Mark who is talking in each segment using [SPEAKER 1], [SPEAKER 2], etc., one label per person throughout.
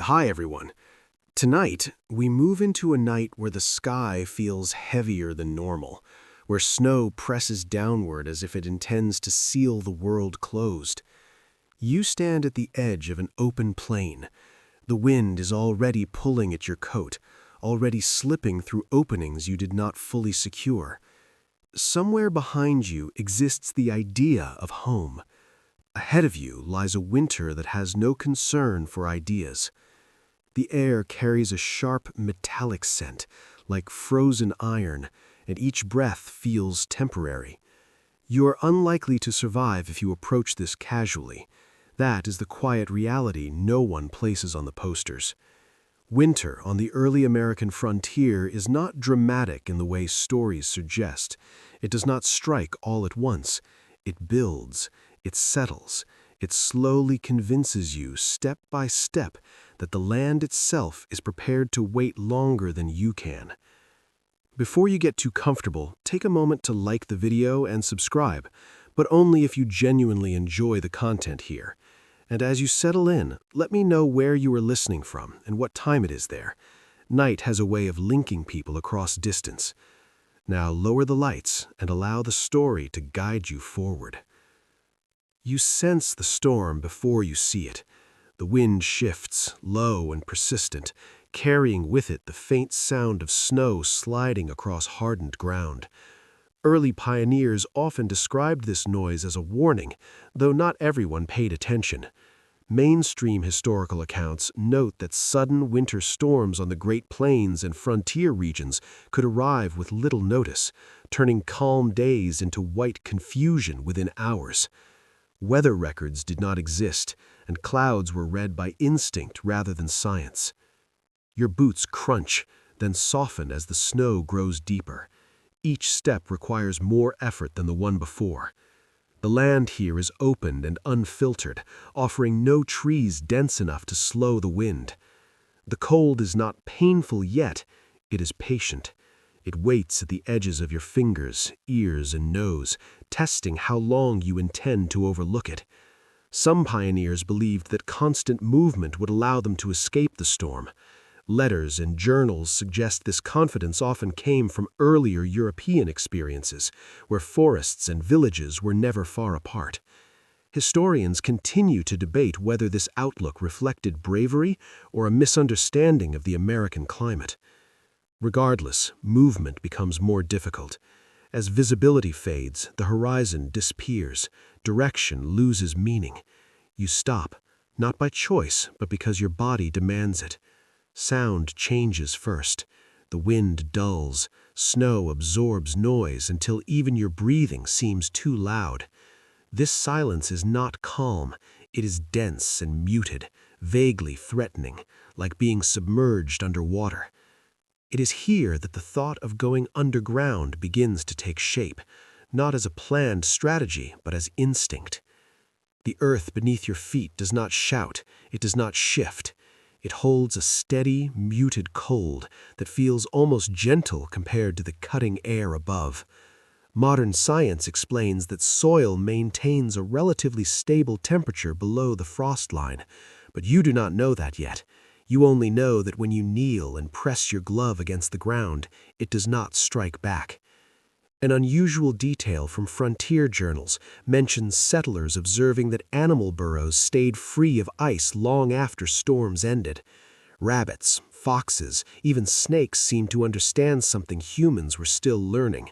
[SPEAKER 1] Hi, everyone. Tonight, we move into a night where the sky feels heavier than normal, where snow presses downward as if it intends to seal the world closed. You stand at the edge of an open plain. The wind is already pulling at your coat, already slipping through openings you did not fully secure. Somewhere behind you exists the idea of home. Ahead of you lies a winter that has no concern for ideas. The air carries a sharp metallic scent, like frozen iron, and each breath feels temporary. You are unlikely to survive if you approach this casually. That is the quiet reality no one places on the posters. Winter on the early American frontier is not dramatic in the way stories suggest. It does not strike all at once. It builds, it settles, it slowly convinces you step by step that the land itself is prepared to wait longer than you can. Before you get too comfortable, take a moment to like the video and subscribe, but only if you genuinely enjoy the content here. And as you settle in, let me know where you are listening from and what time it is there. Night has a way of linking people across distance. Now lower the lights and allow the story to guide you forward. You sense the storm before you see it. The wind shifts, low and persistent, carrying with it the faint sound of snow sliding across hardened ground. Early pioneers often described this noise as a warning, though not everyone paid attention. Mainstream historical accounts note that sudden winter storms on the Great Plains and frontier regions could arrive with little notice, turning calm days into white confusion within hours. Weather records did not exist, and clouds were read by instinct rather than science. Your boots crunch, then soften as the snow grows deeper. Each step requires more effort than the one before. The land here is open and unfiltered, offering no trees dense enough to slow the wind. The cold is not painful yet, it is patient. It waits at the edges of your fingers, ears, and nose, testing how long you intend to overlook it. Some pioneers believed that constant movement would allow them to escape the storm. Letters and journals suggest this confidence often came from earlier European experiences, where forests and villages were never far apart. Historians continue to debate whether this outlook reflected bravery or a misunderstanding of the American climate. Regardless, movement becomes more difficult. As visibility fades, the horizon disappears, direction loses meaning. You stop, not by choice, but because your body demands it. Sound changes first. The wind dulls, snow absorbs noise until even your breathing seems too loud. This silence is not calm, it is dense and muted, vaguely threatening, like being submerged underwater. It is here that the thought of going underground begins to take shape, not as a planned strategy, but as instinct. The earth beneath your feet does not shout, it does not shift. It holds a steady, muted cold that feels almost gentle compared to the cutting air above. Modern science explains that soil maintains a relatively stable temperature below the frost line, but you do not know that yet. You only know that when you kneel and press your glove against the ground, it does not strike back. An unusual detail from frontier journals mentions settlers observing that animal burrows stayed free of ice long after storms ended. Rabbits, foxes, even snakes seemed to understand something humans were still learning.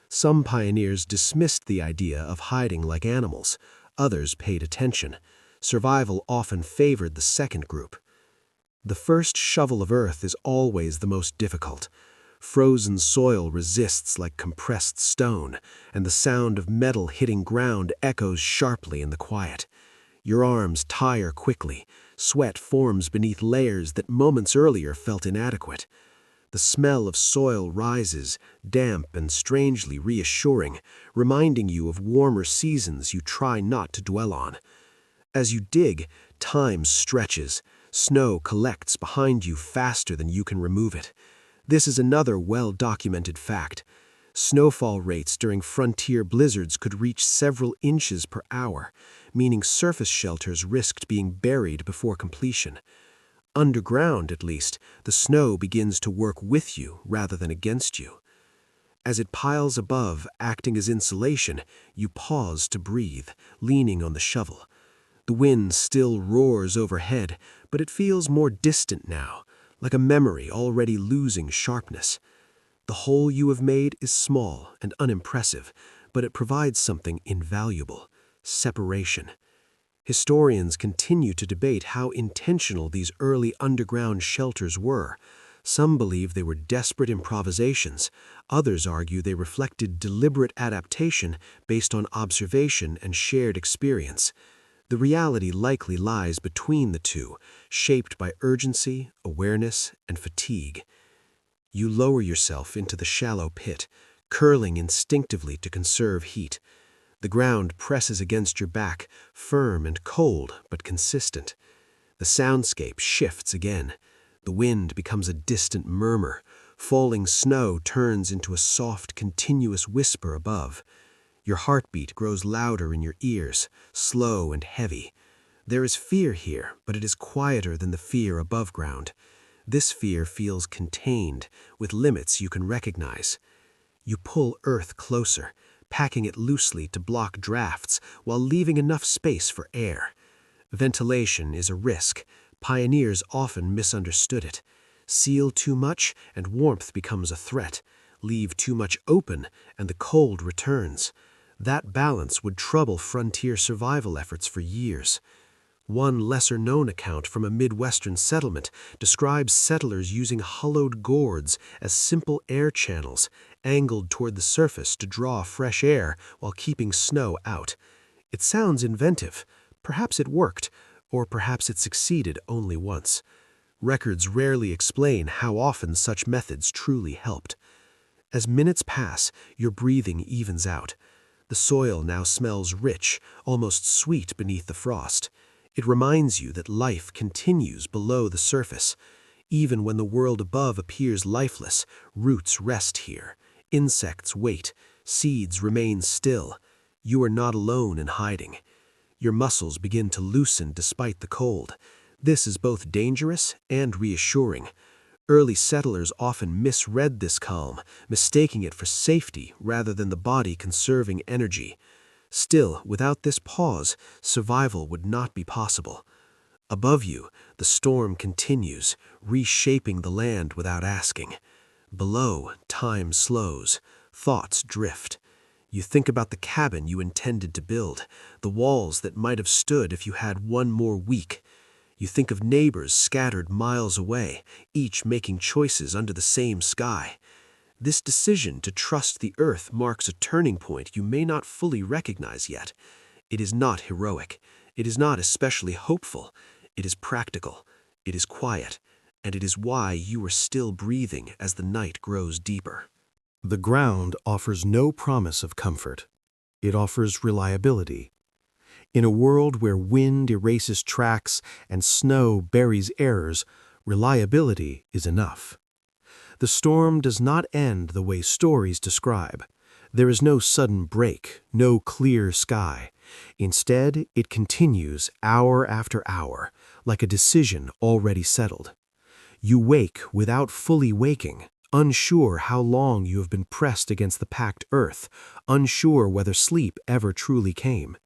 [SPEAKER 1] Some pioneers dismissed the idea of hiding like animals. Others paid attention. Survival often favored the second group. The first shovel of earth is always the most difficult. Frozen soil resists like compressed stone, and the sound of metal hitting ground echoes sharply in the quiet. Your arms tire quickly. Sweat forms beneath layers that moments earlier felt inadequate. The smell of soil rises, damp and strangely reassuring, reminding you of warmer seasons you try not to dwell on. As you dig, time stretches. Snow collects behind you faster than you can remove it. This is another well-documented fact. Snowfall rates during frontier blizzards could reach several inches per hour, meaning surface shelters risked being buried before completion. underground, at least, the snow begins to work with you rather than against you. As it piles above, acting as insulation, you pause to breathe, leaning on the shovel. The wind still roars overhead, but it feels more distant now, like a memory already losing sharpness. The hole you have made is small and unimpressive, but it provides something invaluable: separation. Historians continue to debate how intentional these early underground shelters were. Some believe they were desperate improvisations. Others argue they reflected deliberate adaptation based on observation and shared experience. The reality likely lies between the two, shaped by urgency, awareness, and fatigue. You lower yourself into the shallow pit, curling instinctively to conserve heat. The ground presses against your back, firm and cold but consistent. The soundscape shifts again. The wind becomes a distant murmur. Falling snow turns into a soft, continuous whisper above. Your heartbeat grows louder in your ears, slow and heavy. There is fear here, but it is quieter than the fear above ground. This fear feels contained, with limits you can recognize. You pull earth closer, packing it loosely to block drafts while leaving enough space for air. Ventilation is a risk. Pioneers often misunderstood it. Seal too much and warmth becomes a threat. Leave too much open and the cold returns. That balance would trouble frontier survival efforts for years. One lesser-known account from a Midwestern settlement describes settlers using hollowed gourds as simple air channels, angled toward the surface to draw fresh air while keeping snow out. It sounds inventive. Perhaps it worked, or perhaps it succeeded only once. Records rarely explain how often such methods truly helped. As minutes pass, your breathing evens out. The soil now smells rich, almost sweet beneath the frost. It reminds you that life continues below the surface. Even when the world above appears lifeless, roots rest here. Insects wait. Seeds remain still. You are not alone in hiding. Your muscles begin to loosen despite the cold. This is both dangerous and reassuring. Early settlers often misread this calm, mistaking it for safety rather than the body conserving energy. Still, without this pause, survival would not be possible. Above you, the storm continues, reshaping the land without asking. Below, time slows. Thoughts drift. You think about the cabin you intended to build, the walls that might have stood if you had one more week. You think of neighbors scattered miles away, each making choices under the same sky. This decision to trust the earth marks a turning point you may not fully recognize yet. It is not heroic. It is not especially hopeful. It is practical. It is quiet. And it is why you are still breathing as the night grows deeper. The ground offers no promise of comfort. It offers reliability. In a world where wind erases tracks and snow buries errors, reliability is enough. The storm does not end the way stories describe. There is no sudden break, no clear sky. Instead, it continues hour after hour, like a decision already settled. You wake without fully waking, unsure how long you have been pressed against the packed earth, unsure whether sleep ever truly came.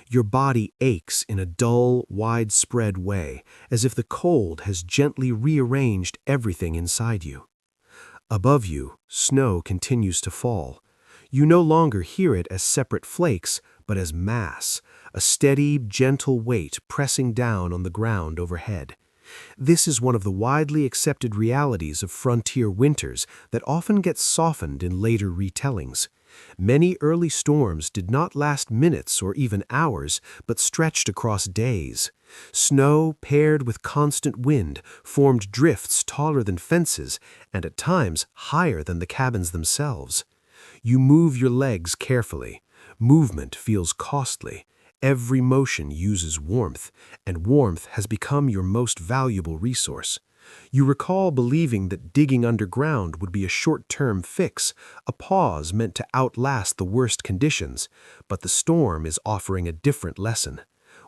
[SPEAKER 1] Your body aches in a dull, widespread way, as if the cold has gently rearranged everything inside you. Above you, snow continues to fall. You no longer hear it as separate flakes, but as mass, a steady, gentle weight pressing down on the ground overhead. This is one of the widely accepted realities of frontier winters that often gets softened in later retellings. Many early storms did not last minutes or even hours, but stretched across days. Snow, paired with constant wind, formed drifts taller than fences and at times higher than the cabins themselves. You move your legs carefully. Movement feels costly. Every motion uses warmth, and warmth has become your most valuable resource. You recall believing that digging underground would be a short-term fix, a pause meant to outlast the worst conditions, but the storm is offering a different lesson.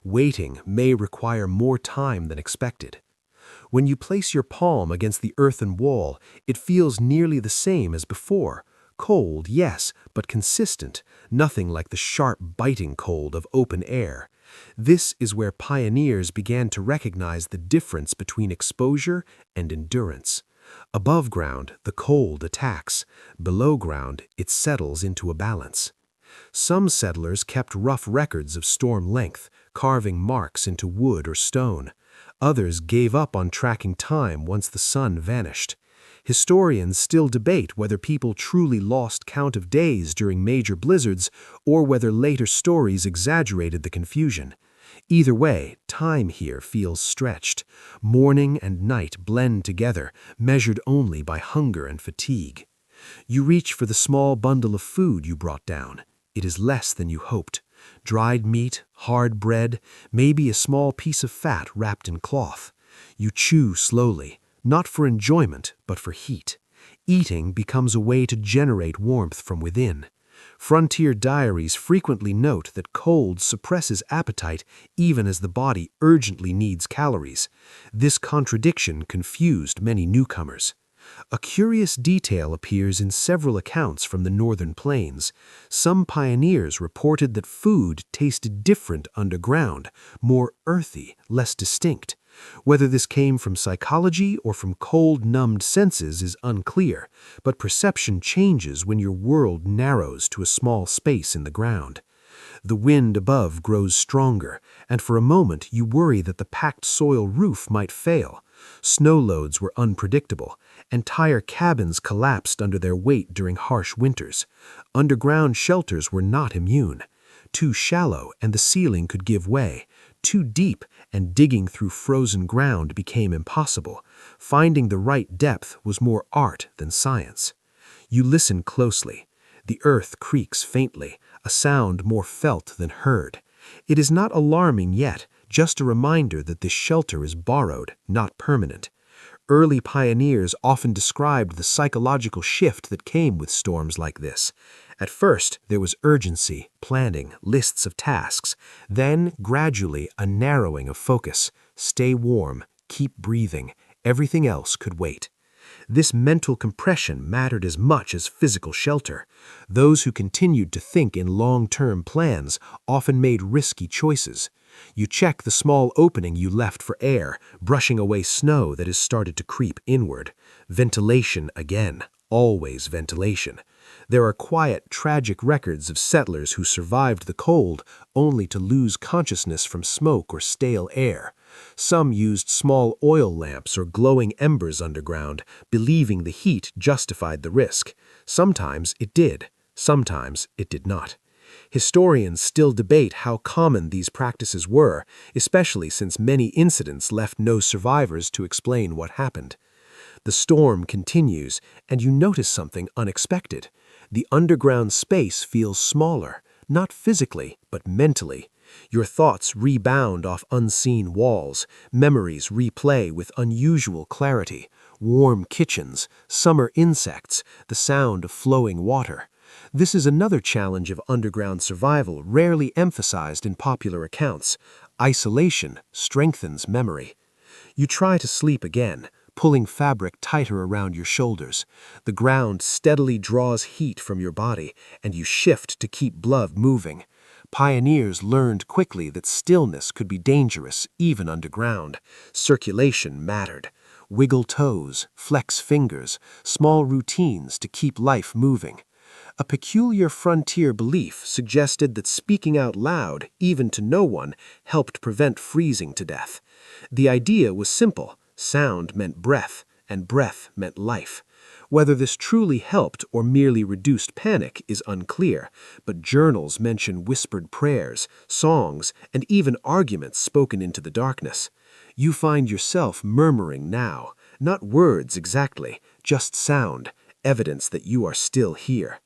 [SPEAKER 1] Waiting may require more time than expected. When you place your palm against the earthen wall, it feels nearly the same as before. Cold, yes, but consistent, nothing like the sharp, biting cold of open air. This is where pioneers began to recognize the difference between exposure and endurance. Above ground, the cold attacks. Below ground, it settles into a balance. Some settlers kept rough records of storm length, carving marks into wood or stone. Others gave up on tracking time once the sun vanished. Historians still debate whether people truly lost count of days during major blizzards or whether later stories exaggerated the confusion. Either way, time here feels stretched. Morning and night blend together, measured only by hunger and fatigue. You reach for the small bundle of food you brought down. It is less than you hoped. Dried meat, hard bread, maybe a small piece of fat wrapped in cloth. You chew slowly, not for enjoyment, but for heat. Eating becomes a way to generate warmth from within. Frontier diaries frequently note that cold suppresses appetite even as the body urgently needs calories. This contradiction confused many newcomers. A curious detail appears in several accounts from the northern plains. Some pioneers reported that food tasted different underground, more earthy, less distinct. Whether this came from psychology or from cold-numbed senses is unclear, but perception changes when your world narrows to a small space in the ground. The wind above grows stronger, and for a moment you worry that the packed soil roof might fail. Snow loads were unpredictable. Entire cabins collapsed under their weight during harsh winters. Underground shelters were not immune. Too shallow and the ceiling could give way. Too deep and digging through frozen ground became impossible. Finding the right depth was more art than science. You listen closely. The earth creaks faintly, a sound more felt than heard. It is not alarming yet, just a reminder that this shelter is borrowed, not permanent. Early pioneers often described the psychological shift that came with storms like this. At first, there was urgency, planning, lists of tasks. Then, gradually, a narrowing of focus. Stay warm, keep breathing. Everything else could wait. This mental compression mattered as much as physical shelter. Those who continued to think in long-term plans often made risky choices. You check the small opening you left for air, brushing away snow that has started to creep inward. Ventilation again, always ventilation. There are quiet, tragic records of settlers who survived the cold only to lose consciousness from smoke or stale air. Some used small oil lamps or glowing embers underground, believing the heat justified the risk. Sometimes it did, sometimes it did not. Historians still debate how common these practices were, especially since many incidents left no survivors to explain what happened. The storm continues, and you notice something unexpected. The underground space feels smaller, not physically, but mentally. Your thoughts rebound off unseen walls, memories replay with unusual clarity. Warm kitchens, summer insects, the sound of flowing water. This is another challenge of underground survival rarely emphasized in popular accounts. Isolation strengthens memory. You try to sleep again, pulling fabric tighter around your shoulders. The ground steadily draws heat from your body, and you shift to keep blood moving. Pioneers learned quickly that stillness could be dangerous, even underground. Circulation mattered. Wiggle toes, flex fingers, small routines to keep life moving. A peculiar frontier belief suggested that speaking out loud, even to no one, helped prevent freezing to death. The idea was simple. Sound meant breath, and breath meant life. Whether this truly helped or merely reduced panic is unclear, but journals mention whispered prayers, songs, and even arguments spoken into the darkness. You find yourself murmuring now, not words exactly, just sound, evidence that you are still here.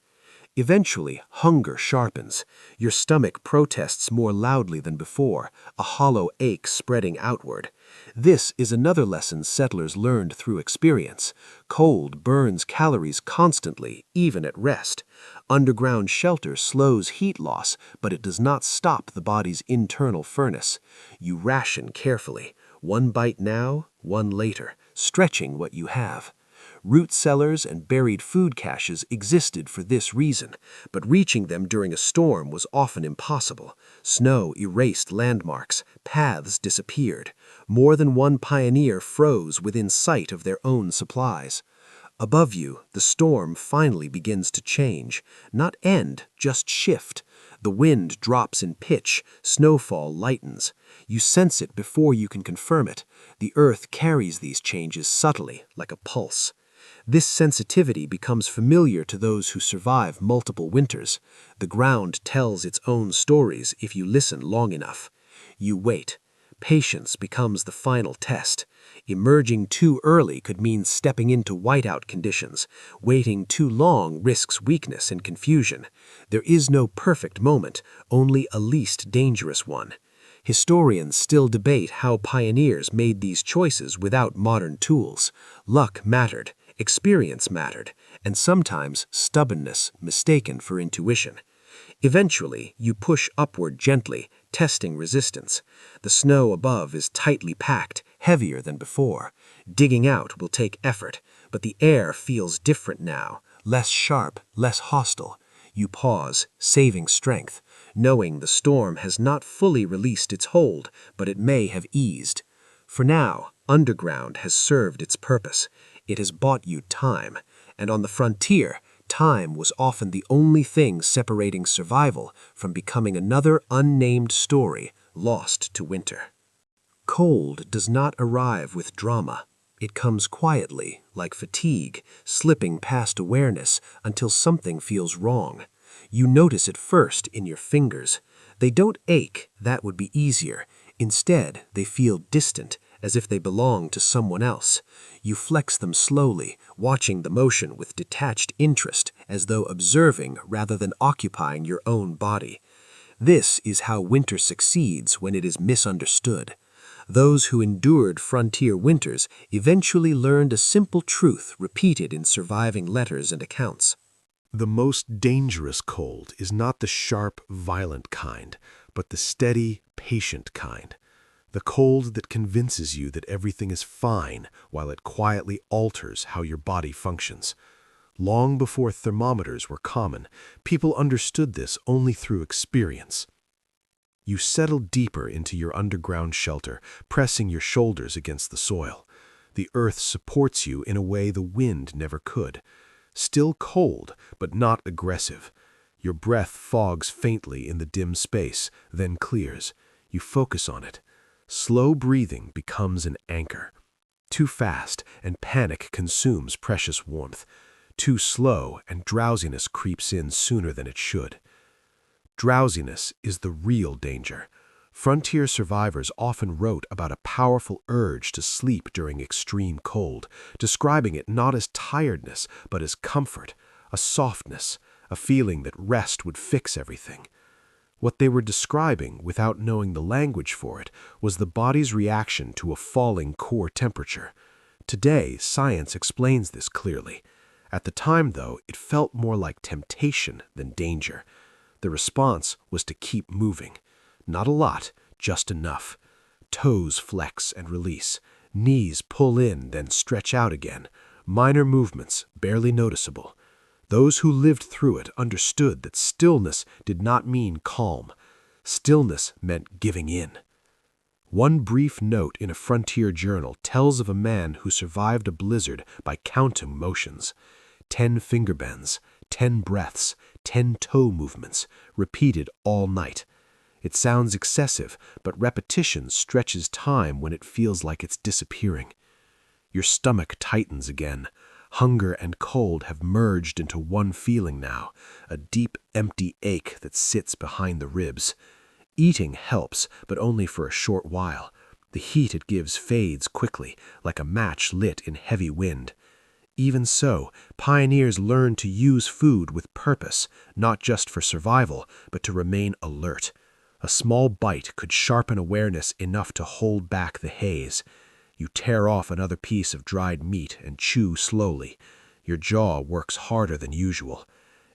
[SPEAKER 1] Eventually, hunger sharpens. Your stomach protests more loudly than before, a hollow ache spreading outward. This is another lesson settlers learned through experience. Cold burns calories constantly, even at rest. Underground shelter slows heat loss, but it does not stop the body's internal furnace. You ration carefully. One bite now,
[SPEAKER 2] one later, stretching what you have. Root cellars and buried food caches existed for this reason, but reaching them during a storm was often impossible. Snow erased landmarks, paths disappeared. More than one pioneer froze within sight of their own supplies. Above you, the storm finally begins to change, not end, just shift. The wind drops in pitch, snowfall lightens. You sense it before you can confirm it. The earth carries these changes subtly, like a pulse. This sensitivity becomes familiar to those who survive multiple winters. The ground tells its own stories if you listen long enough. You wait. Patience becomes the final test. Emerging too early could mean stepping into whiteout conditions. Waiting too long risks weakness and confusion. There is no perfect moment, only a least dangerous one. Historians still debate how pioneers made these choices without modern tools. Luck mattered, experience mattered, and sometimes stubbornness mistaken for intuition. Eventually, you push upward gently, testing resistance. The snow above is tightly packed, heavier than before. Digging out will take effort, but the air feels different now, less sharp, less hostile. You pause, saving strength, knowing the storm has not fully released its hold, but it may have eased. For now, underground has served its purpose. It has bought you time, and on the frontier, time was often the only thing separating survival from becoming another unnamed story lost to winter. Cold does not arrive with drama. It comes quietly, like fatigue, slipping past awareness until something feels wrong. You notice it first in your fingers. They don't ache, that would be easier. Instead, they feel distant, as if they belong to someone else. You flex them slowly, watching the motion with detached interest, as though observing rather than occupying your own body. This is how winter succeeds when it is misunderstood. Those who endured frontier winters eventually learned a simple truth repeated in surviving letters and accounts.
[SPEAKER 1] The most dangerous cold is not the sharp, violent kind, but the steady, patient kind. The cold that convinces you that everything is fine while it quietly alters how your body functions. Long before thermometers were common, people understood this only through experience. You settle deeper into your underground shelter, pressing your shoulders against the soil. The earth supports you in a way the wind never could. Still cold, but not aggressive. Your breath fogs faintly in the dim space, then clears. You focus on it. Slow breathing becomes an anchor. Too fast, and panic consumes precious warmth. Too slow, and drowsiness creeps in sooner than it should. Drowsiness is the real danger. Frontier survivors often wrote about a powerful urge to sleep during extreme cold, describing it not as tiredness, but as comfort, a softness, a feeling that rest would fix everything. What they were describing, without knowing the language for it, was the body's reaction to a falling core temperature. Today, science explains this clearly. At the time, though, it felt more like temptation than danger. The response was to keep moving. Not a lot, just enough. Toes flex and release. Knees pull in, then stretch out again. Minor movements, barely noticeable. Those who lived through it understood that stillness did not mean calm. Stillness meant giving in. One brief note in a frontier journal tells of a man who survived a blizzard by counting motions. 10 finger bends, 10 breaths, 10 toe movements, repeated all night. It sounds excessive, but repetition stretches time when it feels like it's disappearing. Your stomach tightens again. Hunger and cold have merged into one feeling now, a deep, empty ache that sits behind the ribs. Eating helps, but only for a short while. The heat it gives fades quickly, like a match lit in heavy wind. Even so, pioneers learned to use food with purpose, not just for survival, but to remain alert. A small bite could sharpen awareness enough to hold back the haze. You tear off another piece of dried meat and chew slowly. Your jaw works harder than usual.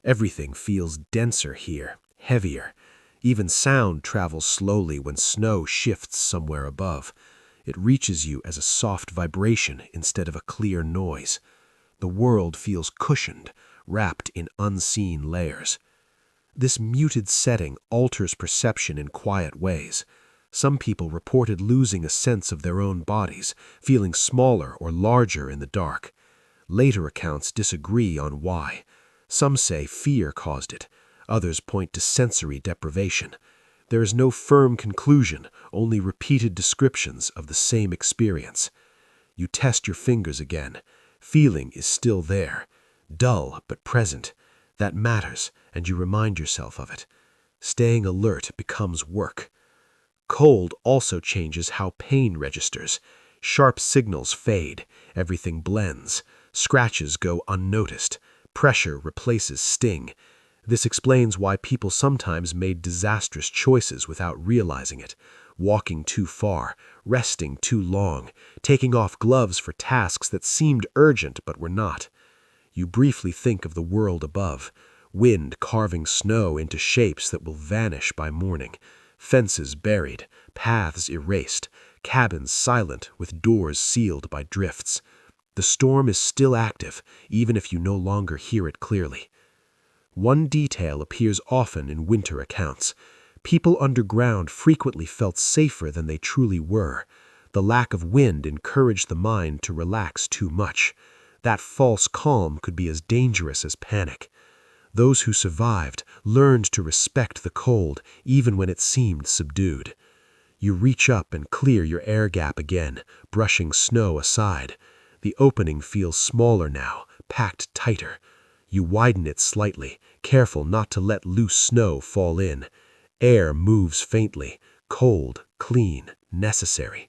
[SPEAKER 1] Everything feels denser here, heavier. Even sound travels slowly when snow shifts somewhere above. It reaches you as a soft vibration instead of a clear noise. The world feels cushioned, wrapped in unseen layers. This muted setting alters perception in quiet ways. Some people reported losing a sense of their own bodies, feeling smaller or larger in the dark. Later accounts disagree on why. Some say fear caused it. Others point to sensory deprivation. There is no firm conclusion, only repeated descriptions of the same experience. You test your fingers again. Feeling is still there. Dull but present. That matters, and you remind yourself of it. Staying alert becomes work. Cold also changes how pain registers. Sharp signals fade. Everything blends. Scratches go unnoticed. Pressure replaces sting. This explains why people sometimes made disastrous choices without realizing it. Walking too far, resting too long, taking off gloves for tasks that seemed urgent but were not. You briefly think of the world above, wind carving snow into shapes that will vanish by morning, fences buried, paths erased, cabins silent with doors sealed by drifts. The storm is still active, even if you no longer hear it clearly. One detail appears often in winter accounts. People underground frequently felt safer than they truly were. The lack of wind encouraged the mind to relax too much. That false calm could be as dangerous as panic. Those who survived learned to respect the cold even when it seemed subdued. You reach up and clear your air gap again, brushing snow aside. The opening feels smaller now, packed tighter. You widen it slightly, careful not to let loose snow fall in. Air moves faintly, cold, clean, necessary.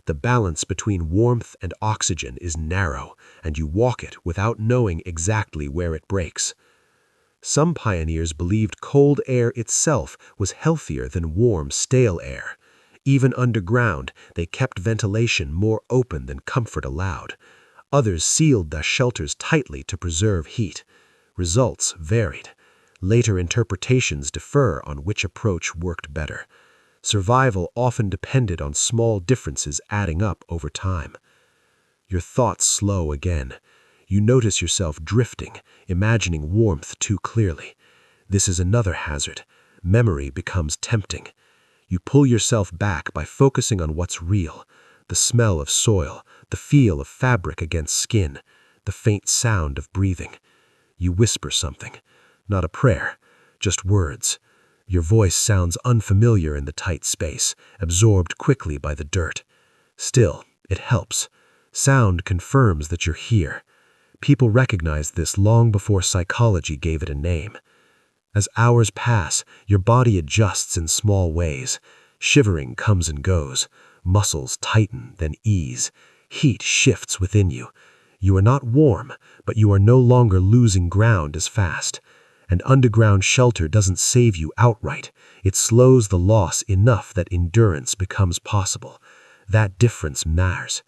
[SPEAKER 1] The balance between warmth and oxygen is narrow, and you walk it without knowing exactly where it breaks. Some pioneers believed cold air itself was healthier than warm, stale air. Even underground, they kept ventilation more open than comfort allowed. Others sealed their shelters tightly to preserve heat. Results varied. Later interpretations differ on which approach worked better. Survival often depended on small differences adding up over time. Your thoughts slow again. You notice yourself drifting, imagining warmth too clearly. This is another hazard. Memory becomes tempting. You pull yourself back by focusing on what's real. The smell of soil, the feel of fabric against skin, the faint sound of breathing. You whisper something. Not a prayer, just words. Your voice sounds unfamiliar in the tight space, absorbed quickly by the dirt. Still, it helps. Sound confirms that you're here. People recognized this long before psychology gave it a name. As hours pass, your body adjusts in small ways. Shivering comes and goes. Muscles tighten, then ease. Heat shifts within you. You are not warm, but you are no longer losing ground as fast. An underground shelter doesn't save you outright. It slows the loss enough that endurance becomes possible. That difference matters.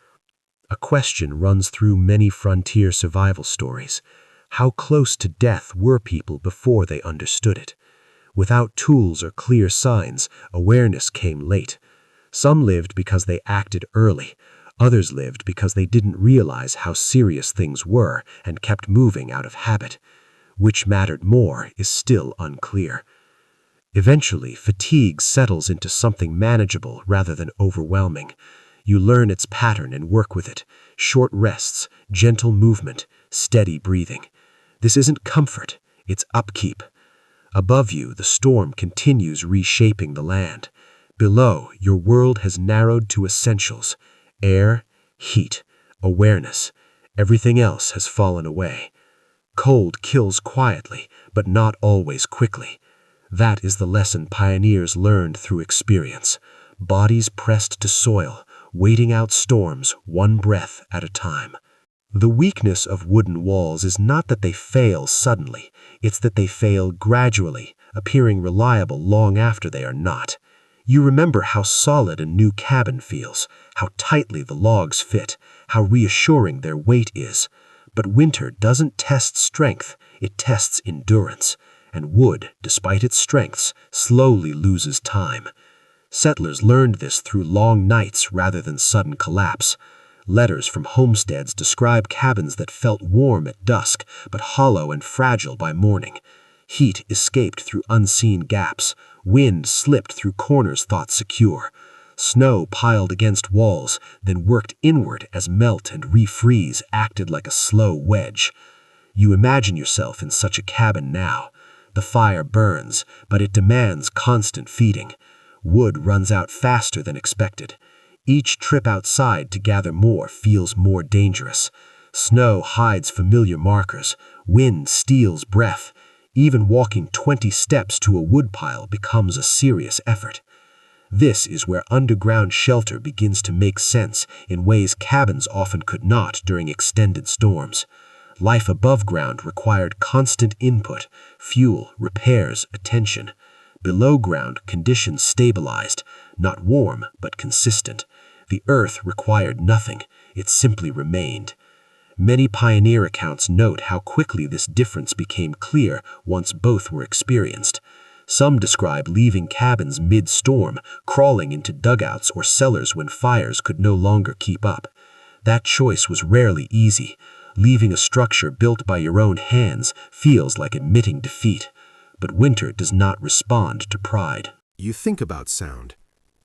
[SPEAKER 1] A question runs through many frontier survival stories. How close to death were people before they understood it? Without tools or clear signs, awareness came late. Some lived because they acted early. Others lived because they didn't realize how serious things were and kept moving out of habit. Which mattered more is still unclear. Eventually, fatigue settles into something manageable rather than overwhelming. You learn its pattern and work with it. Short rests, gentle movement, steady breathing. This isn't comfort, it's upkeep. Above you, the storm continues reshaping the land. Below, your world has narrowed to essentials: air, heat, awareness. Everything else has fallen away. Cold kills quietly, but not always quickly. That is the lesson pioneers learned through experience. Bodies pressed to soil, waiting out storms, one breath at a time. The weakness of wooden walls is not that they fail suddenly, it's that they fail gradually, appearing reliable long after they are not. You remember how solid a new cabin feels, how tightly the logs fit, how reassuring their weight is. But winter doesn't test strength, it tests endurance. And wood, despite its strengths, slowly loses time.
[SPEAKER 2] Settlers learned this through long nights rather than sudden collapse. Letters from homesteads describe cabins that felt warm at dusk but hollow and fragile by morning. Heat escaped through unseen gaps. Wind slipped through corners thought secure. Snow piled against walls, then worked inward as melt and refreeze acted like a slow wedge. You imagine yourself in such a cabin now. The fire burns, but it demands constant feeding. Wood runs out faster than expected. Each trip outside to gather more feels more dangerous. Snow hides familiar markers. Wind steals breath. Even walking 20 steps to a woodpile becomes a serious effort. This is where underground shelter begins to make sense in ways cabins often could not during extended storms. Life above ground required constant input, fuel, repairs, attention. Below ground, conditions stabilized, not warm but consistent. The earth required nothing, it simply remained. Many pioneer accounts note how quickly this difference became clear once both were experienced. Some describe leaving cabins mid-storm, crawling into dugouts or cellars when fires could no longer keep up. That choice was rarely easy. Leaving a structure built by your own hands feels like admitting defeat. But winter does not respond to pride.
[SPEAKER 1] You think about sound.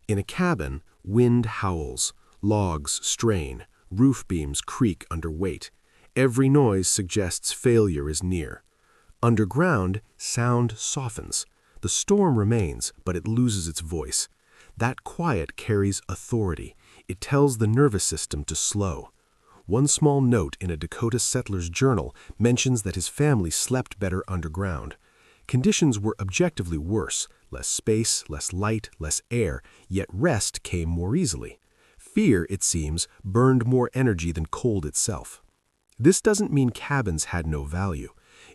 [SPEAKER 1] In a cabin, wind howls, logs strain, roof beams creak under weight. Every noise suggests failure is near. Underground, sound softens. The storm remains, but it loses its voice. That quiet carries authority. It tells the nervous system to slow. One small note in a Dakota settler's journal mentions that his family slept better underground. Conditions were objectively worse, less space, less light, less air, yet rest came more easily. Fear, it seems, burned more energy than cold itself. This doesn't mean cabins had no value.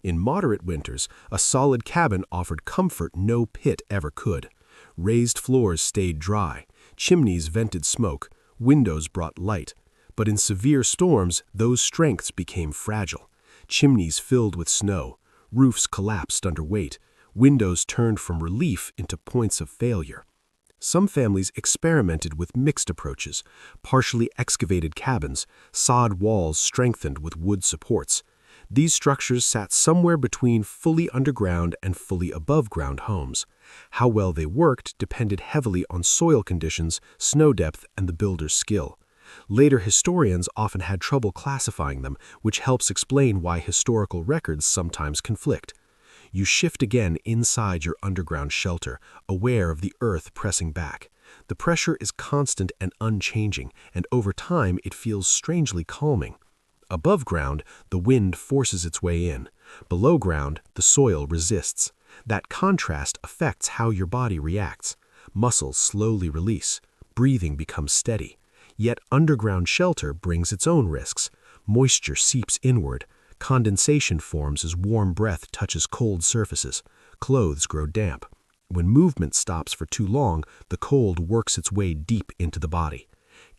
[SPEAKER 1] In moderate winters, a solid cabin offered comfort no pit ever could. Raised floors stayed dry, chimneys vented smoke, windows brought light. But in severe storms, those strengths became fragile. Chimneys filled with snow, roofs collapsed under weight, windows turned from relief into points of failure. Some families experimented with mixed approaches, partially excavated cabins, sod walls strengthened with wood supports. These structures sat somewhere between fully underground and fully above-ground homes. How well they worked depended heavily on soil conditions, snow depth, and the builder's skill. Later historians often had trouble classifying them, which helps explain why historical records sometimes conflict. You shift again inside your underground shelter, aware of the earth pressing back. The pressure is constant and unchanging, and over time it feels strangely calming. Above ground, the wind forces its way in. Below ground, the soil resists. That contrast affects how your body reacts. Muscles slowly release. Breathing becomes steady. Yet underground shelter brings its own risks. Moisture seeps inward. Condensation forms as warm breath touches cold surfaces. Clothes grow damp. When movement stops for too long, the cold works its way deep into the body.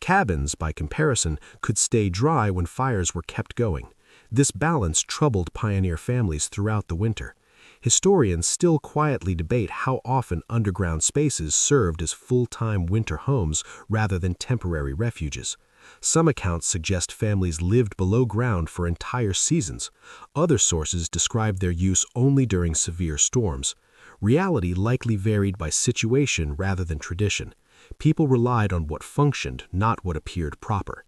[SPEAKER 1] Cabins, by comparison, could stay dry when fires were kept going. This balance troubled pioneer families throughout the winter. Historians still quietly debate how often underground spaces served as full-time winter homes rather than temporary refuges. Some accounts suggest families lived below ground for entire seasons. Other sources describe their use only during severe storms. Reality likely varied by situation rather than tradition. People relied on what functioned, not what appeared proper.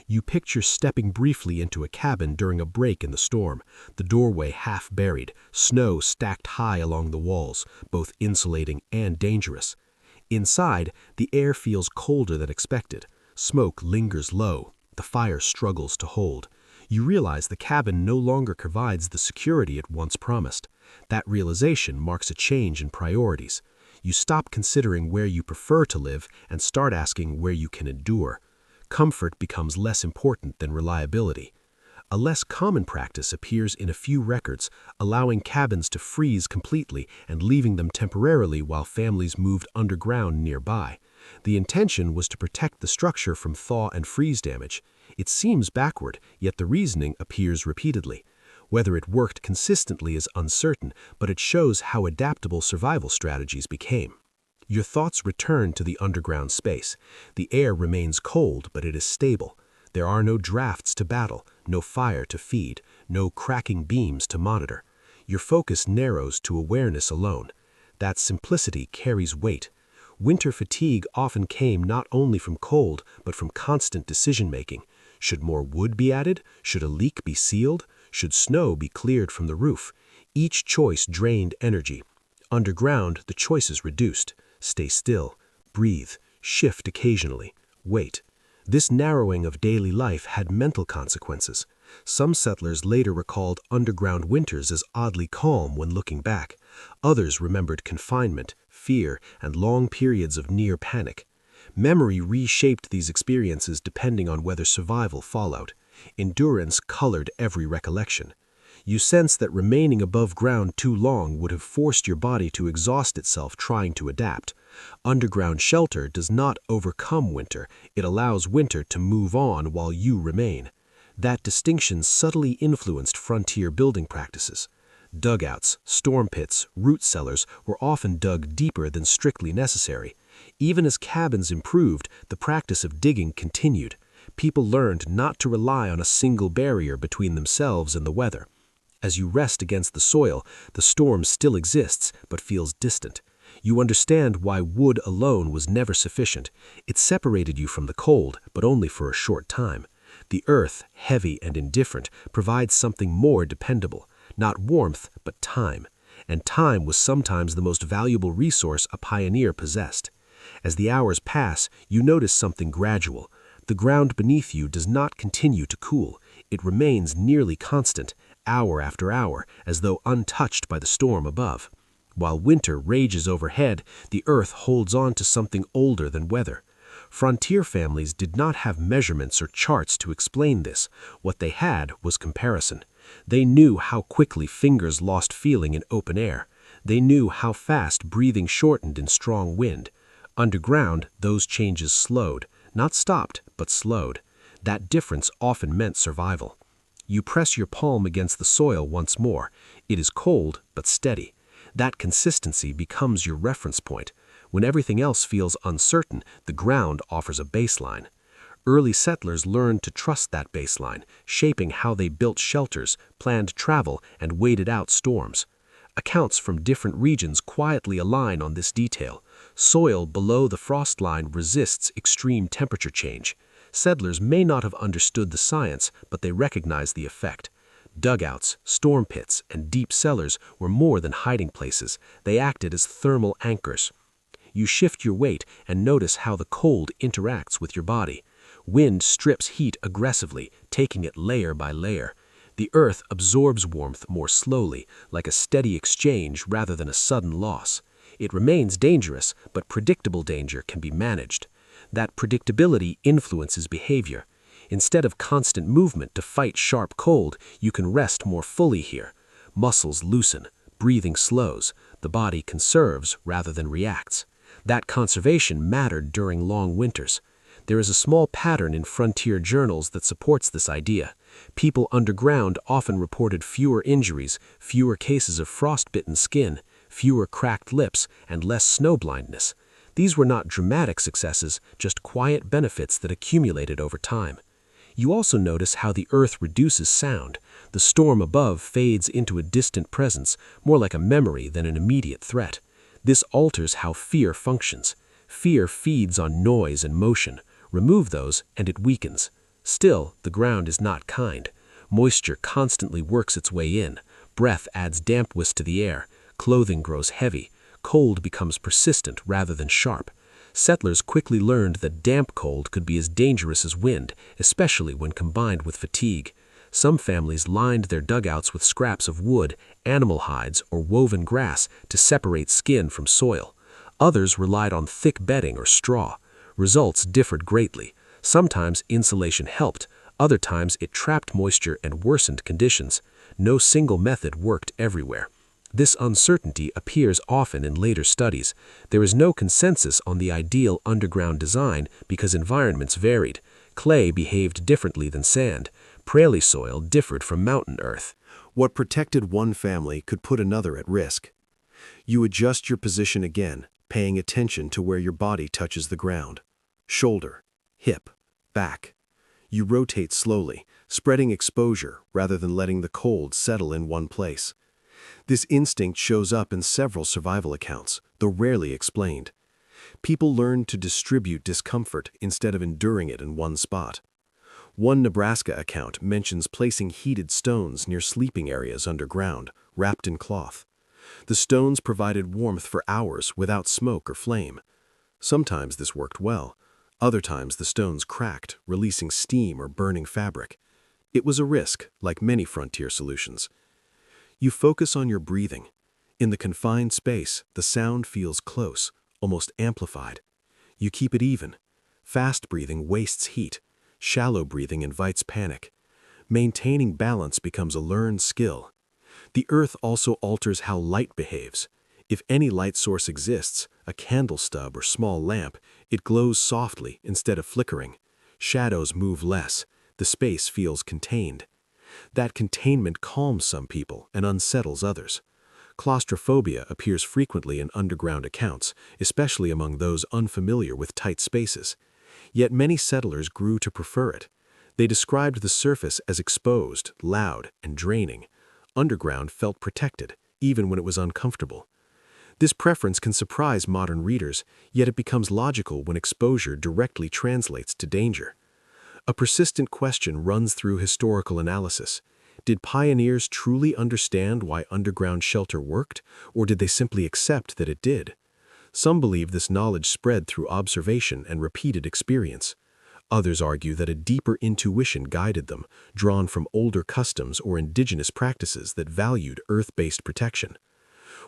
[SPEAKER 1] You picture stepping briefly into a cabin during a break in the storm, the doorway half buried, snow stacked high along the walls, both insulating and dangerous. Inside, the air feels colder than expected. Smoke lingers low. The fire struggles to hold. You realize the cabin no longer provides the security it once promised. That realization marks a change in priorities. You stop considering where you prefer to live and start asking where you can endure. Comfort becomes less important than reliability. A less common practice appears in a few records, allowing cabins to freeze completely and leaving them temporarily while families moved underground nearby. The intention was to protect the structure from thaw and freeze damage. It seems backward, yet the reasoning appears repeatedly. Whether it worked consistently is uncertain, but it shows how adaptable survival strategies became.
[SPEAKER 2] Your thoughts return to the underground space. The air remains cold, but it is stable. There are no drafts to battle, no fire to feed, no cracking beams to monitor. Your focus narrows to awareness alone. That simplicity carries weight. Winter fatigue often came not only from cold, but from constant decision-making. Should more wood be added? Should a leak be sealed? Should snow be cleared from the roof? Each choice drained energy. Underground, the choice is reduced. Stay still, breathe, shift occasionally, wait. This narrowing of daily life had mental consequences. Some settlers later recalled underground winters as oddly calm when looking back. Others remembered confinement, fear, and long periods of near panic. Memory reshaped these experiences depending on whether survival followed. Endurance colored every recollection. You sense that remaining above ground too long would have forced your body to exhaust itself trying to adapt. Underground shelter does not overcome winter, it allows winter to move on while you remain. That distinction subtly influenced frontier building practices. Dugouts, storm pits, root cellars were often dug deeper than strictly necessary. Even as cabins improved, the practice of digging continued. People learned not to rely on a single barrier between themselves and the weather. As you rest against the soil, the storm still exists, but feels distant. You understand why wood alone was never sufficient. It separated you from the cold, but only for a short time. The earth, heavy and indifferent, provides something more dependable, not warmth, but time. And time was sometimes the most valuable resource a pioneer possessed. As the hours pass, you notice something gradual. The ground beneath you does not continue to cool. It remains nearly constant, hour after hour, as though untouched by the storm above. While winter rages overhead, the earth holds on to something older than weather. Frontier families did not have measurements or charts to explain this. What they had was comparison. They knew how quickly fingers lost feeling in open air. They knew how fast breathing shortened in strong wind. Underground, those changes slowed, not stopped, but slowed. That difference often meant survival. You press your palm against the soil once more. It is cold, but steady. That consistency becomes your reference point. When everything else feels uncertain, the ground offers a baseline. Early settlers learned to trust that baseline, shaping how they built shelters, planned travel, and waited out storms. Accounts from different regions quietly align on this detail. Soil below the frost line resists extreme temperature change. Settlers may not have understood the science, but they recognized the effect. Dugouts, storm pits, and deep cellars were more than hiding places. They acted as thermal anchors. You shift your weight and notice how the cold interacts with your body. Wind strips heat aggressively, taking it layer by layer. The earth absorbs warmth more slowly, like a steady exchange rather than a sudden loss. It remains dangerous, but predictable danger can be managed. That predictability influences behavior. Instead of constant movement to fight sharp cold, you can rest more fully here. Muscles loosen, breathing slows, the body conserves rather than reacts. That conservation mattered during long winters. There is a small pattern in frontier journals that supports this idea. People underground often reported fewer injuries, fewer cases of frostbitten skin, fewer cracked lips, and less snow blindness. These were not dramatic successes, just quiet benefits that accumulated over time. You also notice how the earth reduces sound. The storm above fades into a distant presence, more like a memory than an immediate threat. This alters how fear functions. Fear feeds on noise and motion. Remove those, and it weakens. Still, the ground is not kind. Moisture constantly works its way in. Breath adds dampness to the air. Clothing grows heavy. Cold becomes persistent rather than sharp. Settlers quickly learned that damp cold could be as dangerous as wind, especially when combined with fatigue. Some families lined their dugouts with scraps of wood, animal hides, or woven grass to separate skin from soil. Others relied on thick bedding or straw. Results differed greatly. Sometimes insulation helped, other times it trapped moisture and worsened conditions. No single method worked everywhere. This uncertainty appears often in later studies. There is no consensus on the ideal underground design because environments varied. Clay behaved differently than sand. Prairie soil differed from mountain earth.
[SPEAKER 1] What protected one family could put another at risk. You adjust your position again, paying attention to where your body touches the ground. Shoulder, hip, back. You rotate slowly, spreading exposure rather than letting the cold settle in one place. This instinct shows up in several survival accounts, though rarely explained. People learn to distribute discomfort instead of enduring it in one spot. One Nebraska account mentions placing heated stones near sleeping areas underground, wrapped in cloth. The stones provided warmth for hours without smoke or flame. Sometimes this worked well. Other times the stones cracked, releasing steam or burning fabric. It was a risk, like many frontier solutions. You focus on your breathing. In the confined space, the sound feels close, almost amplified. You keep it even. Fast breathing wastes heat. Shallow breathing invites panic. Maintaining balance becomes a learned skill. The earth also alters how light behaves. If any light source exists, a candle stub or small lamp, it glows softly instead of flickering. Shadows move less. The space feels contained. That containment calms some people and unsettles others. Claustrophobia appears frequently in underground accounts, especially among those unfamiliar with tight spaces. Yet many settlers grew to prefer it. They described the surface as exposed, loud, and draining. Underground felt protected, even when it was uncomfortable. This preference can surprise modern readers, yet it becomes logical when exposure directly translates to danger. A persistent question runs through historical analysis. Did pioneers truly understand why underground shelter worked, or did they simply accept that it did? Some believe this knowledge spread through observation and repeated experience. Others argue that a deeper intuition guided them, drawn from older customs or indigenous practices that valued earth-based protection.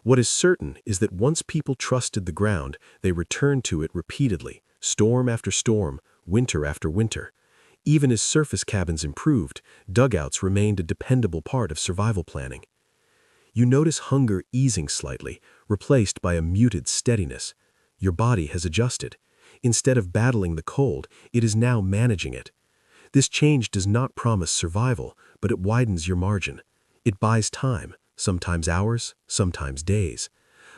[SPEAKER 1] What is certain is that once people trusted the ground, they returned to it repeatedly, storm after storm, winter after winter. Even as surface cabins improved, dugouts remained a dependable part of survival planning. You notice hunger easing slightly, replaced by a muted steadiness. Your body has adjusted. Instead of battling the cold, it is now managing it. This change does not promise survival, but it widens your margin. It buys time, sometimes hours, sometimes days.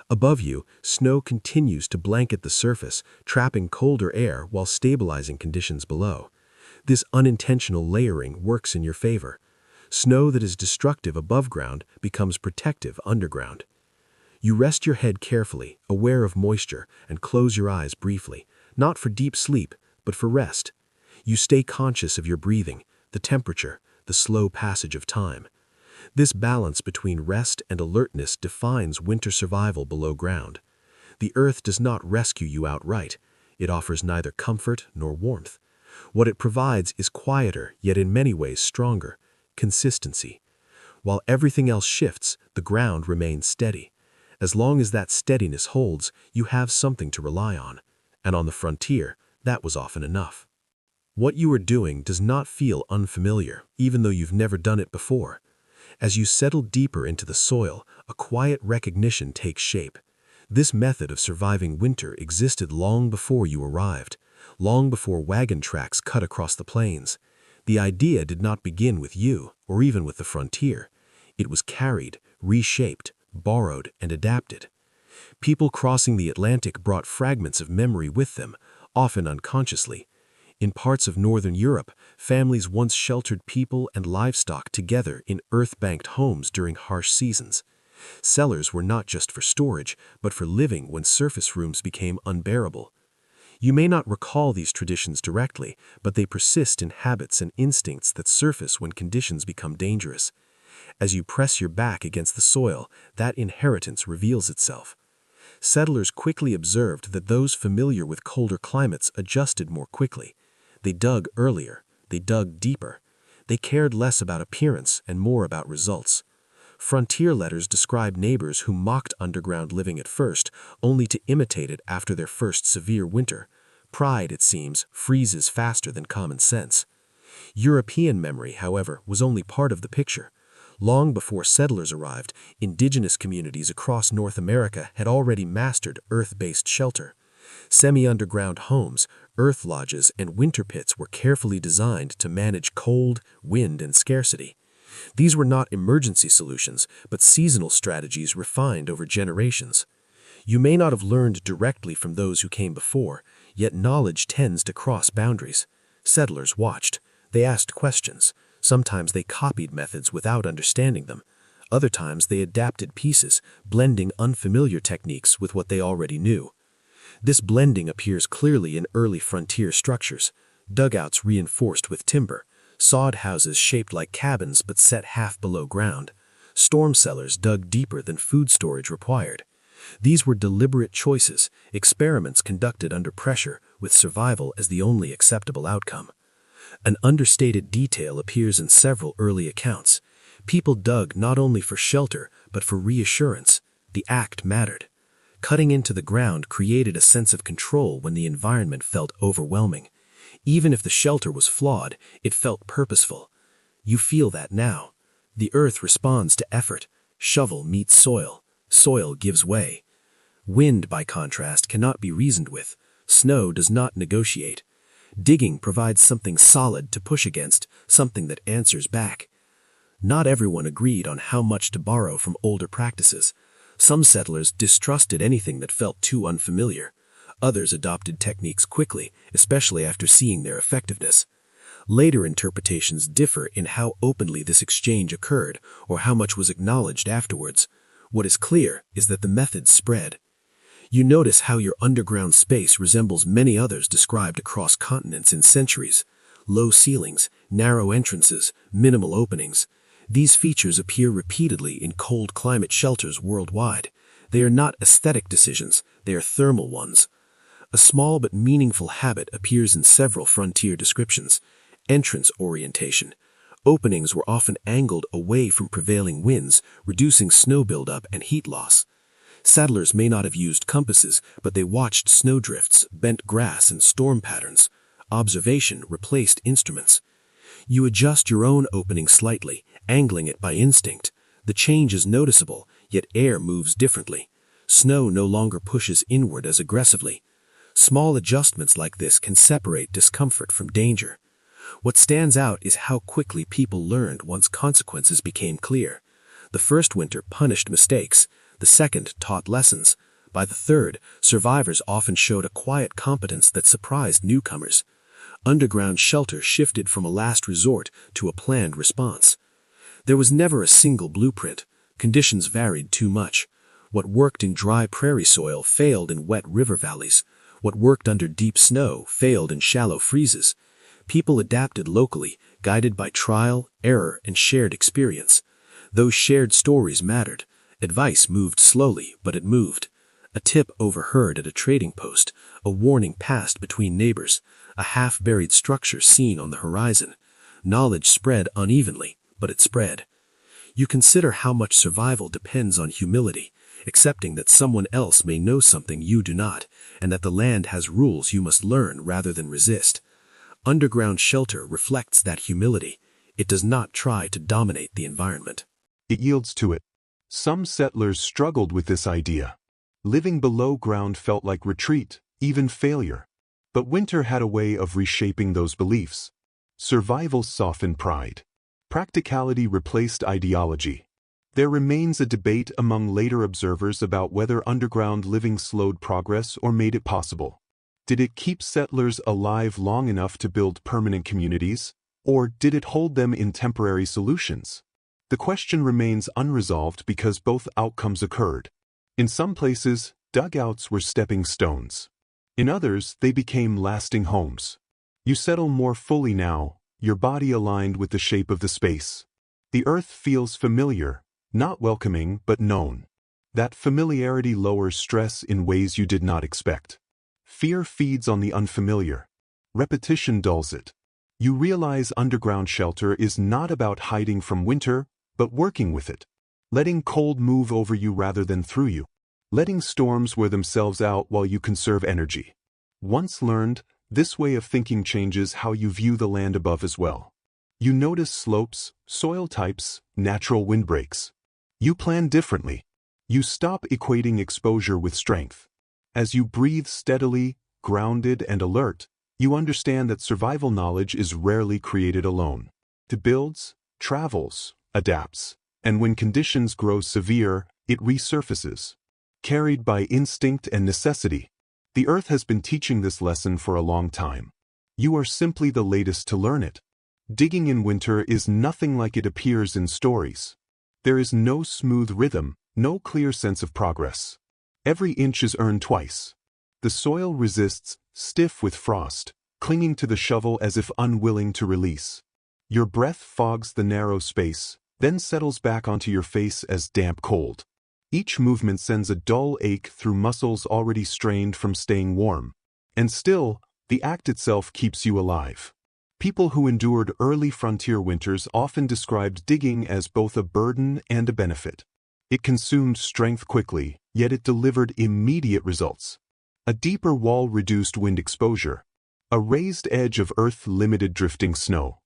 [SPEAKER 1] Above you, snow continues to blanket the surface, trapping colder air while stabilizing conditions below. This unintentional layering works in your favor. Snow that is destructive above ground becomes protective underground. You rest your head carefully, aware of moisture, and close your eyes briefly, not for deep sleep, but for rest. You stay conscious of your breathing, the temperature, the slow passage of time. This balance between rest and alertness defines winter survival below ground. The earth does not rescue you outright. It offers neither comfort nor warmth. What it provides is quieter, yet in many ways stronger, consistency. While everything else shifts, the ground remains steady. As long as that steadiness holds, you have something to rely on. And on the frontier, that was often enough. What you are doing does not feel unfamiliar, even though you've never done it before. As you settle deeper into the soil, a quiet recognition takes shape. This method of surviving winter existed long before you arrived, long before wagon tracks cut across the plains. The idea did not begin with you, or even with the frontier. It was carried, reshaped, borrowed, and adapted. People crossing the Atlantic brought fragments of memory with them, often unconsciously. In parts of northern Europe, families once sheltered people and livestock together in earth-banked homes during harsh seasons. Cellars were not just for storage, but for living when surface rooms became unbearable. You may not recall these traditions directly, but they persist in habits and instincts that surface when conditions become dangerous. As you press your back against the soil, that inheritance reveals itself. Settlers quickly observed that those familiar with colder climates adjusted more quickly. They dug earlier, they dug deeper. They cared less about appearance and more about results. Frontier letters describe neighbors who mocked underground living at first, only to imitate it after their first severe winter. Pride, it seems, freezes faster than common sense. European memory, however, was only part of the picture. Long before settlers arrived, indigenous communities across North America had already mastered earth-based shelter. Semi-underground homes, earth lodges, and winter pits were carefully designed to manage cold, wind, and scarcity. These were not emergency solutions, but seasonal strategies refined over generations.
[SPEAKER 2] You may not have learned directly from those who came before, yet knowledge tends to cross boundaries. Settlers watched. They asked questions. Sometimes they copied methods without understanding them. Other times they adapted pieces, blending unfamiliar techniques with what they already knew. This blending appears clearly in early frontier structures: dugouts reinforced with timber, sod houses shaped like cabins but set half below ground, storm cellars dug deeper than food storage required. These were deliberate choices, experiments conducted under pressure with survival as the only acceptable outcome. An understated detail appears in several early accounts. People dug not only for shelter but for reassurance. The act mattered. Cutting into the ground created a sense of control when the environment felt overwhelming. Even if the shelter was flawed, it felt purposeful. You feel that now. The earth responds to effort. Shovel meets soil. Soil gives way. Wind, by contrast, cannot be reasoned with. Snow does not negotiate. Digging provides something solid to push against, something that answers back. Not everyone agreed on how much to borrow from older practices. Some settlers distrusted anything that felt too unfamiliar. Others adopted techniques quickly, especially after seeing their effectiveness. Later interpretations differ in how openly this exchange occurred or how much was acknowledged afterwards. What is clear is that the method spread. You notice how your underground space resembles many others described across continents in centuries. Low ceilings, narrow entrances, minimal openings. These features appear repeatedly in cold climate shelters worldwide. They are not aesthetic decisions, they are thermal ones. A small but meaningful habit appears in several frontier descriptions: entrance orientation. Openings were often angled away from prevailing winds, reducing snow buildup and heat loss. Settlers may not have used compasses, but they watched snowdrifts, bent grass, and storm patterns. Observation replaced instruments. You adjust your own opening slightly, angling it by instinct. The change is noticeable, yet air moves differently. Snow no longer pushes inward as aggressively. Small adjustments like this can separate discomfort from danger. What stands out is how quickly people learned once consequences became clear. The first winter punished mistakes. The second taught lessons. By the third, survivors often showed a quiet competence that surprised newcomers. Underground shelter shifted from a last resort to a planned response. There was never a single blueprint. Conditions varied too much. What worked in dry prairie soil failed in wet river valleys. What worked under deep snow failed in shallow freezes. People adapted locally, guided by trial, error, and shared experience. Those shared stories mattered. Advice moved slowly, but it moved. A tip overheard at a trading post, a warning passed between neighbors, a half-buried structure seen on the horizon. Knowledge spread unevenly, but it spread. You consider how much survival depends on humility, accepting that someone else may know something you do not, and that the land has rules you must learn rather than resist. Underground shelter reflects that humility. It does not try to dominate the environment.
[SPEAKER 3] It yields to it. Some settlers struggled with this idea. Living below ground felt like retreat, even failure. But winter had a way of reshaping those beliefs. Survival softened pride. Practicality replaced ideology. There remains a debate among later observers about whether underground living slowed progress or made it possible. Did it keep settlers alive long enough to build permanent communities, or did it hold them in temporary solutions? The question remains unresolved because both outcomes occurred. In some places, dugouts were stepping stones. In others, they became lasting homes. You settle more fully now, your body aligned with the shape of the space. The earth feels familiar, not welcoming but known. That familiarity lowers stress in ways you did not expect. Fear feeds on the unfamiliar. Repetition dulls it. You realize underground shelter is not about hiding from winter, but working with it. Letting cold move over you rather than through you. Letting storms wear themselves out while you conserve energy. Once learned, this way of thinking changes how you view the land above as well. You notice slopes, soil types, natural windbreaks. You plan differently. You stop equating exposure with strength. As you breathe steadily, grounded and alert, you understand that survival knowledge is rarely created alone. It builds, travels, adapts, and when conditions grow severe, it resurfaces. carried by instinct and necessity. The Earth has been teaching this lesson for a long time. You are simply the latest to learn it. Digging in winter is nothing like it appears in stories. There is no smooth rhythm, no clear sense of progress. Every inch is earned twice. The soil resists, stiff with frost, clinging to the shovel as if unwilling to release. Your breath fogs the narrow space, then settles back onto your face as damp cold. Each movement sends a dull ache through muscles already strained from staying warm. And still, the act itself keeps you alive. People who endured early frontier winters often described digging as both a burden and a benefit. It consumed strength quickly, yet it delivered immediate results. A deeper wall reduced wind exposure. A raised edge of earth limited drifting snow.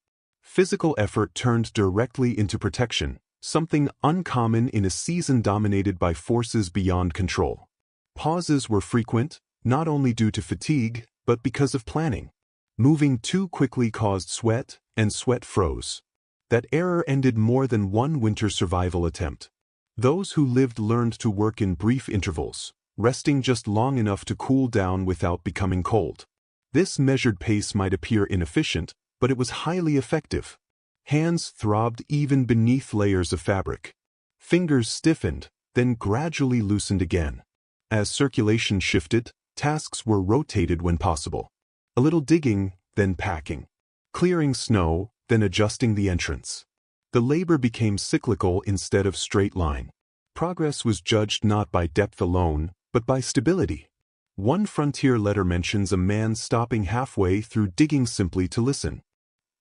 [SPEAKER 3] Physical effort turned directly into protection, something uncommon in a season dominated by forces beyond control. Pauses were frequent, not only due to fatigue, but because of planning. Moving too quickly caused sweat, and sweat froze. That error ended more than one winter survival attempt. Those who lived learned to work in brief intervals, resting just long enough to cool down without becoming cold. This measured pace might appear inefficient, but it was highly effective. Hands throbbed even beneath layers of fabric. Fingers stiffened, then gradually loosened again. As circulation shifted, tasks were rotated when possible. A little digging, then packing. Clearing snow, then adjusting the entrance. The labor became cyclical instead of straight line. Progress was judged not by depth alone, but by stability. One frontier letter mentions a man stopping halfway through digging simply to listen.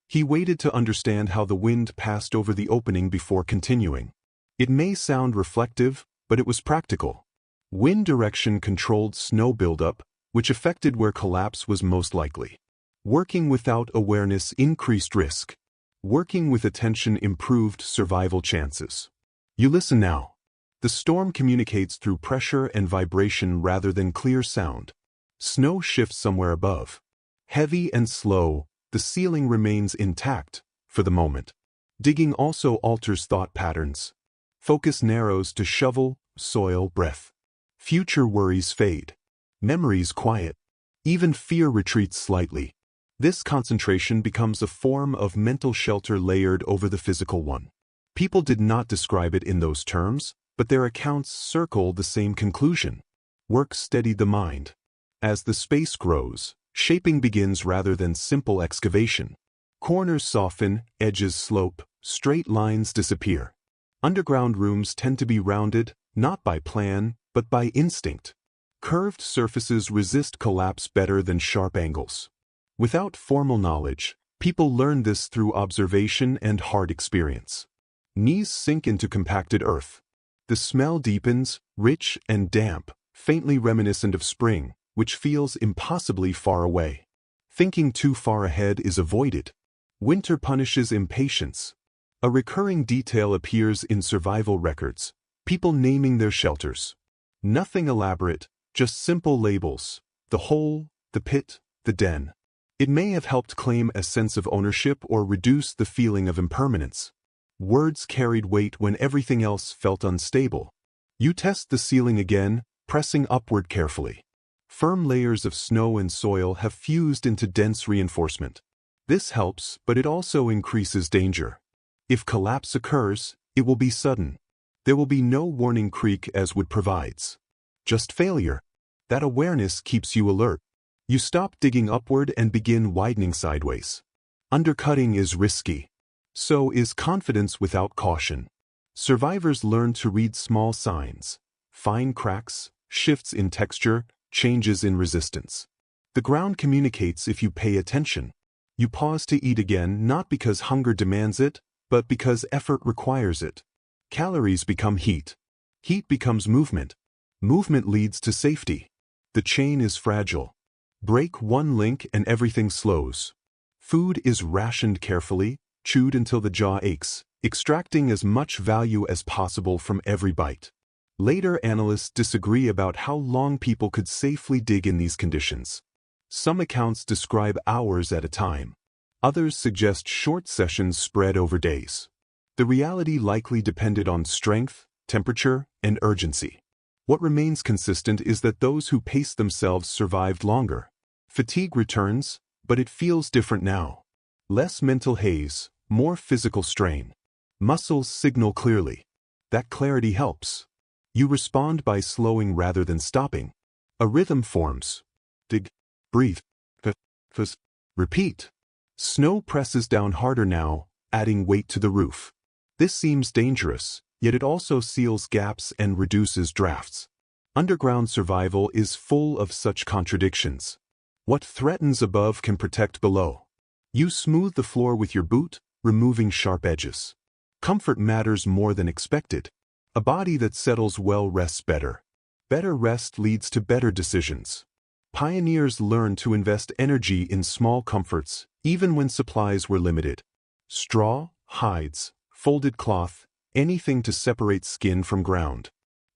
[SPEAKER 3] He waited to understand how the wind passed over the opening before continuing. It may sound reflective, but it was practical. Wind direction controlled snow buildup, which affected where collapse was most likely. Working without awareness increased risk. Working with attention improved survival chances. You listen now. The storm communicates through pressure and vibration rather than clear sound. Snow shifts somewhere above. Heavy and slow, the ceiling remains intact, for the moment. Digging also alters thought patterns. Focus narrows to shovel, soil, breath. Future worries fade. Memories quiet. Even fear retreats slightly. This concentration becomes a form of mental shelter layered over the physical one. People did not describe it in those terms, but their accounts circle the same conclusion. Work steadied the mind. As the space grows, shaping begins rather than simple excavation. Corners soften, edges slope, straight lines disappear. Underground rooms tend to be rounded, not by plan, but by instinct. Curved surfaces resist collapse better than sharp angles. Without formal knowledge, people learn this through observation and hard experience. Knees sink into compacted earth. The smell deepens, rich and damp, faintly reminiscent of spring, which feels impossibly far away. Thinking too far ahead is avoided. Winter punishes impatience. A recurring detail appears in survival records, people naming their shelters. Nothing elaborate, just simple labels: the hole, the pit, the den. It may have helped claim a sense of ownership or reduce the feeling of impermanence. Words carried weight when everything else felt unstable. You test the ceiling again, pressing upward carefully. Firm layers of snow and soil have fused into dense reinforcement. This helps, but it also increases danger. If collapse occurs, it will be sudden. There will be no warning creak as wood provides. Just failure. That awareness keeps you alert. You stop digging upward and begin widening sideways. Undercutting is risky. So is confidence without caution. Survivors learn to read small signs: fine cracks, shifts in texture, changes in resistance. The ground communicates if you pay attention. You pause to eat again not because hunger demands it, but because effort requires it. Calories become heat. Heat becomes movement. Movement leads to safety. The chain is fragile. Break one link and everything slows. Food is rationed carefully, chewed until the jaw aches, extracting as much value as possible from every bite. Later analysts disagree about how long people could safely dig in these conditions. Some accounts describe hours at a time. Others suggest short sessions spread over days. The reality likely depended on strength, temperature, and urgency. What remains consistent is that those who paced themselves survived longer. Fatigue returns, but it feels different now. Less mental haze, more physical strain. Muscles signal clearly. That clarity helps. You respond by slowing rather than stopping. A rhythm forms. Dig, breathe, repeat. Snow presses down harder now, adding weight to the roof. This seems dangerous, yet it also seals gaps and reduces drafts. Underground survival is full of such contradictions. What threatens above can protect below. You smooth the floor with your boot, removing sharp edges. Comfort matters more than expected. A body that settles well rests better. Better rest leads to better decisions. Pioneers learned to invest energy in small comforts, even when supplies were limited. Straw, hides, folded cloth, anything to separate skin from ground.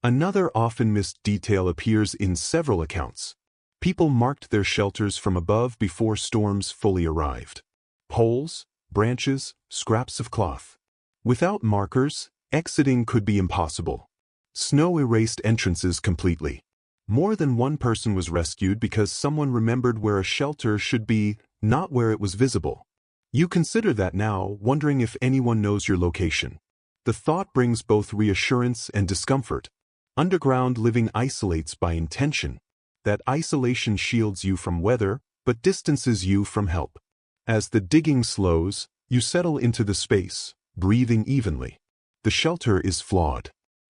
[SPEAKER 3] Another often missed detail appears in several accounts. People marked their shelters from above before storms fully arrived. Poles, branches, scraps of cloth. Without markers, exiting could be impossible. Snow erased entrances completely. More than one person was rescued because someone remembered where a shelter should be, not where it was visible. You consider that now, wondering if anyone knows your location. The thought brings both reassurance and discomfort. Underground living isolates by intention. That isolation shields you from weather, but distances you from help. As the digging slows, you settle into the space, breathing evenly. The shelter is flawed.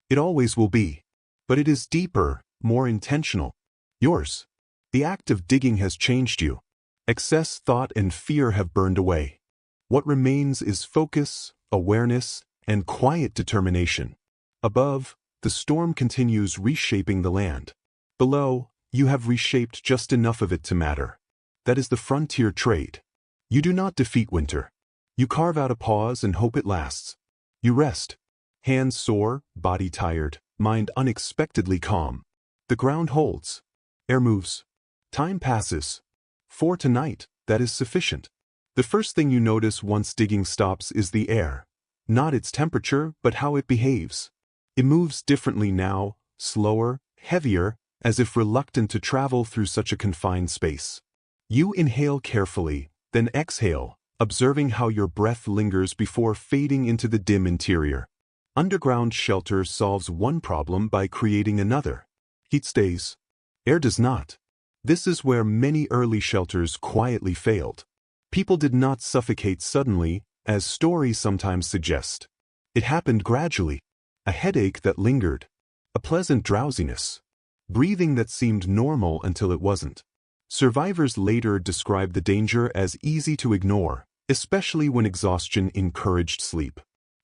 [SPEAKER 3] It always will be. But it is deeper, more intentional. Yours. The act of digging has changed you. Excess thought and fear have burned away. What remains is focus, awareness, and quiet determination. Above, the storm continues reshaping the land. Below, you have reshaped just enough of it to matter. That is the frontier trade. You do not defeat winter. You carve out a pause and hope it lasts. You rest. Hands sore, body tired, mind unexpectedly calm. The ground holds. Air moves. Time passes. For tonight, that is sufficient. The first thing you notice once digging stops is the air. Not its temperature, but how it behaves. It moves differently now, slower, heavier, as if reluctant to travel through such a confined space. You inhale carefully, then exhale, observing how your breath lingers before fading into the dim interior. Underground shelter solves one problem by creating another. Heat stays. Air does not. This is where many early shelters quietly failed. People did not suffocate suddenly, as stories sometimes suggest. It happened gradually. A headache that lingered. A pleasant drowsiness. Breathing that seemed normal until it wasn't. Survivors later described the danger as easy to ignore, especially when exhaustion encouraged sleep.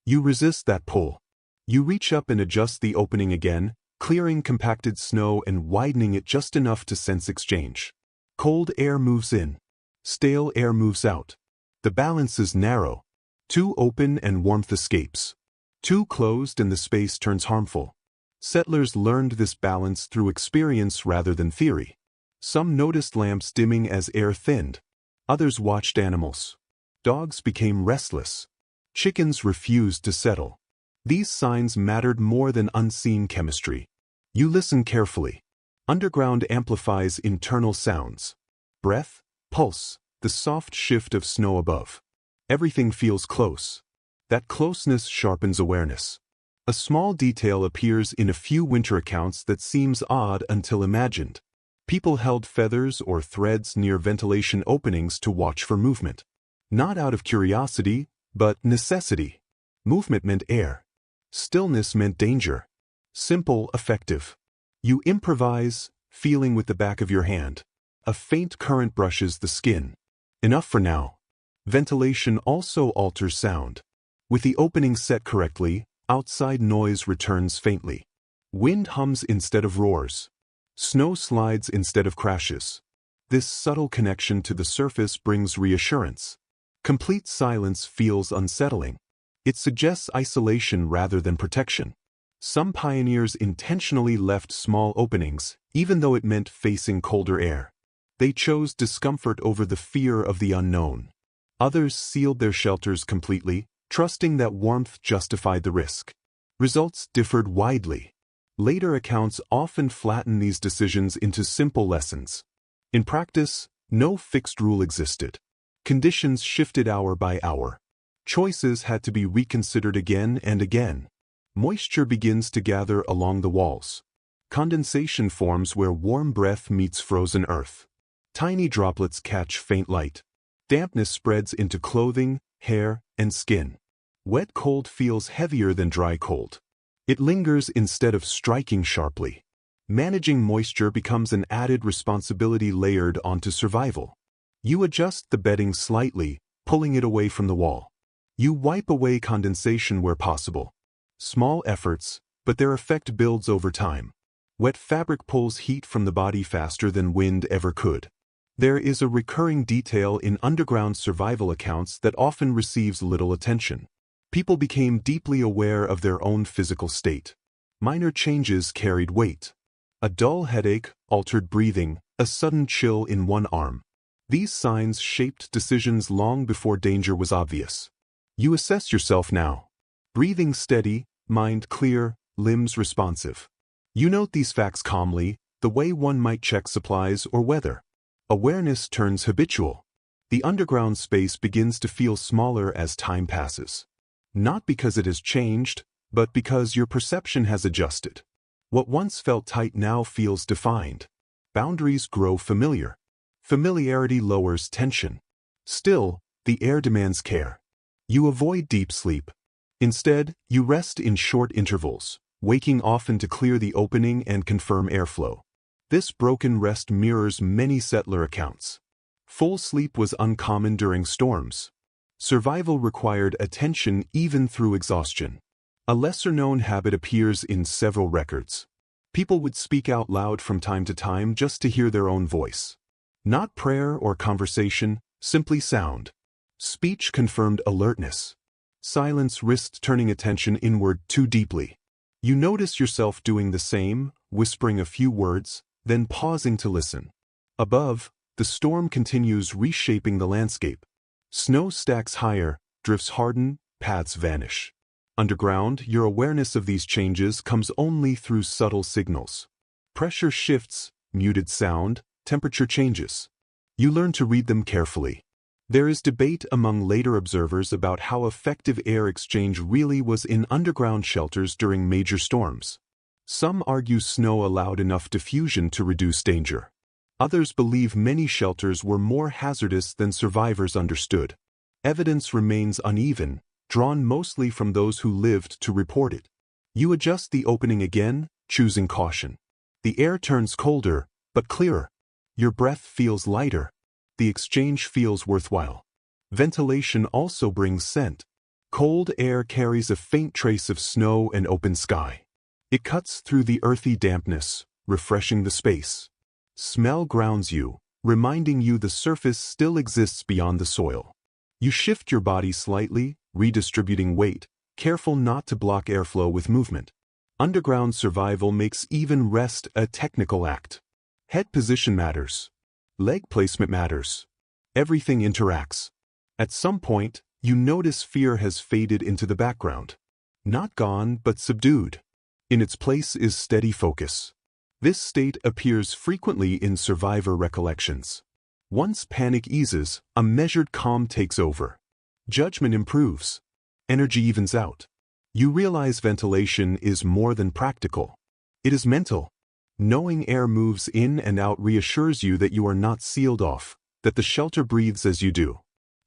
[SPEAKER 3] You resist that pull. You reach up and adjust the opening again, clearing compacted snow and widening it just enough to sense exchange. Cold air moves in. Stale air moves out. The balance is narrow. Too open and warmth escapes. Too closed and the space turns harmful. Settlers learned this balance through experience rather than theory. Some noticed lamps dimming as air thinned. Others watched animals. Dogs became restless. Chickens refused to settle. These signs mattered more than unseen chemistry. You listen carefully. Underground amplifies internal sounds. Breath, pulse, the soft shift of snow above. Everything feels close. That closeness sharpens awareness. A small detail appears in a few winter accounts that seems odd until imagined. People held feathers or threads near ventilation openings to watch for movement. Not out of curiosity, but necessity. Movement meant air. Stillness meant danger. Simple, effective. You improvise, feeling with the back of your hand. A faint current brushes the skin. Enough for now. Ventilation also alters sound. With the opening set correctly, outside noise returns faintly. Wind hums instead of roars. Snow slides instead of crashes. This subtle connection to the surface brings reassurance. Complete silence feels unsettling. It suggests isolation rather than protection. Some pioneers intentionally left small openings, even though it meant facing colder air. They chose discomfort over the fear of the unknown. Others sealed their shelters completely, trusting that warmth justified the risk. Results differed widely. Later accounts often flatten these decisions into simple lessons. In practice, no fixed rule existed. Conditions shifted hour by hour. Choices had to be reconsidered again and again. Moisture begins to gather along the walls. Condensation forms where warm breath meets frozen earth. Tiny droplets catch faint light. Dampness spreads into clothing, hair, and skin. Wet cold feels heavier than dry cold. It lingers instead of striking sharply. Managing moisture becomes an added responsibility layered onto survival. You adjust the bedding slightly, pulling it away from the wall. You wipe away condensation where possible. Small efforts, but their effect builds over time. Wet fabric pulls heat from the body faster than wind ever could. There is a recurring detail in underground survival accounts that often receives little attention. People became deeply aware of their own physical state. Minor changes carried weight. A dull headache, altered breathing, a sudden chill in one arm. These signs shaped decisions long before danger was obvious. You assess yourself now. Breathing steady, mind clear, limbs responsive. You note these facts calmly, the way one might check supplies or weather. Awareness turns habitual. The underground space begins to feel smaller as time passes. Not because it has changed, but because your perception has adjusted. What once felt tight now feels defined. Boundaries grow familiar. Familiarity lowers tension. Still, the air demands care. You avoid deep sleep. Instead, you rest in short intervals, waking often to clear the opening and confirm airflow. This broken rest mirrors many settler accounts. Full sleep was uncommon during storms. Survival required attention even through exhaustion. A lesser-known habit appears in several records. People would speak out loud from time to time just to hear their own voice. Not prayer or conversation, simply sound. Speech confirmed alertness. Silence risked turning attention inward too deeply. You notice yourself doing the same, whispering a few words, then pausing to listen. Above, the storm continues reshaping the landscape. Snow stacks higher, drifts harden, paths vanish. Underground, your awareness of these changes comes only through subtle signals. Pressure shifts, muted sound, temperature changes. You learn to read them carefully. There is debate among later observers about how effective air exchange really was in underground shelters during major storms. Some argue snow allowed enough diffusion to reduce danger. Others believe many shelters were more hazardous than survivors understood. Evidence remains uneven, drawn mostly from those who lived to report it. You adjust the opening again, choosing caution. The air turns colder, but clearer. Your breath feels lighter. The exchange feels worthwhile. Ventilation also brings scent. Cold air carries a faint trace of snow and open sky. It cuts through the earthy dampness, refreshing the space. Smell grounds you, reminding you the surface still exists beyond the soil. You shift your body slightly, redistributing weight, careful not to block airflow with movement. Underground survival makes even rest a technical act. Head position matters. Leg placement matters. Everything interacts. At some point, you notice fear has faded into the background. Not gone, but subdued. In its place is steady focus. This state appears frequently in survivor recollections. Once panic eases, a measured calm takes over. Judgment improves. Energy evens out. You realize ventilation is more than practical. It is mental. Knowing air moves in and out reassures you that you are not sealed off, that the shelter breathes as you do.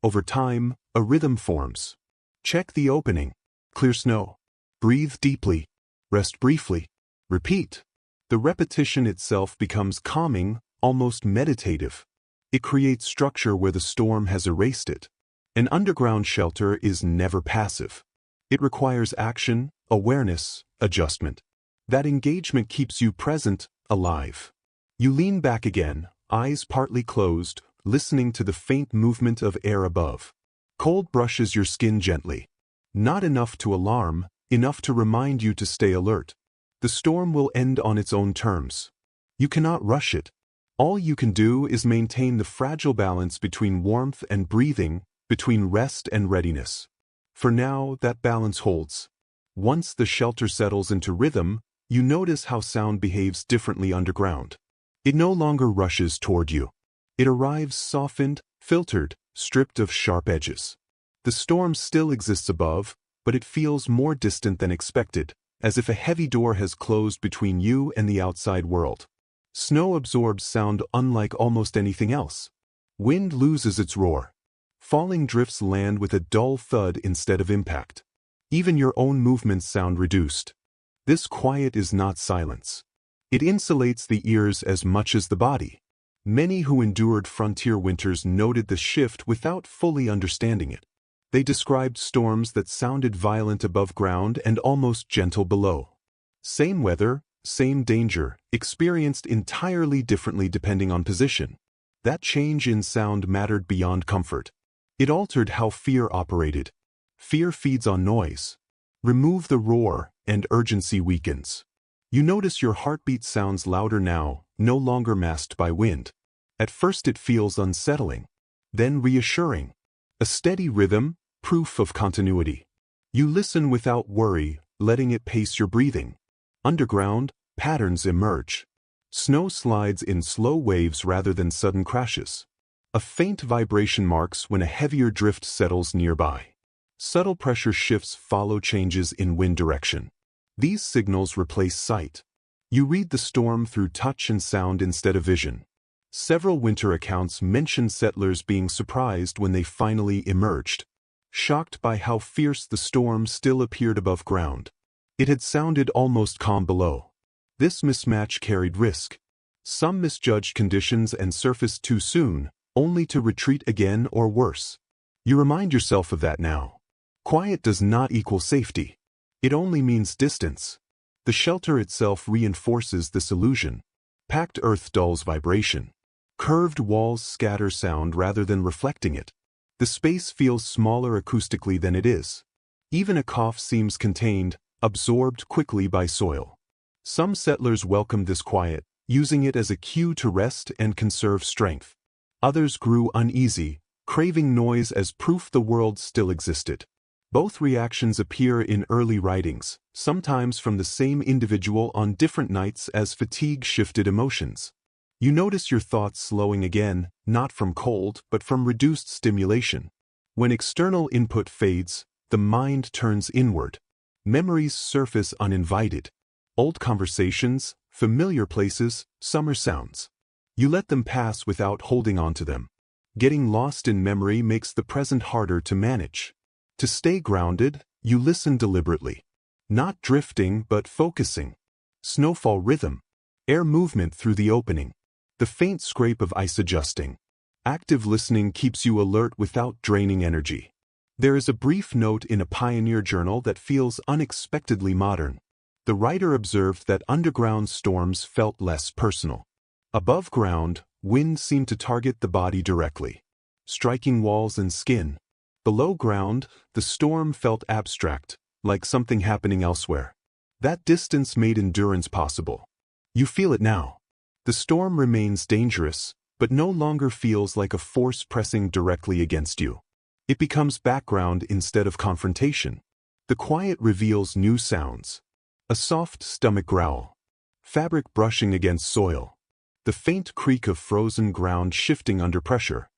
[SPEAKER 3] Over time, a rhythm forms. Check the opening. Clear snow. Breathe deeply. Rest briefly. Repeat. The repetition itself becomes calming, almost meditative. It creates structure where the storm has erased it. An underground shelter is never passive. It requires action, awareness, adjustment. That engagement keeps you present, alive. You lean back again, eyes partly closed, listening to the faint movement of air above. Cold brushes your skin gently. Not enough to alarm, enough to remind you to stay alert. The storm will end on its own terms. You cannot rush it. All you can do is maintain the fragile balance between warmth and breathing, between rest and readiness. For now, that balance holds. Once the shelter settles into rhythm, You notice how sound behaves differently underground. It no longer rushes toward you. It arrives softened, filtered, stripped of sharp edges. The storm still exists above, but it feels more distant than expected, as if a heavy door has closed between you and the outside world. Snow absorbs sound unlike almost anything else. Wind loses its roar. Falling drifts land with a dull thud instead of impact. Even your own movements sound reduced. This quiet is not silence. It insulates the ears as much as the body. Many who endured frontier winters noted the shift without fully understanding it. They described storms that sounded violent above ground and almost gentle below. Same weather, same danger, experienced entirely differently depending on position. That change in sound mattered beyond comfort. It altered how fear operated. Fear feeds on noise. Remove the roar, and urgency weakens. You notice your heartbeat sounds louder now, no longer masked by wind. At first it feels unsettling, then reassuring. A steady rhythm, proof of continuity. You listen without worry, letting it pace your breathing. Underground, patterns emerge. Snow slides in slow waves rather than sudden crashes. A faint vibration marks when a heavier drift settles nearby. Subtle pressure shifts follow changes in wind direction. These signals replace sight. You read the storm through touch and sound instead of vision. Several winter accounts mention settlers being surprised when they finally emerged, shocked by how fierce the storm still appeared above ground. It had sounded almost calm below. This mismatch carried risk. Some misjudged conditions and surfaced too soon, only to retreat again or worse. You remind yourself of that now. Quiet does not equal safety. It only means distance. The shelter itself reinforces this illusion. Packed earth dulls vibration. Curved walls scatter sound rather than reflecting it. The space feels smaller acoustically than it is. Even a cough seems contained, absorbed quickly by soil. Some settlers welcomed this quiet, using it as a cue to rest and conserve strength. Others grew uneasy, craving noise as proof the world still existed. Both reactions appear in early writings, sometimes from the same individual on different nights as fatigue shifted emotions. You notice your thoughts slowing again, not from cold, but from reduced stimulation. When external input fades, the mind turns inward. Memories surface uninvited. Old conversations, familiar places, summer sounds. You let them pass without holding on to them. Getting lost in memory makes the present harder to manage. To stay grounded, you listen deliberately. Not drifting, but focusing. Snowfall rhythm. Air movement through the opening. The faint scrape of ice adjusting. Active listening keeps you alert without draining energy. There is a brief note in a pioneer journal that feels unexpectedly modern. The writer observed that underground storms felt less personal. Above ground, wind seemed to target the body directly, striking walls and skin. Below ground, the storm felt abstract, like something happening elsewhere. That distance made endurance possible. You feel it now. The storm remains dangerous, but no longer feels like a force pressing directly against you. It becomes background instead of confrontation. The quiet reveals new sounds. A soft stomach growl. Fabric brushing against soil. The faint creak of frozen ground shifting under pressure.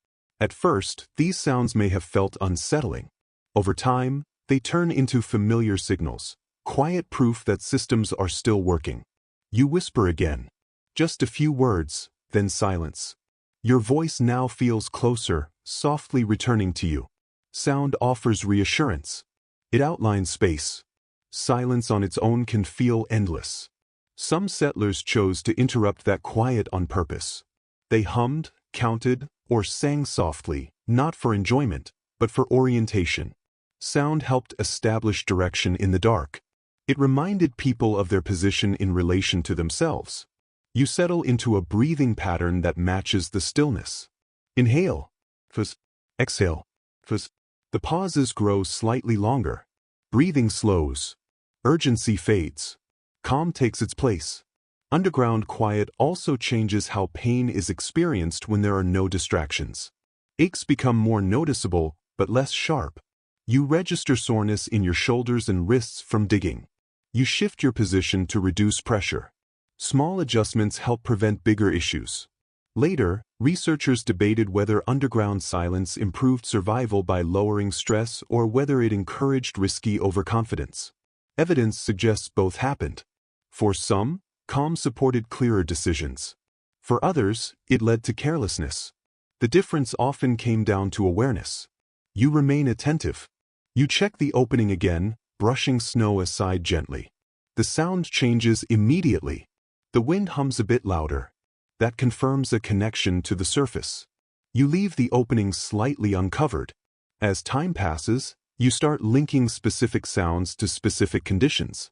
[SPEAKER 3] At first, these sounds may have felt unsettling. Over time, they turn into familiar signals, quiet proof that systems are still working. You whisper again. Just a few words, then silence. Your voice now feels closer, softly returning to you. Sound offers reassurance. It outlines space. Silence on its own can feel endless. Some settlers chose to interrupt that quiet on purpose. They hummed, counted, or sang softly, not for enjoyment, but for orientation. Sound helped establish direction in the dark. It reminded people of their position in relation to themselves. You settle into a breathing pattern that matches the stillness. Inhale. Fuzz. Exhale. Fuzz. The pauses grow slightly longer. Breathing slows. Urgency fades. Calm takes its place. Underground quiet also changes how pain is experienced when there are no distractions. Aches become more noticeable, but less sharp. You register soreness in your shoulders and wrists from digging. You shift your position to reduce pressure. Small adjustments help prevent bigger issues. Later, researchers debated whether underground silence improved survival by lowering stress or whether it encouraged risky overconfidence. Evidence suggests both happened. For some, calm supported clearer decisions. For others, it led to carelessness. The difference often came down to awareness. You remain attentive. You check the opening again, brushing snow aside gently. The sound changes immediately. The wind hums a bit louder. That confirms a connection to the surface. You leave the opening slightly uncovered. As time passes, you start linking specific sounds to specific conditions.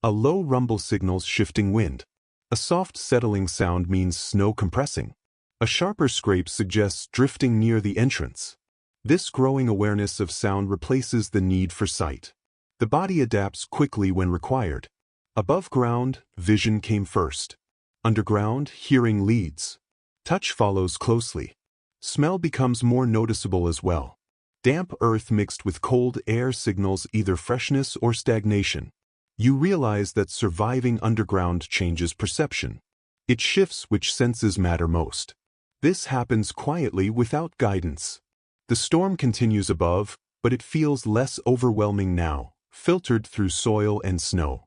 [SPEAKER 3] A low rumble signals shifting wind. A soft settling sound means snow compressing. A sharper scrape suggests drifting near the entrance. This growing awareness of sound replaces the need for sight. The body adapts quickly when required. Above ground, vision came first. Underground, hearing leads. Touch follows closely. Smell becomes more noticeable as well. Damp earth mixed with cold air signals either freshness or stagnation. You realize that surviving underground changes perception. It shifts which senses matter most. This happens quietly without guidance. The storm continues above, but it feels less overwhelming now, filtered through soil and snow.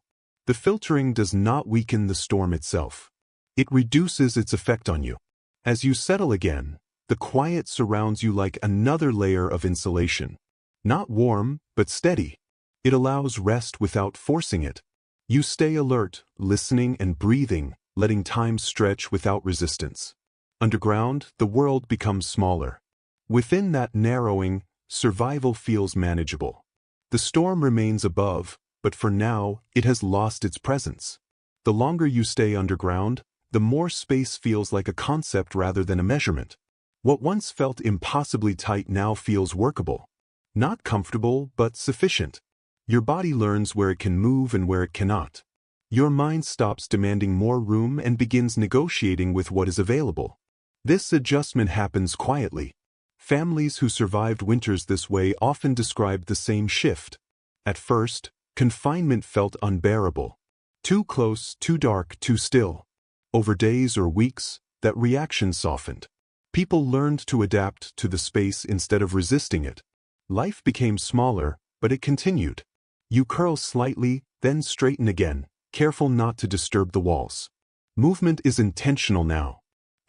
[SPEAKER 3] The filtering does not weaken the storm itself. It reduces its effect on you. As you settle again, the quiet surrounds you like another layer of insulation. Not warm, but steady. It allows rest without forcing it. You stay alert, listening and breathing, letting time stretch without resistance. Underground, the world becomes smaller. Within that narrowing, survival feels manageable. The storm remains above, but for now, it has lost its presence. The longer you stay underground, the more space feels like a concept rather than a measurement. What once felt impossibly tight now feels workable. Not comfortable, but sufficient. Your body learns where it can move and where it cannot. Your mind stops demanding more room and begins negotiating with what is available. This adjustment happens quietly. Families who survived winters this way often describe the same shift. At first, confinement felt unbearable. Too close, too dark, too still. Over days or weeks, that reaction softened. People learned to adapt to the space instead of resisting it. Life became smaller, but it continued. You curl slightly, then straighten again, careful not to disturb the walls. Movement is intentional now.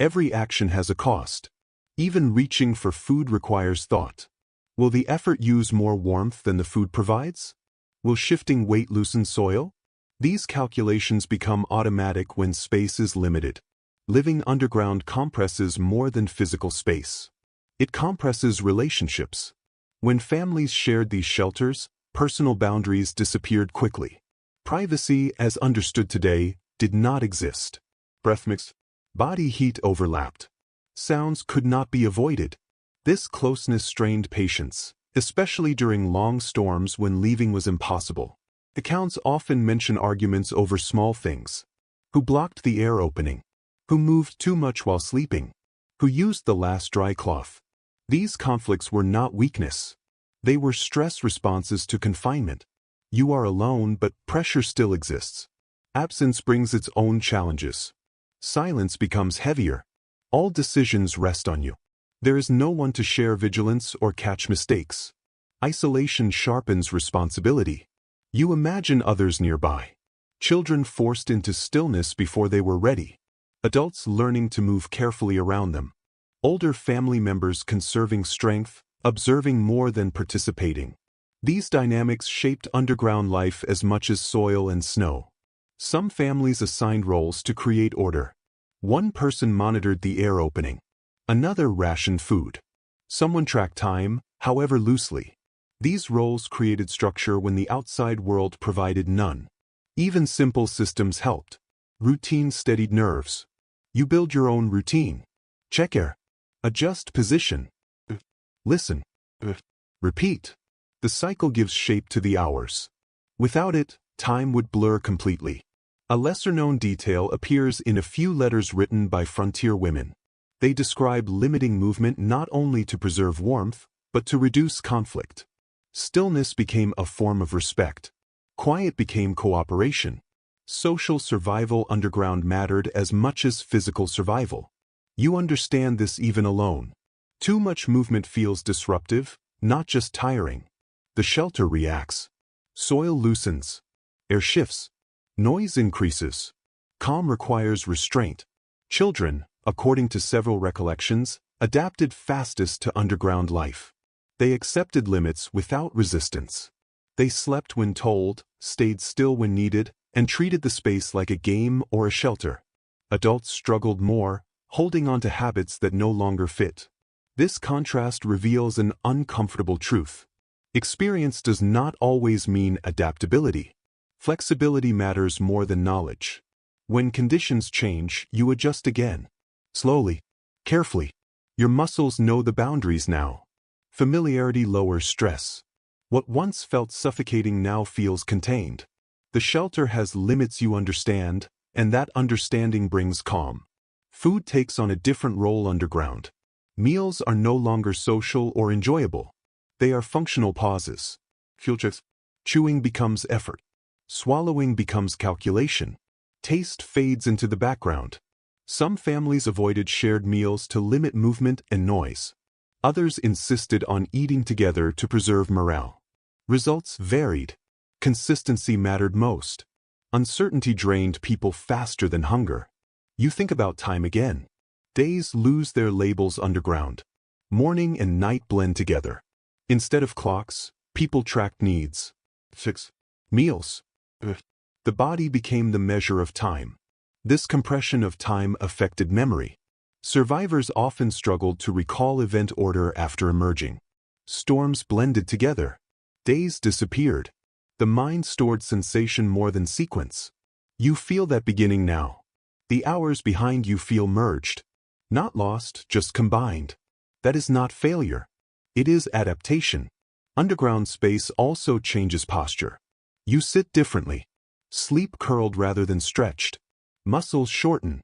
[SPEAKER 3] Every action has a cost. Even reaching for food requires thought. Will the effort use more warmth than the food provides? Will shifting weight loosen soil? These calculations become automatic when space is limited. Living underground compresses more than physical space. It compresses relationships. When families shared these shelters, personal boundaries disappeared quickly. Privacy, as understood today, did not exist. Breath mix. Body heat overlapped. Sounds could not be avoided. This closeness strained patience, especially during long storms when leaving was impossible. Accounts often mention arguments over small things. Who blocked the air opening? Who moved too much while sleeping? Who used the last dry cloth? These conflicts were not weakness. They were stress responses to confinement. You are alone, but pressure still exists. Absence brings its own challenges. Silence becomes heavier. All decisions rest on you. There is no one to share vigilance or catch mistakes. Isolation sharpens responsibility. You imagine others nearby. Children forced into stillness before they were ready. Adults learning to move carefully around them. Older family members conserving strength, observing more than participating. These dynamics shaped underground life as much as soil and snow. Some families assigned roles to create order. One person monitored the air opening. Another rationed food. Someone tracked time, however loosely. These roles created structure when the outside world provided none. Even simple systems helped. Routine steadied nerves. You build your own routine. Check air. Adjust position. Listen. Repeat. The cycle gives shape to the hours. Without it, time would blur completely. A lesser-known detail appears in a few letters written by frontier women. They describe limiting movement not only to preserve warmth, but to reduce conflict. Stillness became a form of respect. Quiet became cooperation. Social survival underground mattered as much as physical survival. You understand this even alone. Too much movement feels disruptive, not just tiring. The shelter reacts. Soil loosens. Air shifts. Noise increases. Calm requires restraint. Children, according to several recollections, adapted fastest to underground life. They accepted limits without resistance. They slept when told, stayed still when needed, and treated the space like a game or a shelter. Adults struggled more, holding on to habits that no longer fit. This contrast reveals an uncomfortable truth. Experience does not always mean adaptability. Flexibility matters more than knowledge. When conditions change, you adjust again. Slowly, carefully. Your muscles know the boundaries now. Familiarity lowers stress. What once felt suffocating now feels contained. The shelter has limits you understand, and that understanding brings calm. Food takes on a different role underground. Meals are no longer social or enjoyable. They are functional pauses. Chewing becomes effort. Swallowing becomes calculation. Taste fades into the background. Some families avoided shared meals to limit movement and noise. Others insisted on eating together to preserve morale. Results varied. Consistency mattered most. Uncertainty drained people faster than hunger. You think about time again. Days lose their labels underground. Morning and night blend together. Instead of clocks, people tracked needs. Meals. The body became the measure of time. This compression of time affected memory. Survivors often struggled to recall event order after emerging. Storms blended together. Days disappeared. The mind stored sensation more than sequence. You feel that beginning now. The hours behind you feel merged. Not lost, just combined. That is not failure. It is adaptation. Underground space also changes posture. You sit differently. Sleep curled rather than stretched. Muscles shorten.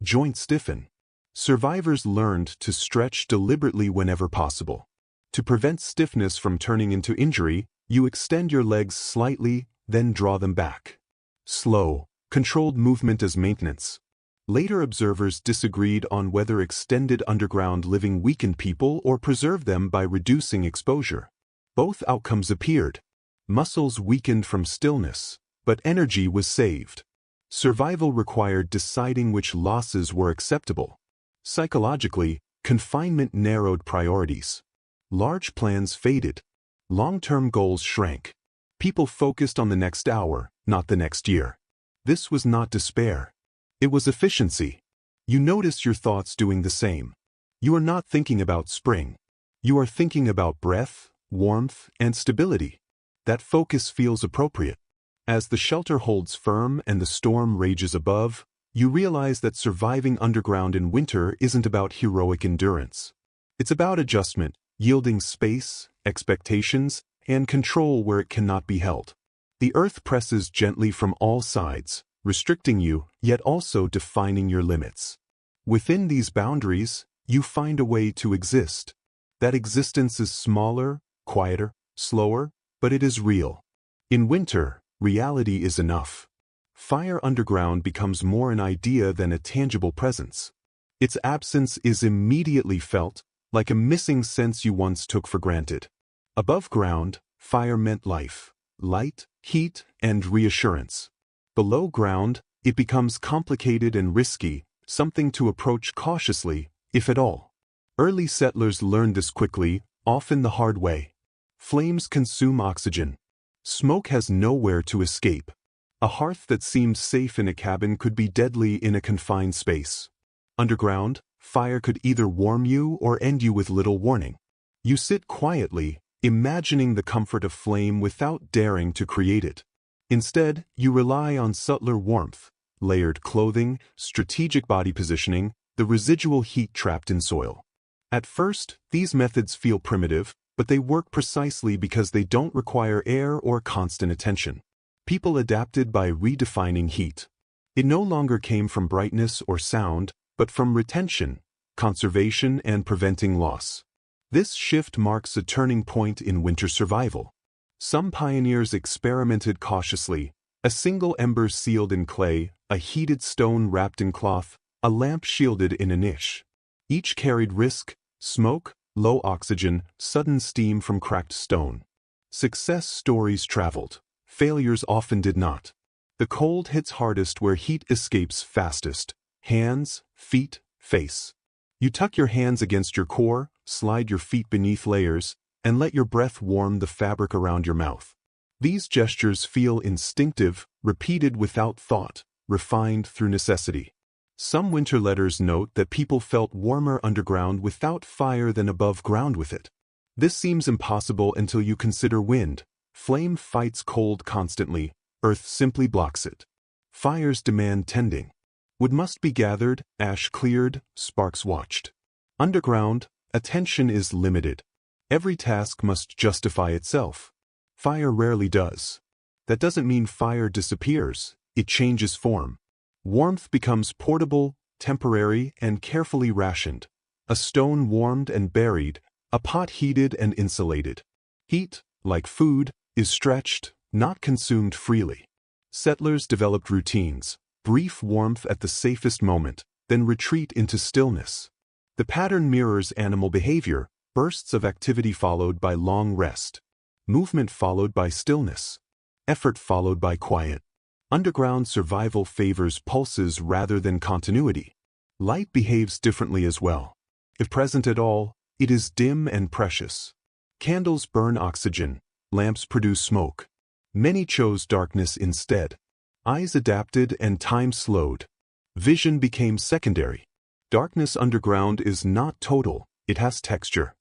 [SPEAKER 3] Joints stiffen. Survivors learned to stretch deliberately whenever possible. To prevent stiffness from turning into injury, you extend your legs slightly, then draw them back. Slow, controlled movement as maintenance. Later observers disagreed on whether extended underground living weakened people or preserved them by reducing exposure. Both outcomes appeared. Muscles weakened from stillness, but energy was saved. Survival required deciding which losses were acceptable. Psychologically, confinement narrowed priorities. Large plans faded. Long-term goals shrank. People focused on the next hour, not the next year. This was not despair. It was efficiency. You notice your thoughts doing the same. You are not thinking about spring. You are thinking about breath, warmth, and stability. That focus feels appropriate. As the shelter holds firm and the storm rages above, you realize that surviving underground in winter isn't about heroic endurance. It's about adjustment, yielding space, expectations, and control where it cannot be held. The earth presses gently from all sides, restricting you, yet also defining your limits. Within these boundaries, you find a way to exist. That existence is smaller, quieter, slower, but it is real. In winter, reality is enough. Fire underground becomes more an idea than a tangible presence. Its absence is immediately felt, like a missing sense you once took for granted. Above ground, fire meant life, light, heat, and reassurance. Below ground, it becomes complicated and risky, something to approach cautiously, if at all. Early settlers learned this quickly, often the hard way. Flames consume oxygen. Smoke has nowhere to escape. A hearth that seems safe in a cabin could be deadly in a confined space. Underground, fire could either warm you or end you with little warning. You sit quietly, imagining the comfort of flame without daring to create it. Instead, you rely on subtler warmth, layered clothing, strategic body positioning, the residual heat trapped in soil. At first, these methods feel primitive, but they work precisely because they don't require air or constant attention. People adapted by redefining heat. It no longer came from brightness or sound, but from retention, conservation, and preventing loss. This shift marks a turning point in winter survival. Some pioneers experimented cautiously, a single ember sealed in clay, a heated stone wrapped in cloth, a lamp shielded in a niche. Each carried risk, smoke, low oxygen, sudden steam from cracked stone. Success stories traveled. Failures often did not. The cold hits hardest where heat escapes fastest. Hands, feet, face. You tuck your hands against your core, slide your feet beneath layers, and let your breath warm the fabric around your mouth. These gestures feel instinctive, repeated without thought, refined through necessity. Some winter letters note that people felt warmer underground without fire than above ground with it. This seems impossible until you consider wind. Flame fights cold constantly, earth simply blocks it. Fires demand tending. Wood must be gathered, ash cleared, sparks watched. Underground, attention is limited. Every task must justify itself. Fire rarely does. That doesn't mean fire disappears, it changes form. Warmth becomes portable, temporary, and carefully rationed. A stone warmed and buried, a pot heated and insulated. Heat, like food, is stretched, not consumed freely. Settlers developed routines, brief warmth at the safest moment, then retreat into stillness. The pattern mirrors animal behavior, bursts of activity followed by long rest. Movement followed by stillness. Effort followed by quiet. Underground survival favors pulses rather than continuity. Light behaves differently as well. If present at all, it is dim and precious. Candles burn oxygen, lamps produce smoke. Many chose darkness instead. Eyes adapted and time slowed. Vision became secondary. Darkness underground is not total, it has texture.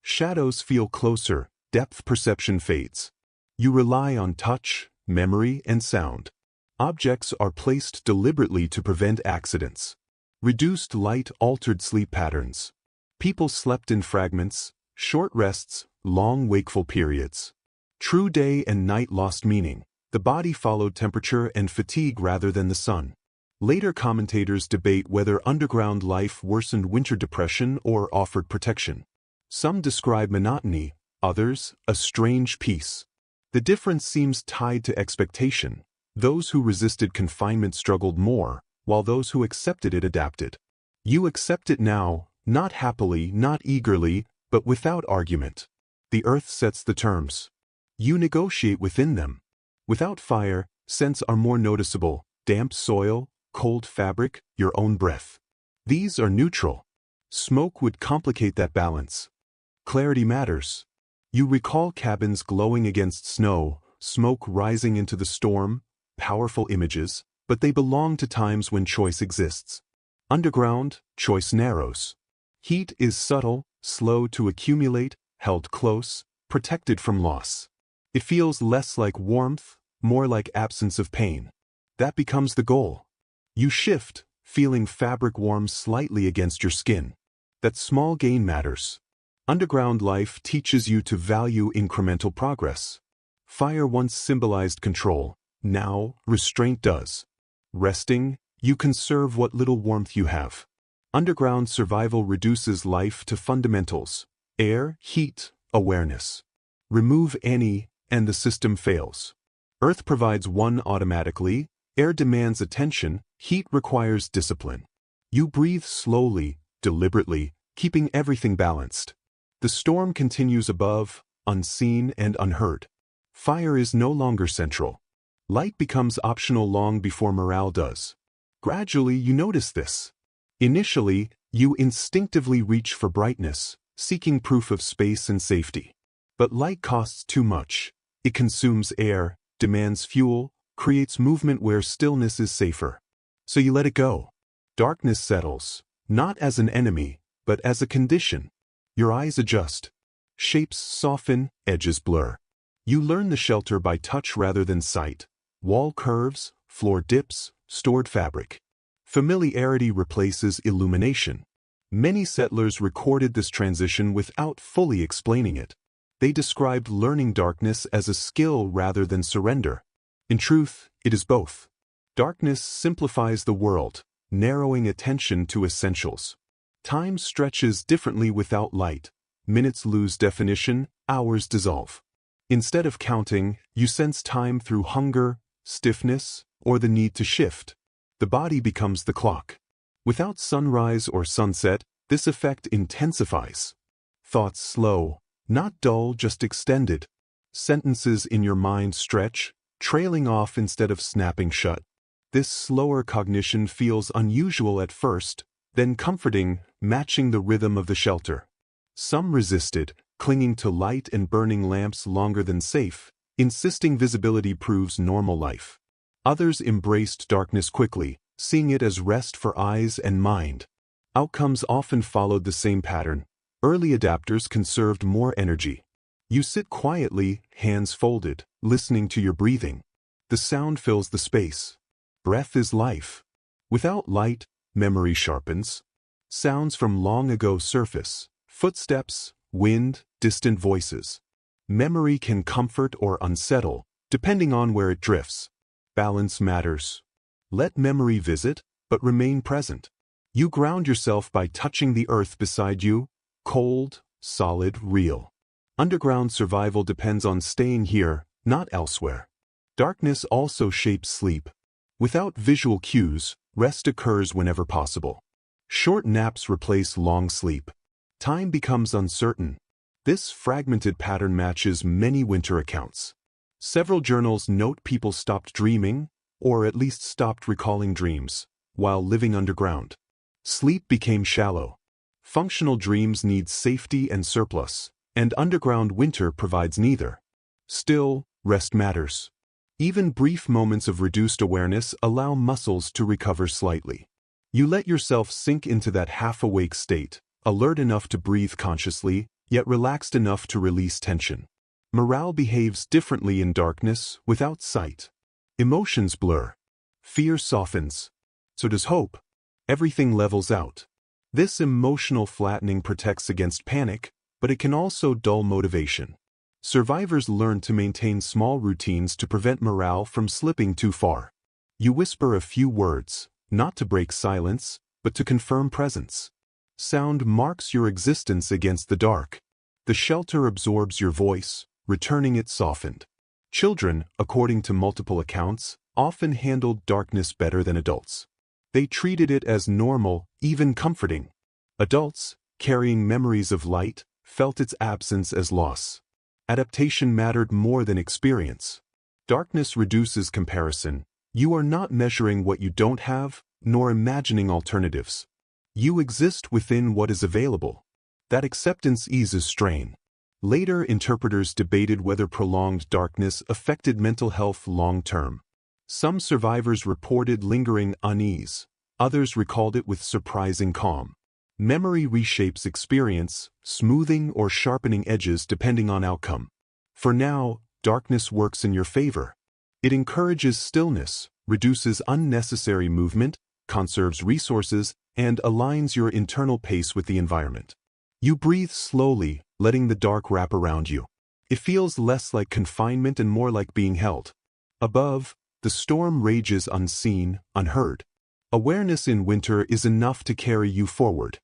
[SPEAKER 3] Shadows feel closer, depth perception fades. You rely on touch, memory, and sound. Objects are placed deliberately to prevent accidents. Reduced light altered sleep patterns. People slept in fragments, short rests, long wakeful periods. True day and night lost meaning. The body followed temperature and fatigue rather than the sun. Later commentators debate whether underground life worsened winter depression or offered protection. Some describe monotony, others, a strange peace. The difference seems tied to expectation. Those who resisted confinement struggled more, while those who accepted it adapted. You accept it now, not happily, not eagerly, but without argument. The earth sets the terms. You negotiate within them. Without fire, scents are more noticeable: damp soil, cold fabric, your own breath. These are neutral. Smoke would complicate that balance. Clarity matters. You recall cabins glowing against snow, smoke rising into the storm, powerful images, but they belong to times when choice exists. Underground, choice narrows. Heat is subtle, slow to accumulate, held close, protected from loss. It feels less like warmth, more like absence of pain. That becomes the goal. You shift, feeling fabric warm slightly against your skin. That small gain matters. Underground life teaches you to value incremental progress. Fire once symbolized control, now restraint does. Resting, you conserve what little warmth you have. Underground survival reduces life to fundamentals: air, heat, awareness. Remove any, and the system fails. Earth provides one automatically, air demands attention, heat requires discipline. You breathe slowly, deliberately, keeping everything balanced. The storm continues above, unseen and unheard. Fire is no longer central. Light becomes optional long before morale does. Gradually you notice this. Initially, you instinctively reach for brightness, seeking proof of space and safety. But light costs too much. It consumes air, demands fuel, creates movement where stillness is safer. So you let it go. Darkness settles, not as an enemy, but as a condition. Your eyes adjust. Shapes soften, edges blur. You learn the shelter by touch rather than sight. Wall curves, floor dips, stored fabric. Familiarity replaces illumination. Many settlers recorded this transition without fully explaining it. They described learning darkness as a skill rather than surrender. In truth, it is both. Darkness simplifies the world, narrowing attention to essentials. Time stretches differently without light. Minutes lose definition, hours dissolve. Instead of counting, you sense time through hunger, stiffness, or the need to shift. The body becomes the clock. Without sunrise or sunset, this effect intensifies. Thoughts slow, not dull, just extended. Sentences in your mind stretch, trailing off instead of snapping shut. This slower cognition feels unusual at first, then comforting, matching the rhythm of the shelter. Some resisted, clinging to light and burning lamps longer than safe, insisting visibility proves normal life. Others embraced darkness quickly, seeing it as rest for eyes and mind. Outcomes often followed the same pattern. Early adapters conserved more energy. You sit quietly, hands folded, listening to your breathing. The sound fills the space. Breath is life. Without light, memory sharpens. Sounds from long ago surface. Footsteps, wind, distant voices. Memory can comfort or unsettle, depending on where it drifts. Balance matters. Let memory visit, but remain present. You ground yourself by touching the earth beside you, cold, solid, real. Underground survival depends on staying here, not elsewhere. Darkness also shapes sleep. Without visual cues, rest occurs whenever possible. Short naps replace long sleep. Time becomes uncertain. This fragmented pattern matches many winter accounts. Several journals note people stopped dreaming, or at least stopped recalling dreams, while living underground. Sleep became shallow. Functional dreams need safety and surplus, and underground winter provides neither. Still, rest matters. Even brief moments of reduced awareness allow muscles to recover slightly. You let yourself sink into that half-awake state, alert enough to breathe consciously, yet relaxed enough to release tension. Morale behaves differently in darkness, without sight. Emotions blur. Fear softens. So does hope. Everything levels out. This emotional flattening protects against panic, but it can also dull motivation. Survivors learn to maintain small routines to prevent morale from slipping too far. You whisper a few words, not to break silence, but to confirm presence. Sound marks your existence against the dark. The shelter absorbs your voice, returning it softened. Children, according to multiple accounts, often handled darkness better than adults. They treated it as normal, even comforting. Adults, carrying memories of light, felt its absence as loss. Adaptation mattered more than experience. Darkness reduces comparison. You are not measuring what you don't have, nor imagining alternatives. You exist within what is available. That acceptance eases strain. Later interpreters debated whether prolonged darkness affected mental health long-term. Some survivors reported lingering unease. Others recalled it with surprising calm. Memory reshapes experience, smoothing or sharpening edges depending on outcome. For now, darkness works in your favor. It encourages stillness, reduces unnecessary movement, conserves resources, and aligns your internal pace with the environment. You breathe slowly, letting the dark wrap around you. It feels less like confinement and more like being held. Above, the storm rages unseen, unheard. Awareness in winter is enough to carry you forward.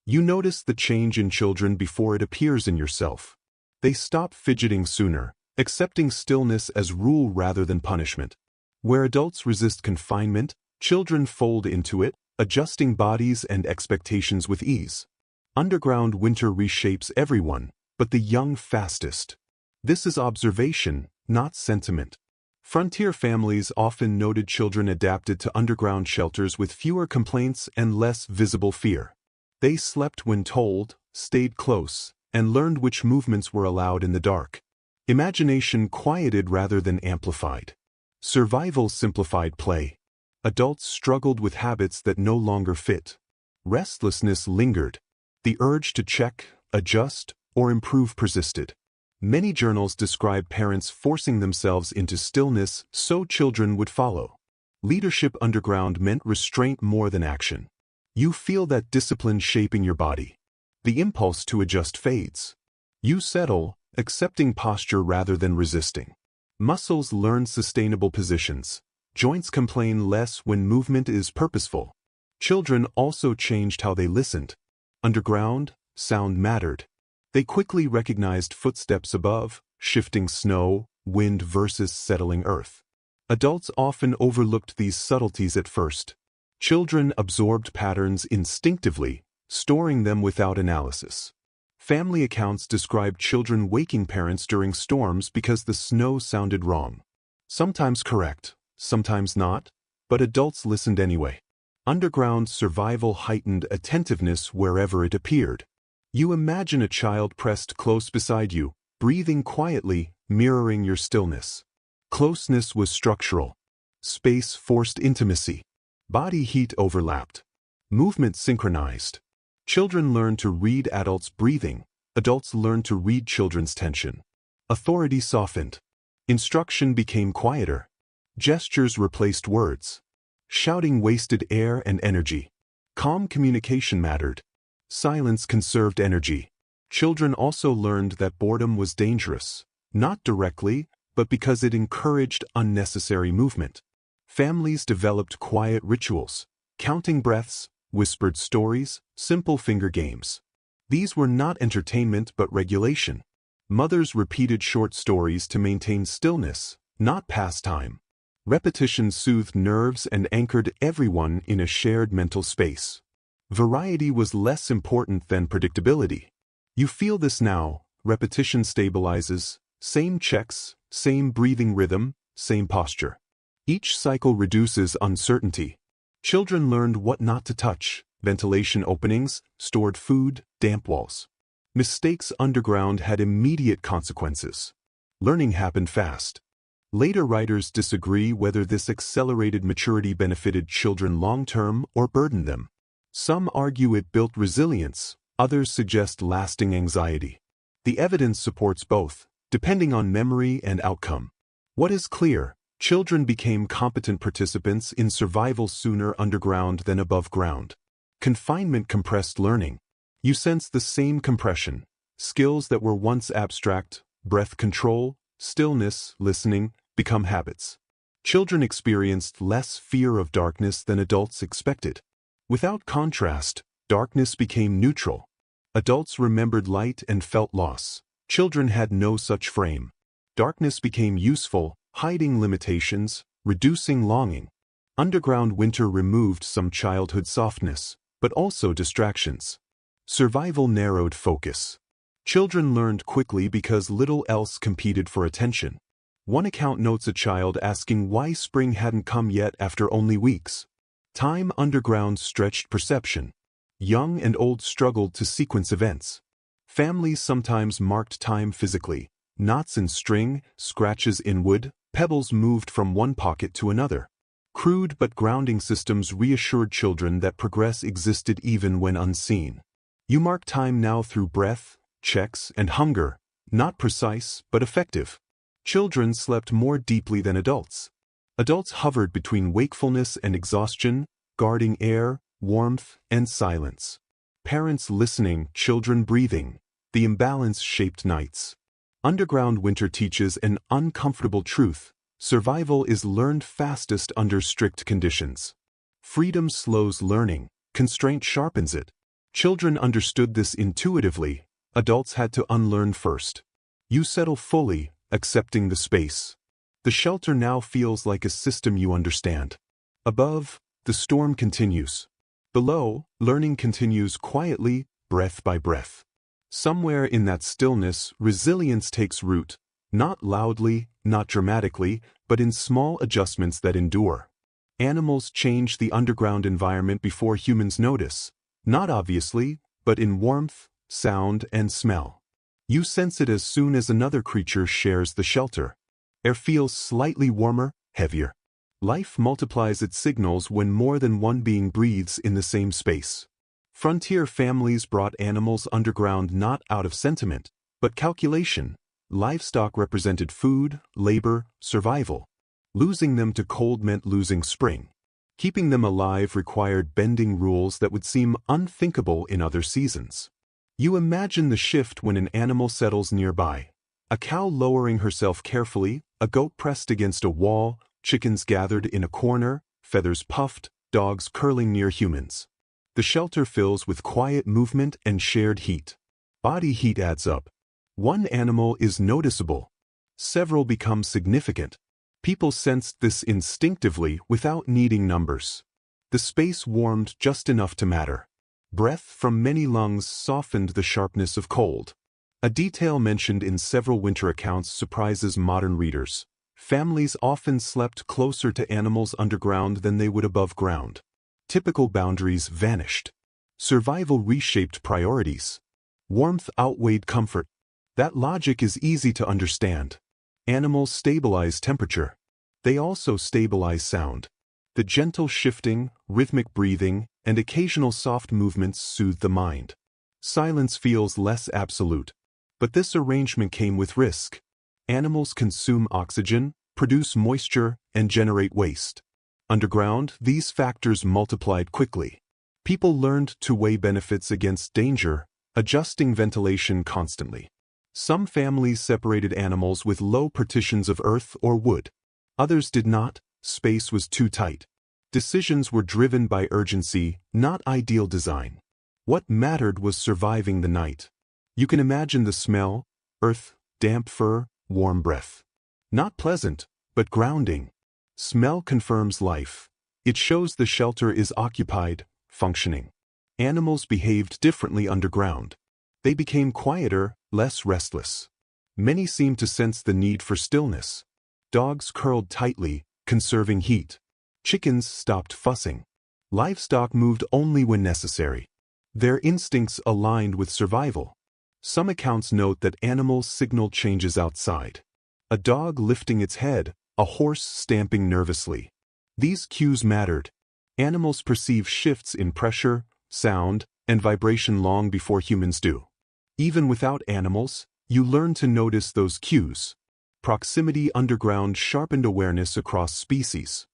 [SPEAKER 3] You notice the change in children before it appears in yourself. They stop fidgeting sooner, accepting stillness as rule rather than punishment. Where adults resist confinement, children fold into it, adjusting bodies and expectations with ease. Underground winter reshapes everyone, but the young fastest. This is observation, not sentiment. Frontier families often noted children adapted to underground shelters with fewer complaints and less visible fear. They slept when told, stayed close, and learned which movements were allowed in the dark. Imagination quieted rather than amplified. Survival simplified play. Adults struggled with habits that no longer fit. Restlessness lingered. The urge to check, adjust, or improve persisted. Many journals describe parents forcing themselves into stillness so children would follow. Leadership underground meant restraint more than action. You feel that discipline shaping your body. The impulse to adjust fades. You settle, accepting posture rather than resisting. Muscles learn sustainable positions. Joints complain less when movement is purposeful. Children also changed how they listened. Underground, sound mattered. They quickly recognized footsteps above, shifting snow, wind versus settling earth. Adults often overlooked these subtleties at first. Children absorbed patterns instinctively, storing them without analysis. Family accounts describe children waking parents during storms because the snow sounded wrong. Sometimes correct, sometimes not, but adults listened anyway. Underground survival heightened attentiveness wherever it appeared. You imagine a child pressed close beside you, breathing quietly, mirroring your stillness. Closeness was structural. Space forced intimacy. Body heat overlapped. Movement synchronized. Children learned to read adults' breathing. Adults learned to read children's tension. Authority softened. Instruction became quieter. Gestures replaced words. Shouting wasted air and energy. Calm communication mattered. Silence conserved energy. Children also learned that boredom was dangerous, not directly, but because it encouraged unnecessary movement. Families developed quiet rituals, counting breaths, whispered stories, simple finger games. These were not entertainment but regulation. Mothers repeated short stories to maintain stillness, not pastime. Repetition soothed nerves and anchored everyone in a shared mental space. Variety was less important than predictability. You feel this now. Repetition stabilizes. Same checks, same breathing rhythm, same posture. Each cycle reduces uncertainty. Children learned what not to touch: ventilation openings, stored food, damp walls. Mistakes underground had immediate consequences. Learning happened fast. Later writers disagree whether this accelerated maturity benefited children long-term or burdened them. Some argue it built resilience, others suggest lasting anxiety. The evidence supports both, depending on memory and outcome. What is clear? Children became competent participants in survival sooner underground than above ground. Confinement compressed learning. You sense the same compression. Skills that were once abstract, breath control, stillness, listening, become habits. Children experienced less fear of darkness than adults expected. Without contrast, darkness became neutral. Adults remembered light and felt loss. Children had no such frame. Darkness became useful, hiding limitations, reducing longing. Underground winter removed some childhood softness, but also distractions. Survival narrowed focus. Children learned quickly because little else competed for attention. One account notes a child asking why spring hadn't come yet after only weeks. Time underground stretched perception. Young and old struggled to sequence events. Families sometimes marked time physically. Knots in string, scratches in wood, pebbles moved from one pocket to another. Crude but grounding systems reassured children that progress existed even when unseen. You mark time now through breath, checks, and hunger, not precise but effective. Children slept more deeply than adults. Adults hovered between wakefulness and exhaustion, guarding air, warmth, and silence. Parents listening, children breathing. The imbalance shaped nights. Underground winter teaches an uncomfortable truth. Survival is learned fastest under strict conditions. Freedom slows learning. Constraint sharpens it. Children understood this intuitively. Adults had to unlearn first. You settle fully, accepting the space. The shelter now feels like a system you understand. Above, the storm continues. Below, learning continues quietly, breath by breath. Somewhere in that stillness, resilience takes root, not loudly, not dramatically, but in small adjustments that endure. Animals change the underground environment before humans notice, not obviously, but in warmth, sound, and smell. You sense it as soon as another creature shares the shelter. Air feels slightly warmer, heavier. Life multiplies its signals when more than one being breathes in the same space. Frontier families brought animals underground not out of sentiment, but calculation. Livestock represented food, labor, survival. Losing them to cold meant losing spring. Keeping them alive required bending rules that would seem unthinkable in other seasons. You imagine the shift when an animal settles nearby. A cow lowering herself carefully, a goat pressed against a wall, chickens gathered in a corner, feathers puffed, dogs curling near humans. The shelter fills with quiet movement and shared heat. Body heat adds up. One animal is noticeable, Several become significant. People sensed this instinctively without needing numbers. The space warmed just enough to matter. Breath from many lungs softened the sharpness of cold. A detail mentioned in several winter accounts surprises modern readers. Families often slept closer to animals underground than they would above ground. Typical boundaries vanished. Survival reshaped priorities. Warmth outweighed comfort. That logic is easy to understand. Animals stabilize temperature. They also stabilize sound. The gentle shifting, rhythmic breathing, and occasional soft movements soothe the mind. Silence feels less absolute. But this arrangement came with risk. Animals consume oxygen, produce moisture, and generate waste. Underground, these factors multiplied quickly. People learned to weigh benefits against danger, adjusting ventilation constantly. Some families separated animals with low partitions of earth or wood. Others did not. Space was too tight. Decisions were driven by urgency, not ideal design. What mattered was surviving the night. You can imagine the smell: earth, damp fur, warm breath. Not pleasant, but grounding. Smell confirms life. It shows the shelter is occupied, functioning. Animals behaved differently underground. They became quieter, less restless. Many seemed to sense the need for stillness. Dogs curled tightly, conserving heat. Chickens stopped fussing. Livestock moved only when necessary. Their instincts aligned with survival. Some accounts note that animals signaled changes outside. A dog lifting its head, a horse stamping nervously. These cues mattered. Animals perceive shifts in pressure, sound, and vibration long before humans do. Even without animals, you learn to notice those cues. Proximity underground sharpened awareness across species.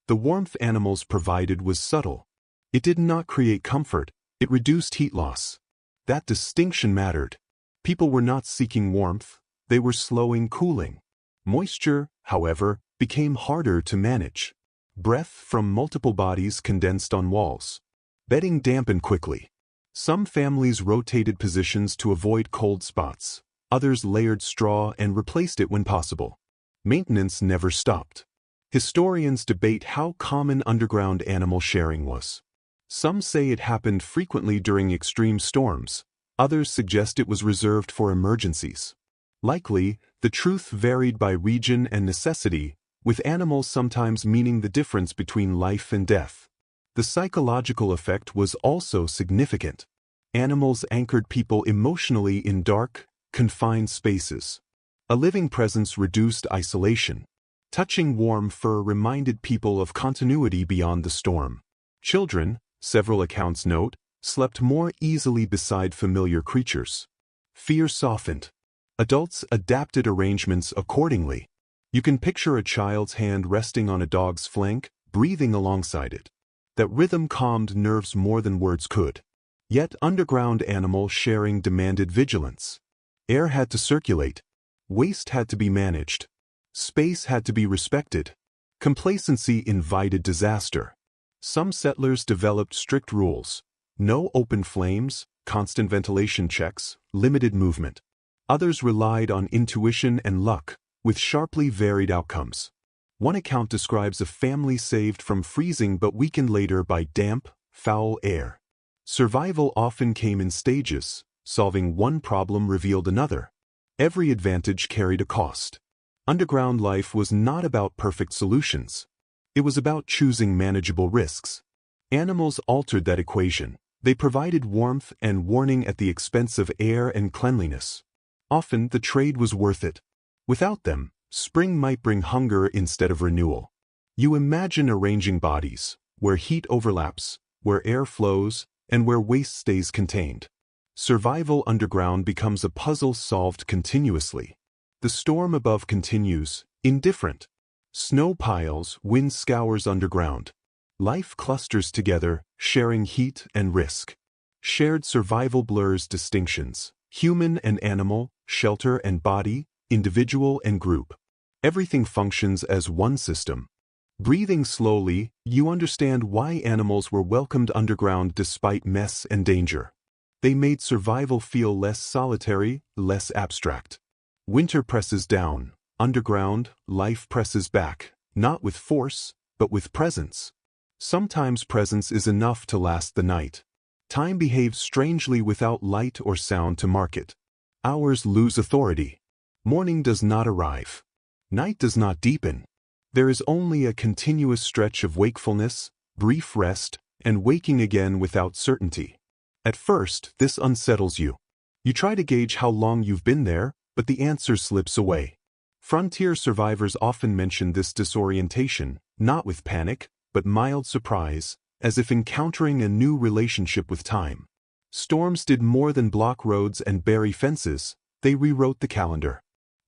[SPEAKER 3] The warmth animals provided was subtle. It did not create comfort, it reduced heat loss. That distinction mattered. People were not seeking warmth, they were slowing cooling. Moisture, however, became harder to manage. Breath from multiple bodies condensed on walls. Bedding dampened quickly. Some families rotated positions to avoid cold spots. Others layered straw and replaced it when possible. Maintenance never stopped. Historians debate how common underground animal sharing was. Some say it happened frequently during extreme storms. Others suggest it was reserved for emergencies. Likely, the truth varied by region and necessity, with animals sometimes meaning the difference between life and death. The psychological effect was also significant. Animals anchored people emotionally in dark, confined spaces. A living presence reduced isolation. Touching warm fur reminded people of continuity beyond the storm. Children, several accounts note, slept more easily beside familiar creatures. Fear softened. Adults adapted arrangements accordingly. You can picture a child's hand resting on a dog's flank, breathing alongside it. That rhythm calmed nerves more than words could. Yet underground animal sharing demanded vigilance. Air had to circulate. Waste had to be managed. Space had to be respected. Complacency invited disaster. Some settlers developed strict rules. No open flames, constant ventilation checks, limited movement. Others relied on intuition and luck, with sharply varied outcomes. One account describes a family saved from freezing but weakened later by damp, foul air. Survival often came in stages. Solving one problem revealed another. Every advantage carried a cost. Underground life was not about perfect solutions. It was about choosing manageable risks. Animals altered that equation. They provided warmth and warning at the expense of air and cleanliness. Often the trade was worth it. Without them, spring might bring hunger instead of renewal. You imagine arranging bodies, where heat overlaps, where air flows, and where waste stays contained. Survival underground becomes a puzzle solved continuously. The storm above continues, indifferent. Snow piles, wind scours underground. Life clusters together, sharing heat and risk. Shared survival blurs distinctions. Human and animal, shelter and body, individual and group. Everything functions as one system. Breathing slowly, you understand why animals were welcomed underground despite mess and danger. They made survival feel less solitary, less abstract. Winter presses down. Underground, life presses back, not with force, but with presence. Sometimes presence is enough to last the night. Time behaves strangely without light or sound to mark it. Hours lose authority. Morning does not arrive. Night does not deepen. There is only a continuous stretch of wakefulness, brief rest, and waking again without certainty. At first, this unsettles you. You try to gauge how long you've been there, but the answer slips away. Frontier survivors often mention this disorientation, not with panic, but mild surprise, as if encountering a new relationship with time. Storms did more than block roads and bury fences, they rewrote the calendar.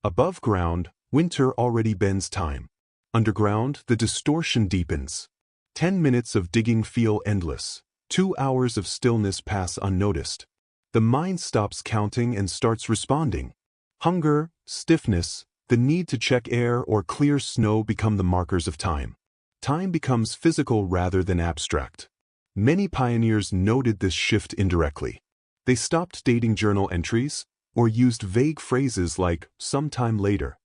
[SPEAKER 3] Above ground, winter already bends time. Underground, the distortion deepens. 10 minutes of digging feel endless. 2 hours of stillness pass unnoticed. The mind stops counting and starts responding. Hunger, stiffness, the need to check air or clear snow become the markers of time. Time becomes physical rather than abstract. Many pioneers noted this shift indirectly. They stopped dating journal entries, or used vague phrases like, "sometime later."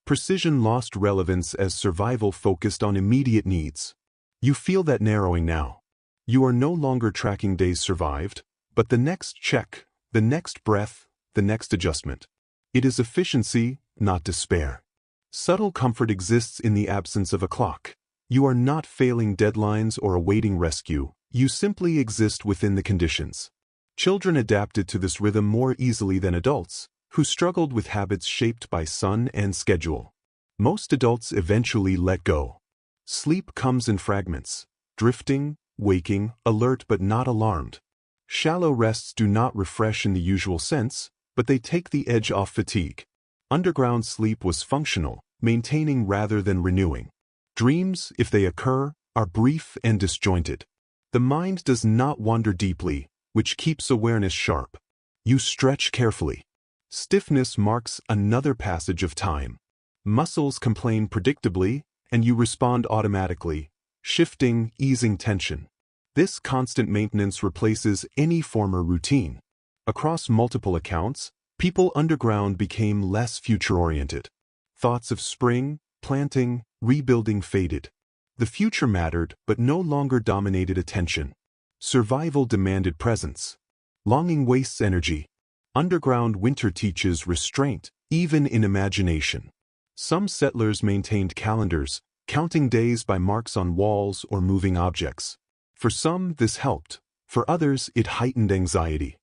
[SPEAKER 3] Precision lost relevance as survival focused on immediate needs. You feel that narrowing now. You are no longer tracking days survived, but the next check, the next breath, the next adjustment. It is efficiency, not despair. Subtle comfort exists in the absence of a clock. You are not failing deadlines or awaiting rescue, you simply exist within the conditions. Children adapted to this rhythm more easily than adults, who struggled with habits shaped by sun and schedule. Most adults eventually let go. Sleep comes in fragments, drifting, waking, alert but not alarmed. Shallow rests do not refresh in the usual sense, but they take the edge off fatigue. Underground sleep was functional, maintaining rather than renewing. Dreams, if they occur, are brief and disjointed. The mind does not wander deeply, which keeps awareness sharp. You stretch carefully. Stiffness marks another passage of time. Muscles complain predictably, and you respond automatically, shifting, easing tension. This constant maintenance replaces any former routine. Across multiple accounts, people underground became less future-oriented. Thoughts of spring, planting, rebuilding faded. The future mattered, but no longer dominated attention. Survival demanded presence. Longing wastes energy. Underground winter teaches restraint, even in imagination. Some settlers maintained calendars, counting days by marks on walls or moving objects. For some, this helped. For others, it heightened anxiety.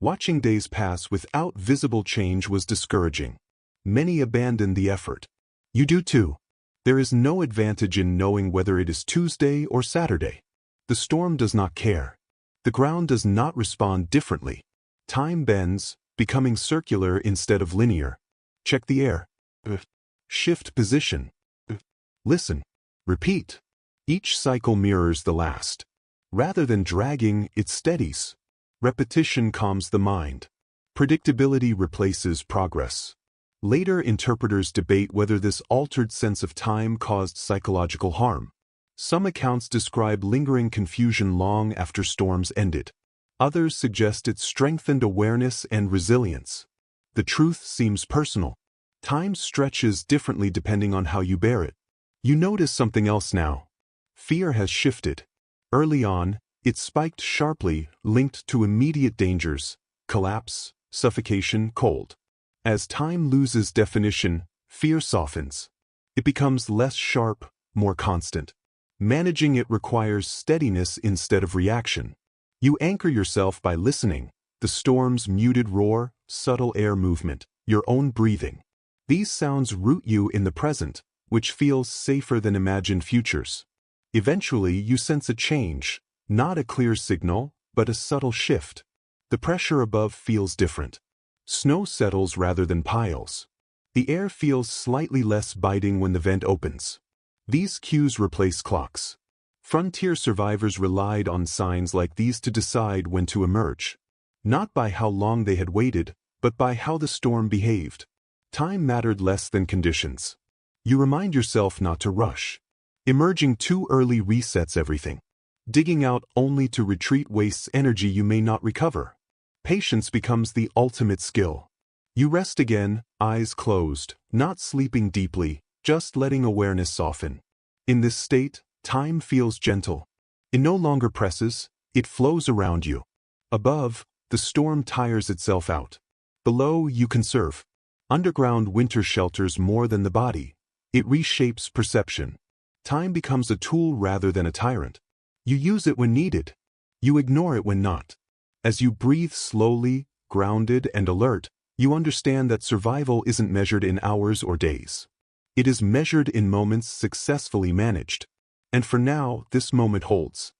[SPEAKER 3] Watching days pass without visible change was discouraging. Many abandoned the effort. You do too. There is no advantage in knowing whether it is Tuesday or Saturday. The storm does not care. The ground does not respond differently. Time bends, becoming circular instead of linear. Check the air. Shift position. Listen. Repeat. Each cycle mirrors the last. Rather than dragging, it steadies. Repetition calms the mind. Predictability replaces progress. Later interpreters debate whether this altered sense of time caused psychological harm. Some accounts describe lingering confusion long after storms ended. Others suggest it strengthened awareness and resilience. The truth seems personal. Time stretches differently depending on how you bear it. You notice something else now. Fear has shifted. Early on, it spiked sharply, linked to immediate dangers, collapse, suffocation, cold. As time loses definition, fear softens. It becomes less sharp, more constant. Managing it requires steadiness instead of reaction. You anchor yourself by listening, the storm's muted roar, subtle air movement, your own breathing. These sounds root you in the present, which feels safer than imagined futures. Eventually, you sense a change, not a clear signal, but a subtle shift. The pressure above feels different. Snow settles rather than piles. The air feels slightly less biting when the vent opens. These cues replace clocks. Frontier survivors relied on signs like these to decide when to emerge. Not by how long they had waited, but by how the storm behaved. Time mattered less than conditions. You remind yourself not to rush. Emerging too early resets everything. Digging out only to retreat wastes energy you may not recover. Patience becomes the ultimate skill. You rest again, eyes closed, not sleeping deeply, just letting awareness soften. In this state, time feels gentle. It no longer presses, it flows around you. Above, the storm tires itself out. Below, you conserve. Underground winter shelters more than the body. It reshapes perception. Time becomes a tool rather than a tyrant. You use it when needed. You ignore it when not. As you breathe slowly, grounded and alert, you understand that survival isn't measured in hours or days. It is measured in moments successfully managed. And for now, this moment holds.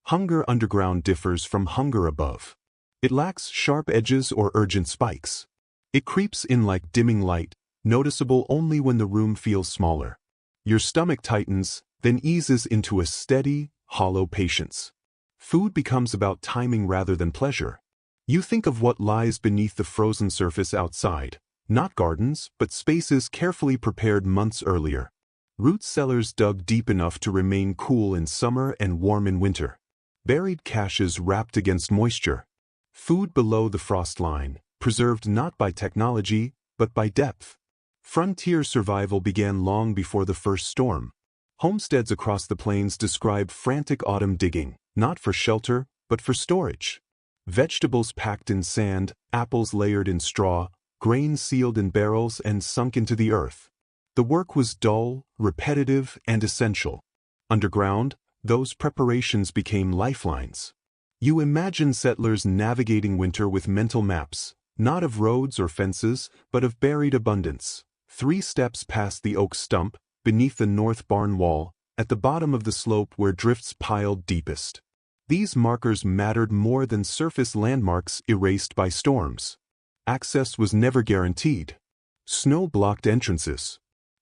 [SPEAKER 3] Hunger underground differs from hunger above. It lacks sharp edges or urgent spikes. It creeps in like dimming light, noticeable only when the room feels smaller. Your stomach tightens, then eases into a steady, hollow patience. Food becomes about timing rather than pleasure. You think of what lies beneath the frozen surface outside, not gardens, but spaces carefully prepared months earlier. Root cellars dug deep enough to remain cool in summer and warm in winter. Buried caches wrapped against moisture. Food below the frost line, preserved not by technology, but by depth. Frontier survival began long before the first storm. Homesteads across the plains describe frantic autumn digging, not for shelter, but for storage. Vegetables packed in sand, apples layered in straw, grain sealed in barrels and sunk into the earth. The work was dull, repetitive, and essential. Underground, those preparations became lifelines. You imagine settlers navigating winter with mental maps, not of roads or fences, but of buried abundance. 3 steps past the oak stump, beneath the north barn wall, at the bottom of the slope where drifts piled deepest. These markers mattered more than surface landmarks erased by storms. Access was never guaranteed. Snow blocked entrances.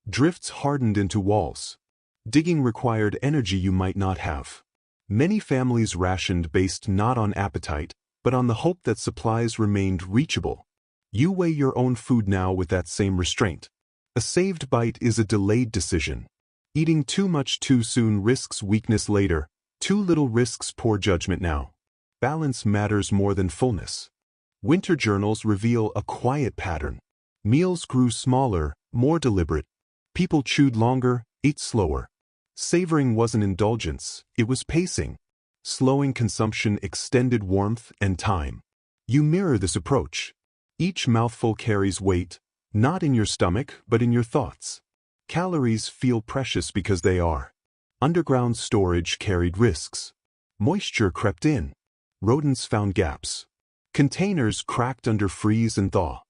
[SPEAKER 3] Drifts hardened into walls. Digging required energy you might not have. Many families rationed based not on appetite, but on the hope that supplies remained reachable. You weigh your own food now with that same restraint. A saved bite is a delayed decision. Eating too much too soon risks weakness later. Too little risks poor judgment now. Balance matters more than fullness. Winter journals reveal a quiet pattern. Meals grew smaller, more deliberate. People chewed longer, ate slower. Savoring wasn't indulgence, it was pacing. Slowing consumption extended warmth and time. You mirror this approach. Each mouthful carries weight, not in your stomach, but in your thoughts. Calories feel precious because they are. Underground storage carried risks. Moisture crept in. Rodents found gaps. Containers cracked under freeze and thaw.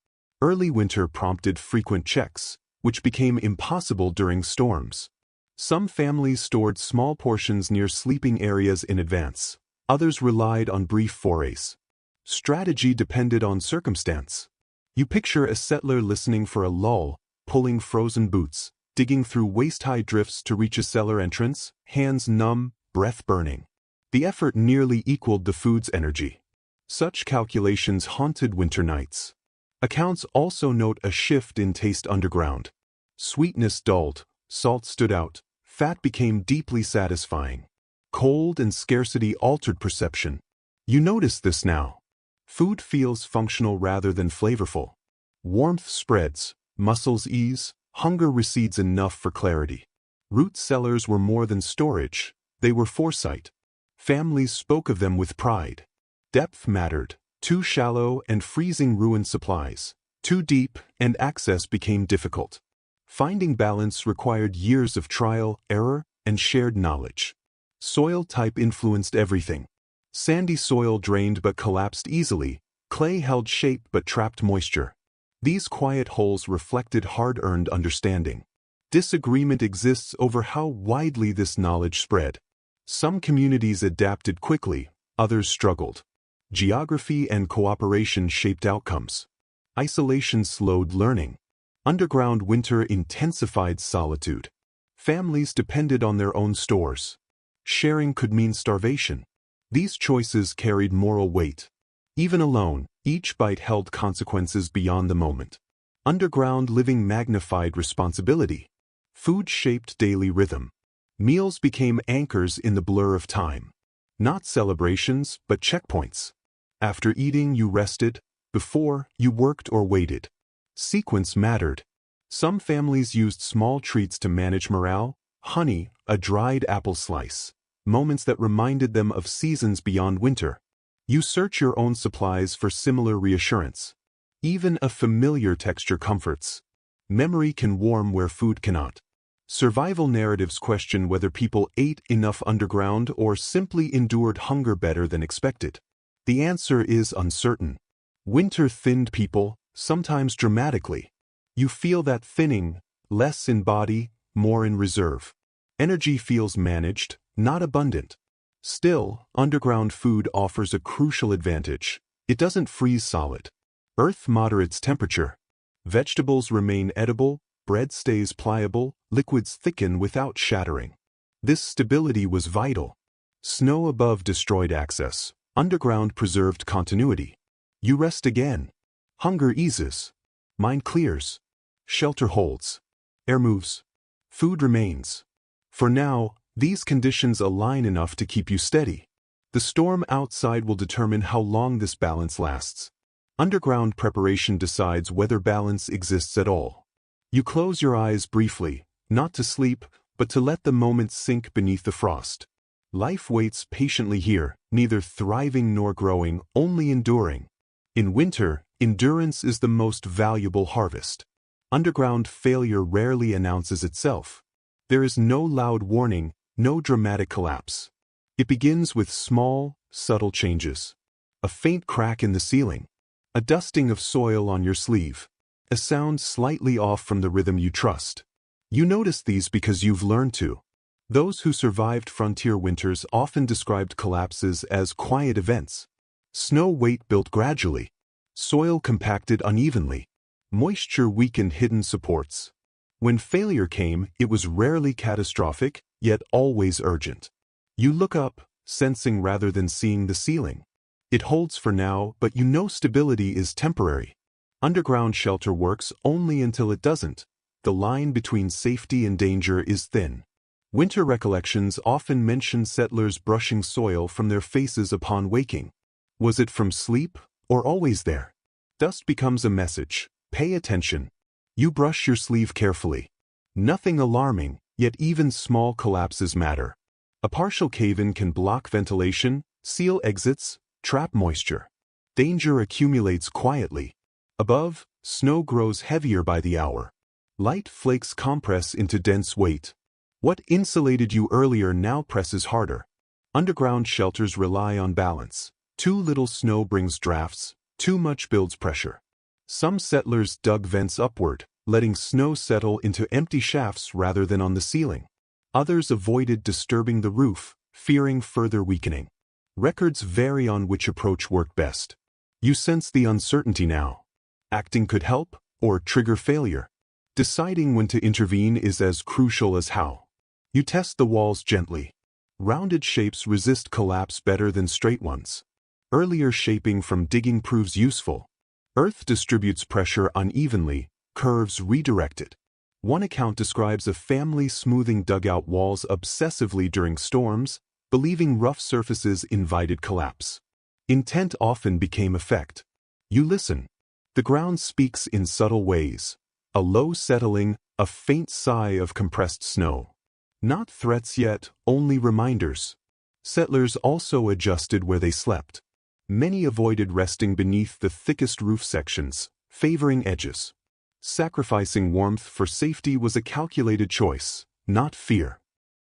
[SPEAKER 3] Early winter prompted frequent checks, which became impossible during storms. Some families stored small portions near sleeping areas in advance. Others relied on brief forays. Strategy depended on circumstance. You picture a settler listening for a lull, pulling frozen boots, digging through waist-high drifts to reach a cellar entrance, hands numb, breath burning. The effort nearly equaled the food's energy. Such calculations haunted winter nights. Accounts also note a shift in taste underground. Sweetness dulled, salt stood out, fat became deeply satisfying. Cold and scarcity altered perception. You notice this now. Food feels functional rather than flavorful. Warmth spreads, muscles ease, hunger recedes enough for clarity. Root cellars were more than storage, they were foresight. Families spoke of them with pride. Depth mattered. Too shallow and freezing ruined supplies. Too deep and access became difficult. Finding balance required years of trial, error, and shared knowledge. Soil type influenced everything. Sandy soil drained but collapsed easily. Clay held shape but trapped moisture. These quiet holes reflected hard-earned understanding. Disagreement exists over how widely this knowledge spread. Some communities adapted quickly, others struggled. Geography and cooperation shaped outcomes. Isolation slowed learning. Underground winter intensified solitude. Families depended on their own stores. Sharing could mean starvation. These choices carried moral weight. Even alone, each bite held consequences beyond the moment. Underground living magnified responsibility. Food shaped daily rhythm. Meals became anchors in the blur of time. Not celebrations, but checkpoints. After eating, you rested. Before, you worked or waited. Sequence mattered. Some families used small treats to manage morale: honey, a dried apple slice, moments that reminded them of seasons beyond winter. You search your own supplies for similar reassurance. Even a familiar texture comforts. Memory can warm where food cannot. Survival narratives question whether people ate enough underground or simply endured hunger better than expected. The answer is uncertain. Winter thinned people, sometimes dramatically. You feel that thinning, less in body, more in reserve. Energy feels managed, not abundant. Still, underground food offers a crucial advantage. It doesn't freeze solid. Earth moderates temperature. Vegetables remain edible, bread stays pliable, liquids thicken without shattering. This stability was vital. Snow above destroyed access. Underground preserved continuity. You rest again. Hunger eases. Mind clears. Shelter holds. Air moves. Food remains. For now, these conditions align enough to keep you steady. The storm outside will determine how long this balance lasts. Underground preparation decides whether balance exists at all. You close your eyes briefly, not to sleep, but to let the moment sink beneath the frost. Life waits patiently here, neither thriving nor growing, only enduring. In winter, endurance is the most valuable harvest. Underground failure rarely announces itself. There is no loud warning, no dramatic collapse. It begins with small, subtle changes. A faint crack in the ceiling. A dusting of soil on your sleeve. A sound slightly off from the rhythm you trust. You notice these because you've learned to. Those who survived frontier winters often described collapses as quiet events. Snow weight built gradually. Soil compacted unevenly. Moisture weakened hidden supports. When failure came, it was rarely catastrophic, yet always urgent. You look up, sensing rather than seeing the ceiling. It holds for now, but you know stability is temporary. Underground shelter works only until it doesn't. The line between safety and danger is thin. Winter recollections often mention settlers brushing soil from their faces upon waking. Was it from sleep, or always there? Dust becomes a message. Pay attention. You brush your sleeve carefully. Nothing alarming, yet even small collapses matter. A partial cave-in can block ventilation, seal exits, trap moisture. Danger accumulates quietly. Above, snow grows heavier by the hour. Light flakes compress into dense weight. What insulated you earlier now presses harder. Underground shelters rely on balance. Too little snow brings drafts, too much builds pressure. Some settlers dug vents upward, letting snow settle into empty shafts rather than on the ceiling. Others avoided disturbing the roof, fearing further weakening. Records vary on which approach worked best. You sense the uncertainty now. Acting could help, or trigger failure. Deciding when to intervene is as crucial as how. You test the walls gently. Rounded shapes resist collapse better than straight ones. Earlier shaping from digging proves useful. Earth distributes pressure unevenly, curves redirect it. One account describes a family smoothing dugout walls obsessively during storms, believing rough surfaces invited collapse. Intent often became effect. You listen. The ground speaks in subtle ways. A low settling, a faint sigh of compressed snow. Not threats yet, only reminders. Settlers also adjusted where they slept. Many avoided resting beneath the thickest roof sections, favoring edges. Sacrificing warmth for safety was a calculated choice, not fear.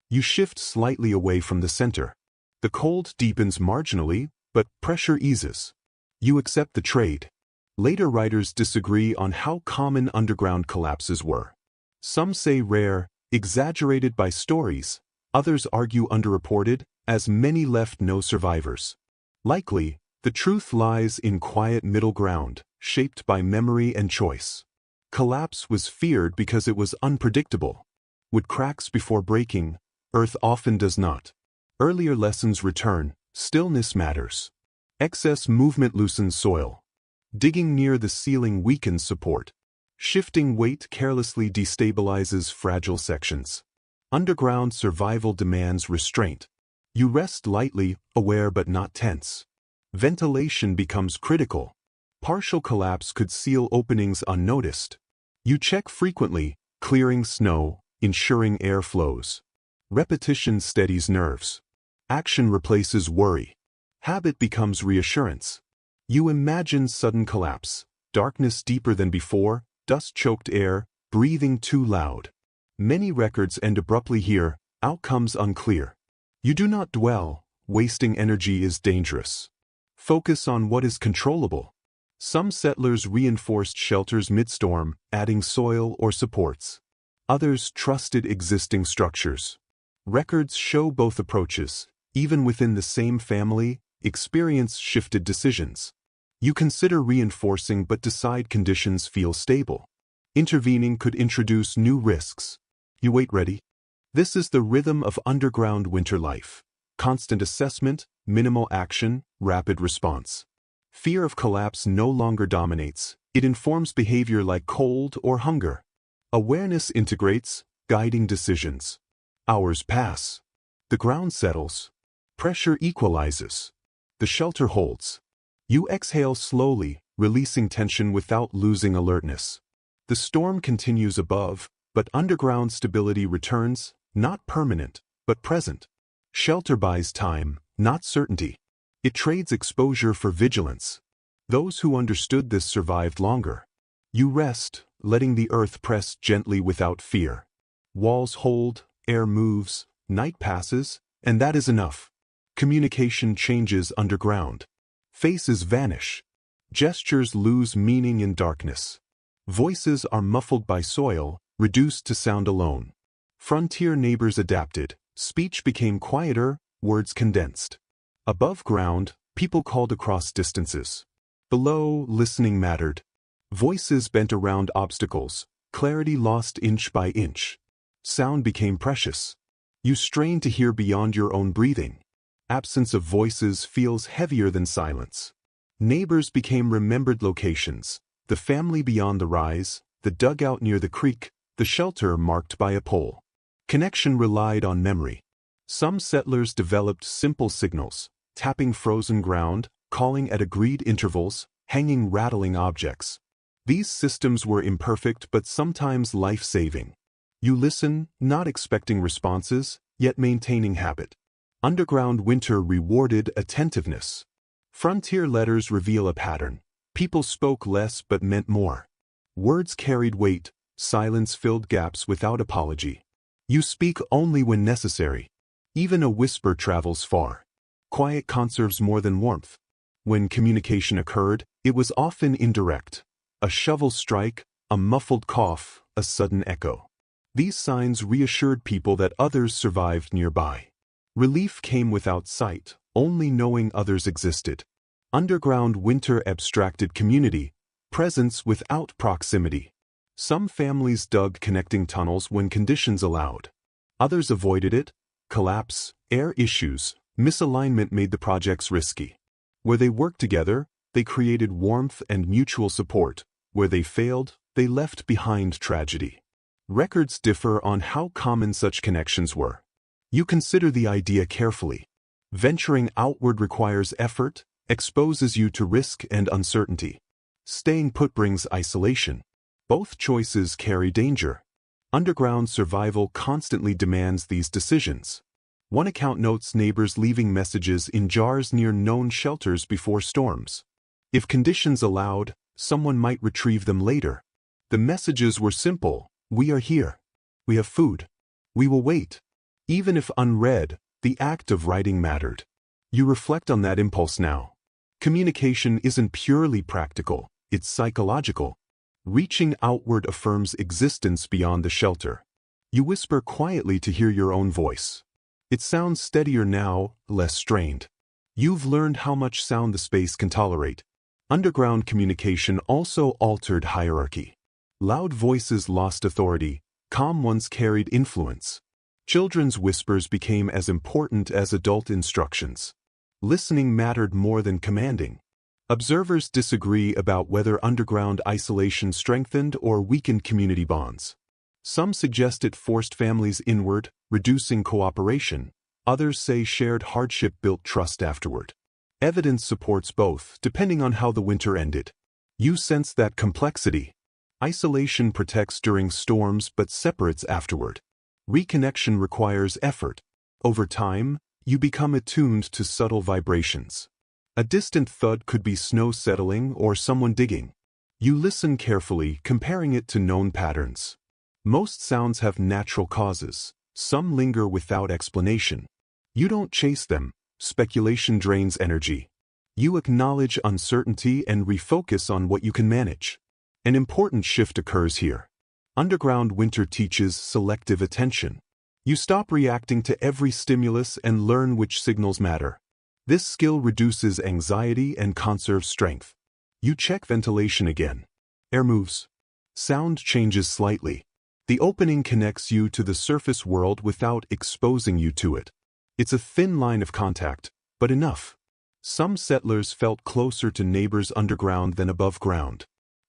[SPEAKER 3] You shift slightly away from the center. The cold deepens marginally, but pressure eases. You accept the trade. Later writers disagree on how common underground collapses were. Some say rare, exaggerated by stories. Others argue underreported, as many left no survivors. Likely, the truth lies in quiet middle ground, shaped by memory and choice. Collapse was feared because it was unpredictable. Would cracks before breaking? Earth often does not. Earlier lessons return. Stillness matters. Excess movement loosens soil. Digging near the ceiling weakens support. Shifting weight carelessly destabilizes fragile sections. Underground survival demands restraint. You rest lightly, aware but not tense. Ventilation becomes critical. Partial collapse could seal openings unnoticed. You check frequently, clearing snow, ensuring air flows. Repetition steadies nerves. Action replaces worry. Habit becomes reassurance. You imagine sudden collapse, darkness deeper than before, dust-choked air, breathing too loud. Many records end abruptly here, outcomes unclear. You do not dwell, wasting energy is dangerous. Focus on what is controllable. Some settlers reinforced shelters midstorm, adding soil or supports. Others trusted existing structures. Records show both approaches. Even within the same family, experience shifted decisions. You consider reinforcing but decide conditions feel stable. Intervening could introduce new risks. You wait ready. This is the rhythm of underground winter life. Constant assessment, minimal action, rapid response. Fear of collapse no longer dominates. It informs behavior like cold or hunger. Awareness integrates, guiding decisions. Hours pass. The ground settles. Pressure equalizes. The shelter holds. You exhale slowly, releasing tension without losing alertness. The storm continues above, but underground stability returns, not permanent, but present. Shelter buys time, not certainty. It trades exposure for vigilance. Those who understood this survived longer. You rest, letting the earth press gently without fear. Walls hold, air moves, night passes, and that is enough. Communication changes underground. Faces vanish. Gestures lose meaning in darkness. Voices are muffled by soil, reduced to sound alone. Frontier neighbors adapted. Speech became quieter, words condensed. Above ground, people called across distances. Below, listening mattered. Voices bent around obstacles. Clarity lost inch by inch. Sound became precious. You strain to hear beyond your own breathing. Absence of voices feels heavier than silence. Neighbors became remembered locations. The family beyond the rise, the dugout near the creek, the shelter marked by a pole. Connection relied on memory. Some settlers developed simple signals, tapping frozen ground, calling at agreed intervals, hanging rattling objects. These systems were imperfect but sometimes life-saving. You listen, not expecting responses, yet maintaining habit. Underground winter rewarded attentiveness. Frontier letters reveal a pattern. People spoke less but meant more. Words carried weight, silence filled gaps without apology. You speak only when necessary. Even a whisper travels far. Quiet conserves more than warmth. When communication occurred, it was often indirect. A shovel strike, a muffled cough, a sudden echo. These signs reassured people that others survived nearby. Relief came without sight, only knowing others existed. Underground winter abstracted community, presence without proximity. Some families dug connecting tunnels when conditions allowed. Others avoided it. Collapse, air issues, misalignment made the projects risky. Where they worked together, they created warmth and mutual support. Where they failed, they left behind tragedy. Records differ on how common such connections were. You consider the idea carefully. Venturing outward requires effort, exposes you to risk and uncertainty. Staying put brings isolation. Both choices carry danger. Underground survival constantly demands these decisions. One account notes neighbors leaving messages in jars near known shelters before storms. If conditions allowed, someone might retrieve them later. The messages were simple: we are here. We have food. We will wait. Even if unread, the act of writing mattered. You reflect on that impulse now. Communication isn't purely practical, it's psychological. Reaching outward affirms existence beyond the shelter. You whisper quietly to hear your own voice. It sounds steadier now, less strained. You've learned how much sound the space can tolerate. Underground communication also altered hierarchy. Loud voices lost authority, calm ones carried influence. Children's whispers became as important as adult instructions. Listening mattered more than commanding. Observers disagree about whether underground isolation strengthened or weakened community bonds. Some suggest it forced families inward, reducing cooperation. Others say shared hardship built trust afterward. Evidence supports both, depending on how the winter ended. You sense that complexity. Isolation protects during storms but separates afterward. Reconnection requires effort. Over time, you become attuned to subtle vibrations. A distant thud could be snow settling or someone digging. You listen carefully, comparing it to known patterns. Most sounds have natural causes. Some linger without explanation. You don't chase them. Speculation drains energy. You acknowledge uncertainty and refocus on what you can manage. An important shift occurs here. Underground winter teaches selective attention. You stop reacting to every stimulus and learn which signals matter. This skill reduces anxiety and conserves strength. You check ventilation again. Air moves. Sound changes slightly. The opening connects you to the surface world without exposing you to it. It's a thin line of contact, but enough. Some settlers felt closer to neighbors underground than above ground.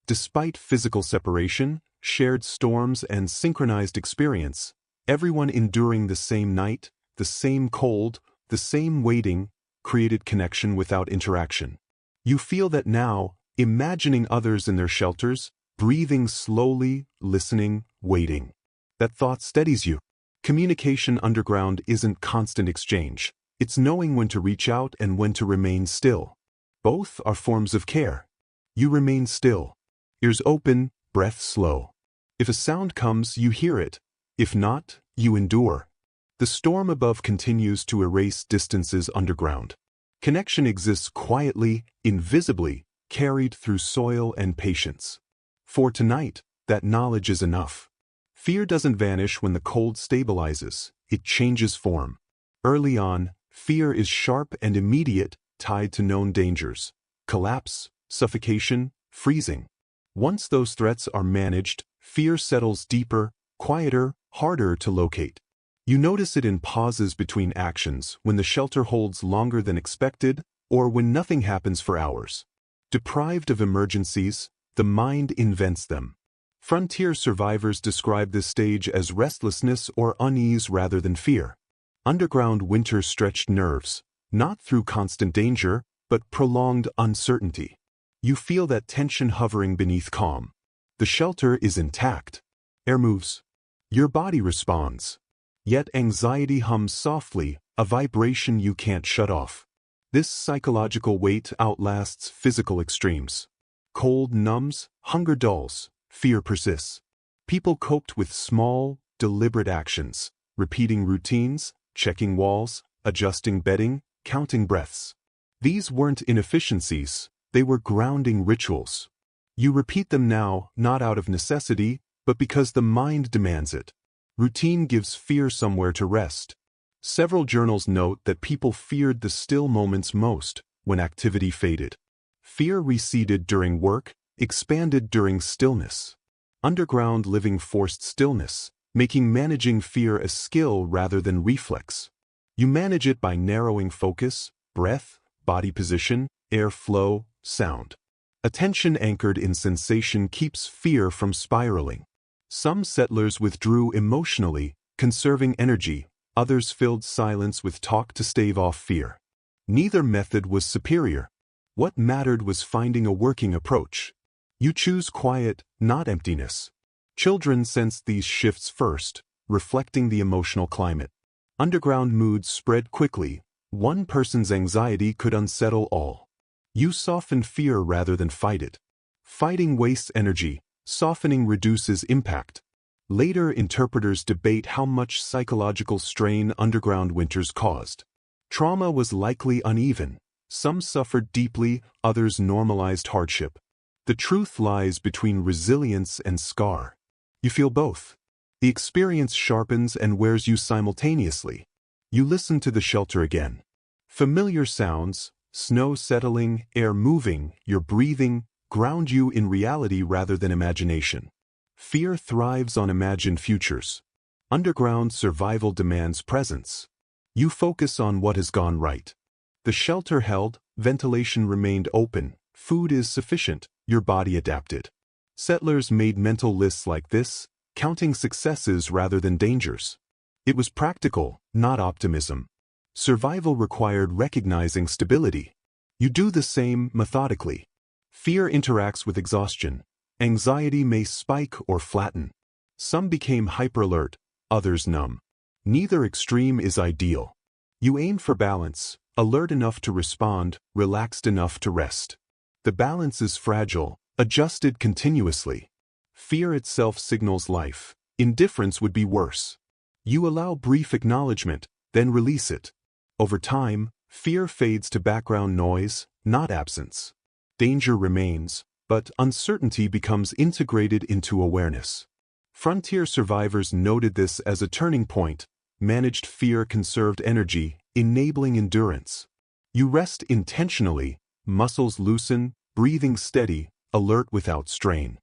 [SPEAKER 3] Despite physical separation, shared storms, and synchronized experience, everyone enduring the same night, the same cold, the same waiting, created connection without interaction. You feel that now, imagining others in their shelters, breathing slowly, listening, waiting. That thought steadies you. Communication underground isn't constant exchange. It's knowing when to reach out and when to remain still. Both are forms of care. You remain still. Ears open, breath slow. If a sound comes, you hear it. If not, you endure. The storm above continues to erase distances underground. Connection exists quietly, invisibly, carried through soil and patience. For tonight, that knowledge is enough. Fear doesn't vanish when the cold stabilizes. It changes form. Early on, fear is sharp and immediate, tied to known dangers. Collapse, suffocation, freezing. Once those threats are managed, fear settles deeper, quieter, harder to locate. You notice it in pauses between actions, when the shelter holds longer than expected, or when nothing happens for hours. Deprived of emergencies, the mind invents them. Frontier survivors describe this stage as restlessness or unease rather than fear. Underground winter stretched nerves, not through constant danger, but prolonged uncertainty. You feel that tension hovering beneath calm. The shelter is intact. Air moves. Your body responds. Yet anxiety hums softly, a vibration you can't shut off. This psychological weight outlasts physical extremes. Cold numbs, hunger dulls, fear persists. People coped with small, deliberate actions, repeating routines, checking walls, adjusting bedding, counting breaths. These weren't inefficiencies, they were grounding rituals. You repeat them now, not out of necessity, but because the mind demands it. Routine gives fear somewhere to rest. Several journals note that people feared the still moments most, when activity faded. Fear receded during work, expanded during stillness. Underground living forced stillness, making managing fear a skill rather than reflex. You manage it by narrowing focus, breath, body position, air flow, sound. Attention anchored in sensation keeps fear from spiraling. Some settlers withdrew emotionally, conserving energy, others filled silence with talk to stave off fear. Neither method was superior. What mattered was finding a working approach. You choose quiet, not emptiness. Children sensed these shifts first, reflecting the emotional climate. Underground moods spread quickly. One person's anxiety could unsettle all. You soften fear rather than fight it. Fighting wastes energy, softening reduces impact. Later interpreters debate how much psychological strain underground winters caused. Trauma was likely uneven. Some suffered deeply, others normalized hardship. The truth lies between resilience and scar. You feel both. The experience sharpens and wears you simultaneously. You listen to the shelter again. Familiar sounds, snow settling, air moving, your breathing, ground you in reality rather than imagination. Fear thrives on imagined futures. Underground survival demands presence. You focus on what has gone right. The shelter held, ventilation remained open, food is sufficient, your body adapted. Settlers made mental lists like this, counting successes rather than dangers. It was practical, not optimism. Survival required recognizing stability. You do the same methodically. Fear interacts with exhaustion. Anxiety may spike or flatten. Some became hyperalert, others numb. Neither extreme is ideal. You aim for balance, alert enough to respond, relaxed enough to rest. The balance is fragile, adjusted continuously. Fear itself signals life. Indifference would be worse. You allow brief acknowledgement, then release it. Over time, fear fades to background noise, not absence. Danger remains, but uncertainty becomes integrated into awareness. Frontier survivors noted this as a turning point. Managed fear conserved energy, enabling endurance. You rest intentionally, muscles loosen, breathing steady, alert without strain.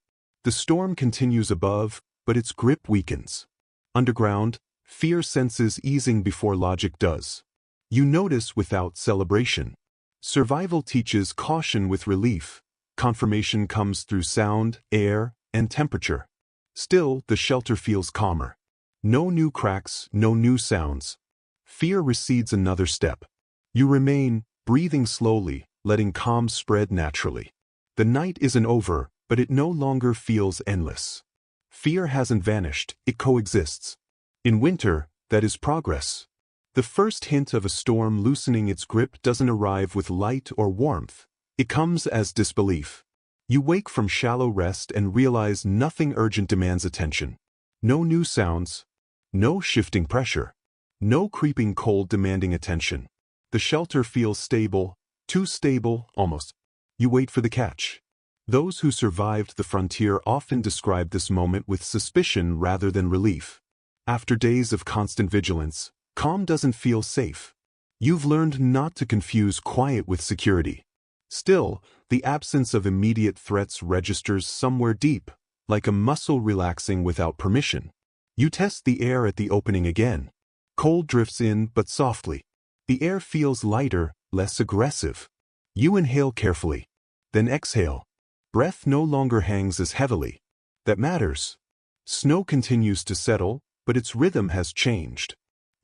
[SPEAKER 3] The storm continues above, but its grip weakens. Underground, fear senses easing before logic does. You notice without celebration. Survival teaches caution with relief. Confirmation comes through sound, air, and temperature. Still, the shelter feels calmer. No new cracks, no new sounds. Fear recedes another step. You remain, breathing slowly, letting calm spread naturally. The night isn't over, but it no longer feels endless. Fear hasn't vanished, it coexists. In winter, that is progress. The first hint of a storm loosening its grip doesn't arrive with light or warmth. It comes as disbelief. You wake from shallow rest and realize nothing urgent demands attention. No new sounds. No shifting pressure. No creeping cold demanding attention. The shelter feels stable, too stable, almost. You wait for the catch. Those who survived the frontier often describe this moment with suspicion rather than relief. After days of constant vigilance, calm doesn't feel safe. You've learned not to confuse quiet with security. Still, the absence of immediate threats registers somewhere deep, like a muscle relaxing without permission. You test the air at the opening again. Cold drifts in, but softly. The air feels lighter, less aggressive. You inhale carefully. Then exhale. Breath no longer hangs as heavily. That matters. Snow continues to settle, but its rhythm has changed.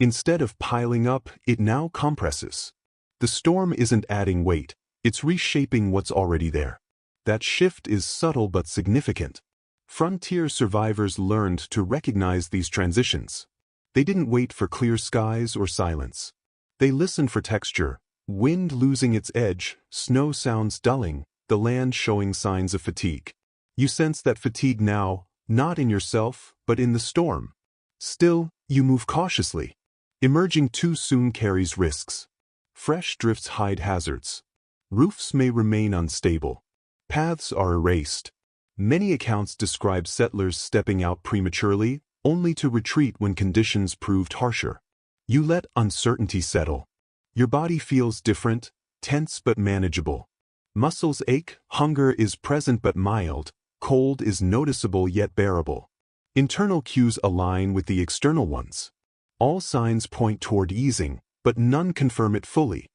[SPEAKER 3] Instead of piling up, it now compresses. The storm isn't adding weight, it's reshaping what's already there. That shift is subtle but significant. Frontier survivors learned to recognize these transitions. They didn't wait for clear skies or silence. They listened for texture, wind losing its edge, snow sounds dulling, the land showing signs of fatigue. You sense that fatigue now, not in yourself, but in the storm. Still, you move cautiously. Emerging too soon carries risks. Fresh drifts hide hazards. Roofs may remain unstable. Paths are erased. Many accounts describe settlers stepping out prematurely, only to retreat when conditions proved harsher. You let uncertainty settle. Your body feels different, tense but manageable. Muscles ache, hunger is present but mild, cold is noticeable yet bearable. Internal cues align with the external ones. All signs point toward easing, but none confirm it fully.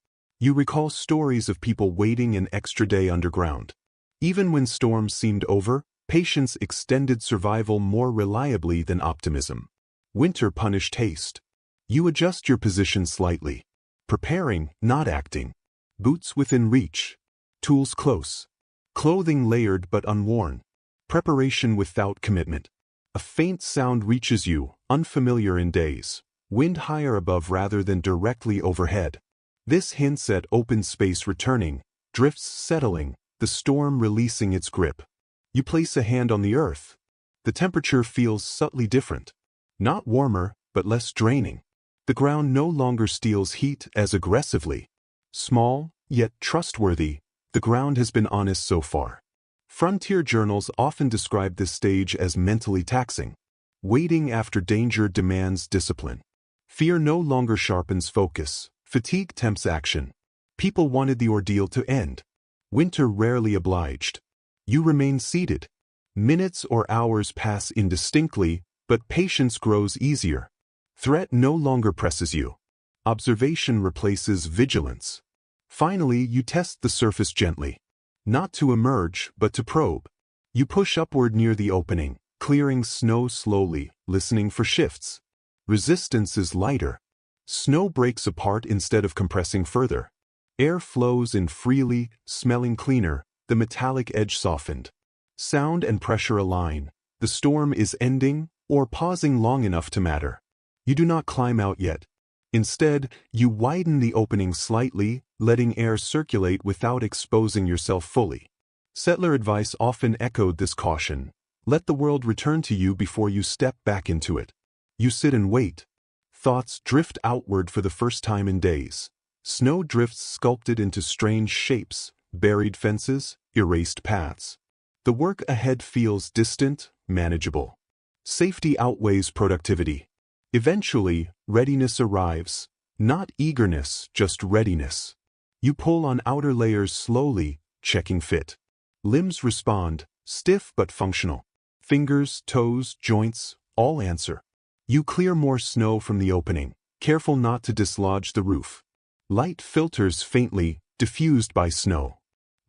[SPEAKER 3] You recall stories of people waiting an extra day underground. Even when storms seemed over, patience extended survival more reliably than optimism. Winter punished haste. You adjust your position slightly. Preparing, not acting. Boots within reach. Tools close. Clothing layered but unworn. Preparation without commitment. A faint sound reaches you, unfamiliar in days. Wind higher above rather than directly overhead. This hints at open space returning, drifts settling, the storm releasing its grip. You place a hand on the earth. The temperature feels subtly different. Not warmer, but less draining. The ground no longer steals heat as aggressively. Small, yet trustworthy, the ground has been honest so far. Frontier journals often describe this stage as mentally taxing. Waiting after danger demands discipline. Fear no longer sharpens focus. Fatigue tempts action. People wanted the ordeal to end. Winter rarely obliged. You remain seated. Minutes or hours pass indistinctly, but patience grows easier. Threat no longer presses you. Observation replaces vigilance. Finally, you test the surface gently. Not to emerge, but to probe. You push upward near the opening, clearing snow slowly, listening for shifts. Resistance is lighter. Snow breaks apart instead of compressing further. Air flows in freely, smelling cleaner, the metallic edge softened. Sound and pressure align. The storm is ending or pausing long enough to matter. You do not climb out yet. Instead, you widen the opening slightly, letting air circulate without exposing yourself fully. Settler advice often echoed this caution. Let the world return to you before you step back into it. You sit and wait. Thoughts drift outward for the first time in days. Snow drifts sculpted into strange shapes, buried fences, erased paths. The work ahead feels distant, manageable. Safety outweighs productivity. Eventually, readiness arrives. Not eagerness, just readiness. You pull on outer layers slowly, checking fit. Limbs respond, stiff but functional. Fingers, toes, joints, all answer. You clear more snow from the opening, careful not to dislodge the roof. Light filters faintly, diffused by snow.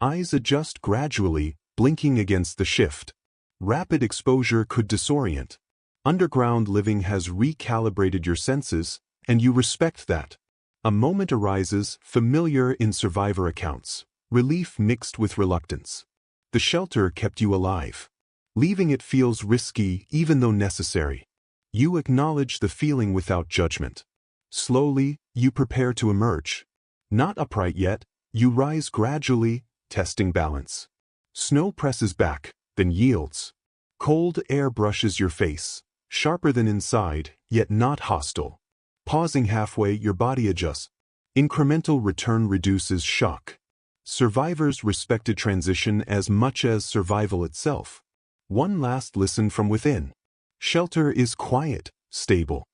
[SPEAKER 3] Eyes adjust gradually, blinking against the shift. Rapid exposure could disorient. Underground living has recalibrated your senses, and you respect that. A moment arises, familiar in survivor accounts, relief mixed with reluctance. The shelter kept you alive. Leaving it feels risky, even though necessary. You acknowledge the feeling without judgment. Slowly, you prepare to emerge. Not upright yet, you rise gradually, testing balance. Snow presses back, then yields. Cold air brushes your face, sharper than inside, yet not hostile. Pausing halfway, your body adjusts. Incremental return reduces shock. Survivors respected transition as much as survival itself. One last listen from within. Shelter is quiet, stable.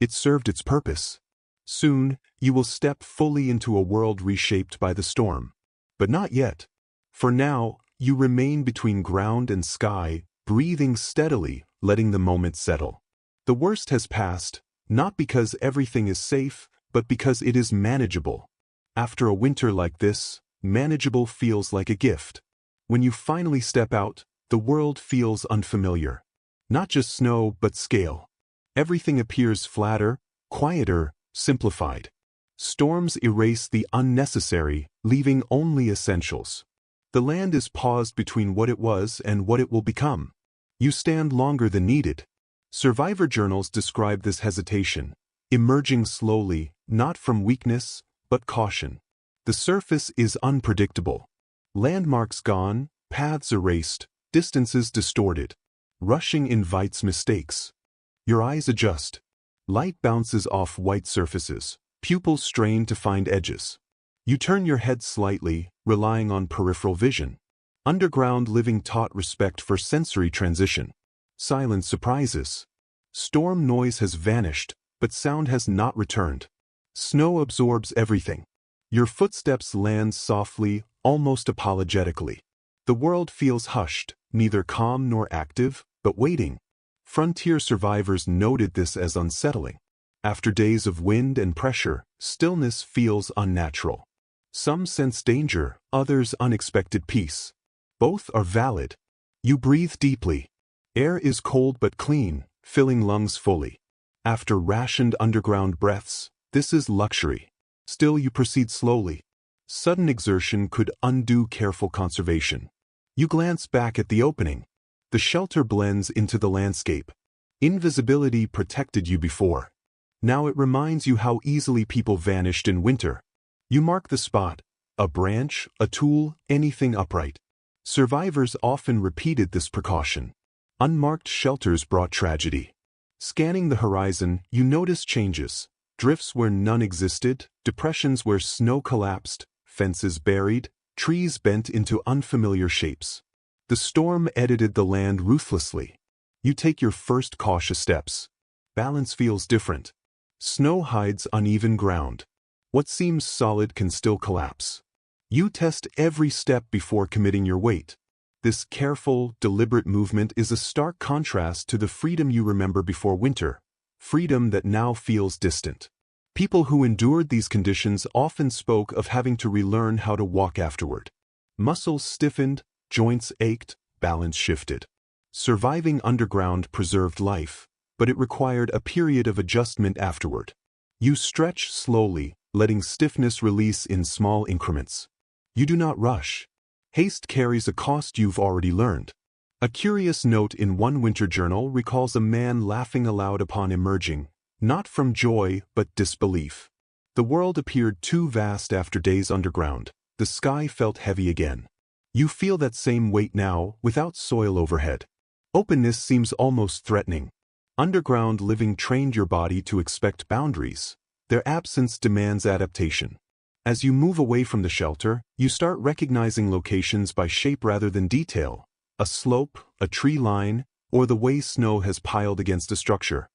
[SPEAKER 3] It served its purpose. Soon, you will step fully into a world reshaped by the storm. But not yet. For now, you remain between ground and sky, breathing steadily, letting the moment settle. The worst has passed, not because everything is safe, but because it is manageable. After a winter like this, manageable feels like a gift. When you finally step out, the world feels unfamiliar. Not just snow, but scale. Everything appears flatter, quieter, simplified. Storms erase the unnecessary, leaving only essentials. The land is paused between what it was and what it will become. You stand longer than needed. Survivor journals describe this hesitation, emerging slowly, not from weakness, but caution. The surface is unpredictable. Landmarks gone, paths erased, distances distorted. Rushing invites mistakes. Your eyes adjust. Light bounces off white surfaces, pupils strain to find edges. You turn your head slightly, relying on peripheral vision. Underground living taught respect for sensory transition. Silence surprises. Storm noise has vanished, but sound has not returned. Snow absorbs everything. Your footsteps land softly, almost apologetically. The world feels hushed, neither calm nor active, but waiting. Frontier survivors noted this as unsettling. After days of wind and pressure, stillness feels unnatural. Some sense danger, others unexpected peace. Both are valid. You breathe deeply. Air is cold but clean, filling lungs fully. After rationed underground breaths, this is luxury. Still you proceed slowly. Sudden exertion could undo careful conservation. You glance back at the opening. The shelter blends into the landscape. Invisibility protected you before. Now it reminds you how easily people vanished in winter. You mark the spot. A branch, a tool, anything upright. Survivors often repeated this precaution. Unmarked shelters brought tragedy. Scanning the horizon, you notice changes. Drifts where none existed, depressions where snow collapsed, fences buried, trees bent into unfamiliar shapes. The storm edited the land ruthlessly. You take your first cautious steps. Balance feels different. Snow hides uneven ground. What seems solid can still collapse. You test every step before committing your weight. This careful, deliberate movement is a stark contrast to the freedom you remember before winter, freedom that now feels distant. People who endured these conditions often spoke of having to relearn how to walk afterward. Muscles stiffened, joints ached, balance shifted. Surviving underground preserved life, but it required a period of adjustment afterward. You stretch slowly, letting stiffness release in small increments. You do not rush. Haste carries a cost you've already learned. A curious note in one winter journal recalls a man laughing aloud upon emerging, not from joy but disbelief. The world appeared too vast after days underground. The sky felt heavy again. You feel that same weight now, without soil overhead. Openness seems almost threatening. Underground living trained your body to expect boundaries. Their absence demands adaptation. As you move away from the shelter, you start recognizing locations by shape rather than detail. A slope, a tree line, or the way snow has piled against a structure.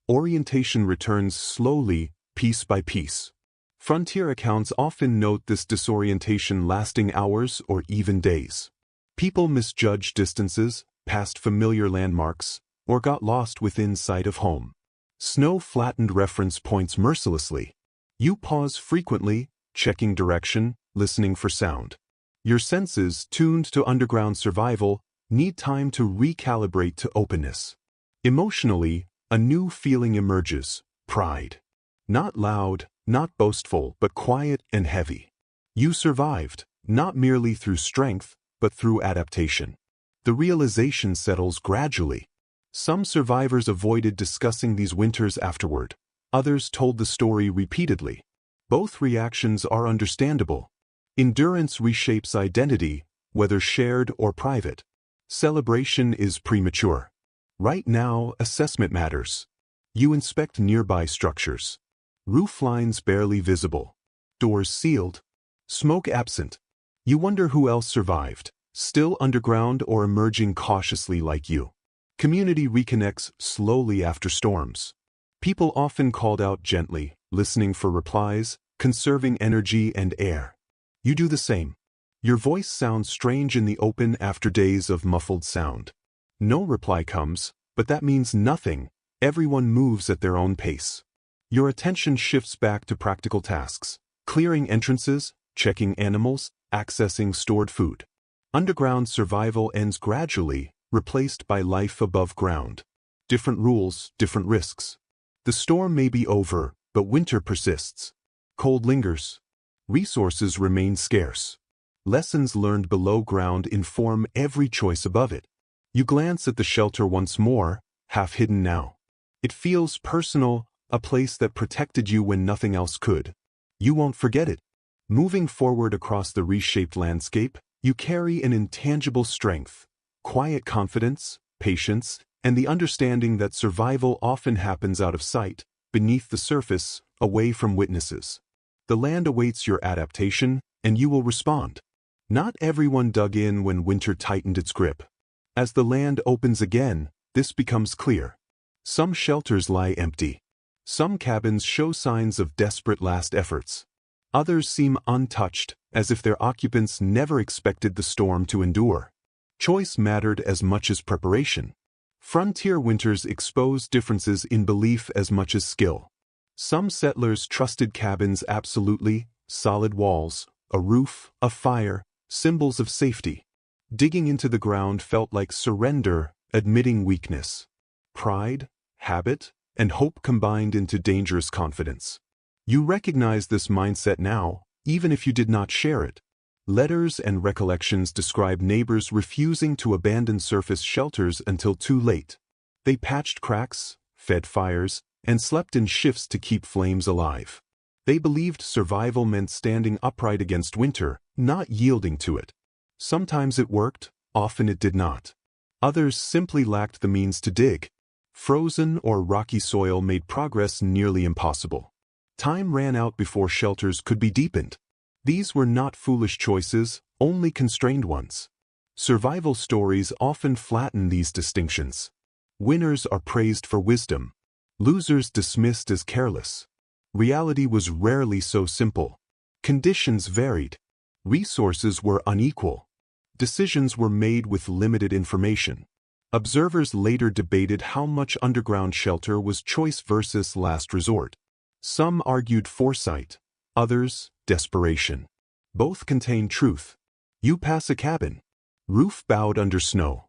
[SPEAKER 3] Orientation returns slowly, piece by piece. Frontier accounts often note this disorientation lasting hours or even days. People misjudged distances, passed familiar landmarks, or got lost within sight of home. Snow flattened reference points mercilessly. You pause frequently, checking direction, listening for sound. Your senses, tuned to underground survival, need time to recalibrate to openness. Emotionally, a new feeling emerges: pride. Not loud, not boastful, but quiet and heavy. You survived, not merely through strength, but through adaptation. The realization settles gradually. Some survivors avoided discussing these winters afterward. Others told the story repeatedly. Both reactions are understandable. Endurance reshapes identity, whether shared or private. Celebration is premature. Right now, assessment matters. You inspect nearby structures. Roof lines barely visible. Doors sealed. Smoke absent. You wonder who else survived, still underground or emerging cautiously like you. Community reconnects slowly after storms. People often called out gently, listening for replies, conserving energy and air. You do the same. Your voice sounds strange in the open after days of muffled sound. No reply comes, but that means nothing. Everyone moves at their own pace. Your attention shifts back to practical tasks: clearing entrances, checking animals, accessing stored food. Underground survival ends gradually, replaced by life above ground. Different rules, different risks. The storm may be over, but winter persists. Cold lingers. Resources remain scarce. Lessons learned below ground inform every choice above it. You glance at the shelter once more, half hidden now. It feels personal, a place that protected you when nothing else could. You won't forget it. Moving forward across the reshaped landscape, you carry an intangible strength, quiet confidence, patience, and the understanding that survival often happens out of sight, beneath the surface, away from witnesses. The land awaits your adaptation, and you will respond. Not everyone dug in when winter tightened its grip. As the land opens again, this becomes clear. Some shelters lie empty. Some cabins show signs of desperate last efforts. Others seem untouched, as if their occupants never expected the storm to endure. Choice mattered as much as preparation. Frontier winters exposed differences in belief as much as skill. Some settlers trusted cabins absolutely: solid walls, a roof, a fire, symbols of safety. Digging into the ground felt like surrender, admitting weakness. Pride, habit, and hope combined into dangerous confidence. You recognize this mindset now, even if you did not share it. Letters and recollections describe neighbors refusing to abandon surface shelters until too late. They patched cracks, fed fires, and slept in shifts to keep flames alive. They believed survival meant standing upright against winter, not yielding to it. Sometimes it worked, often it did not. Others simply lacked the means to dig. Frozen or rocky soil made progress nearly impossible. Time ran out before shelters could be deepened. These were not foolish choices, only constrained ones. Survival stories often flatten these distinctions. Winners are praised for wisdom. Losers dismissed as careless. Reality was rarely so simple. Conditions varied. Resources were unequal. Decisions were made with limited information. Observers later debated how much underground shelter was choice versus last resort. Some argued foresight, others desperation. Both contain truth. You pass a cabin. Roof bowed under snow.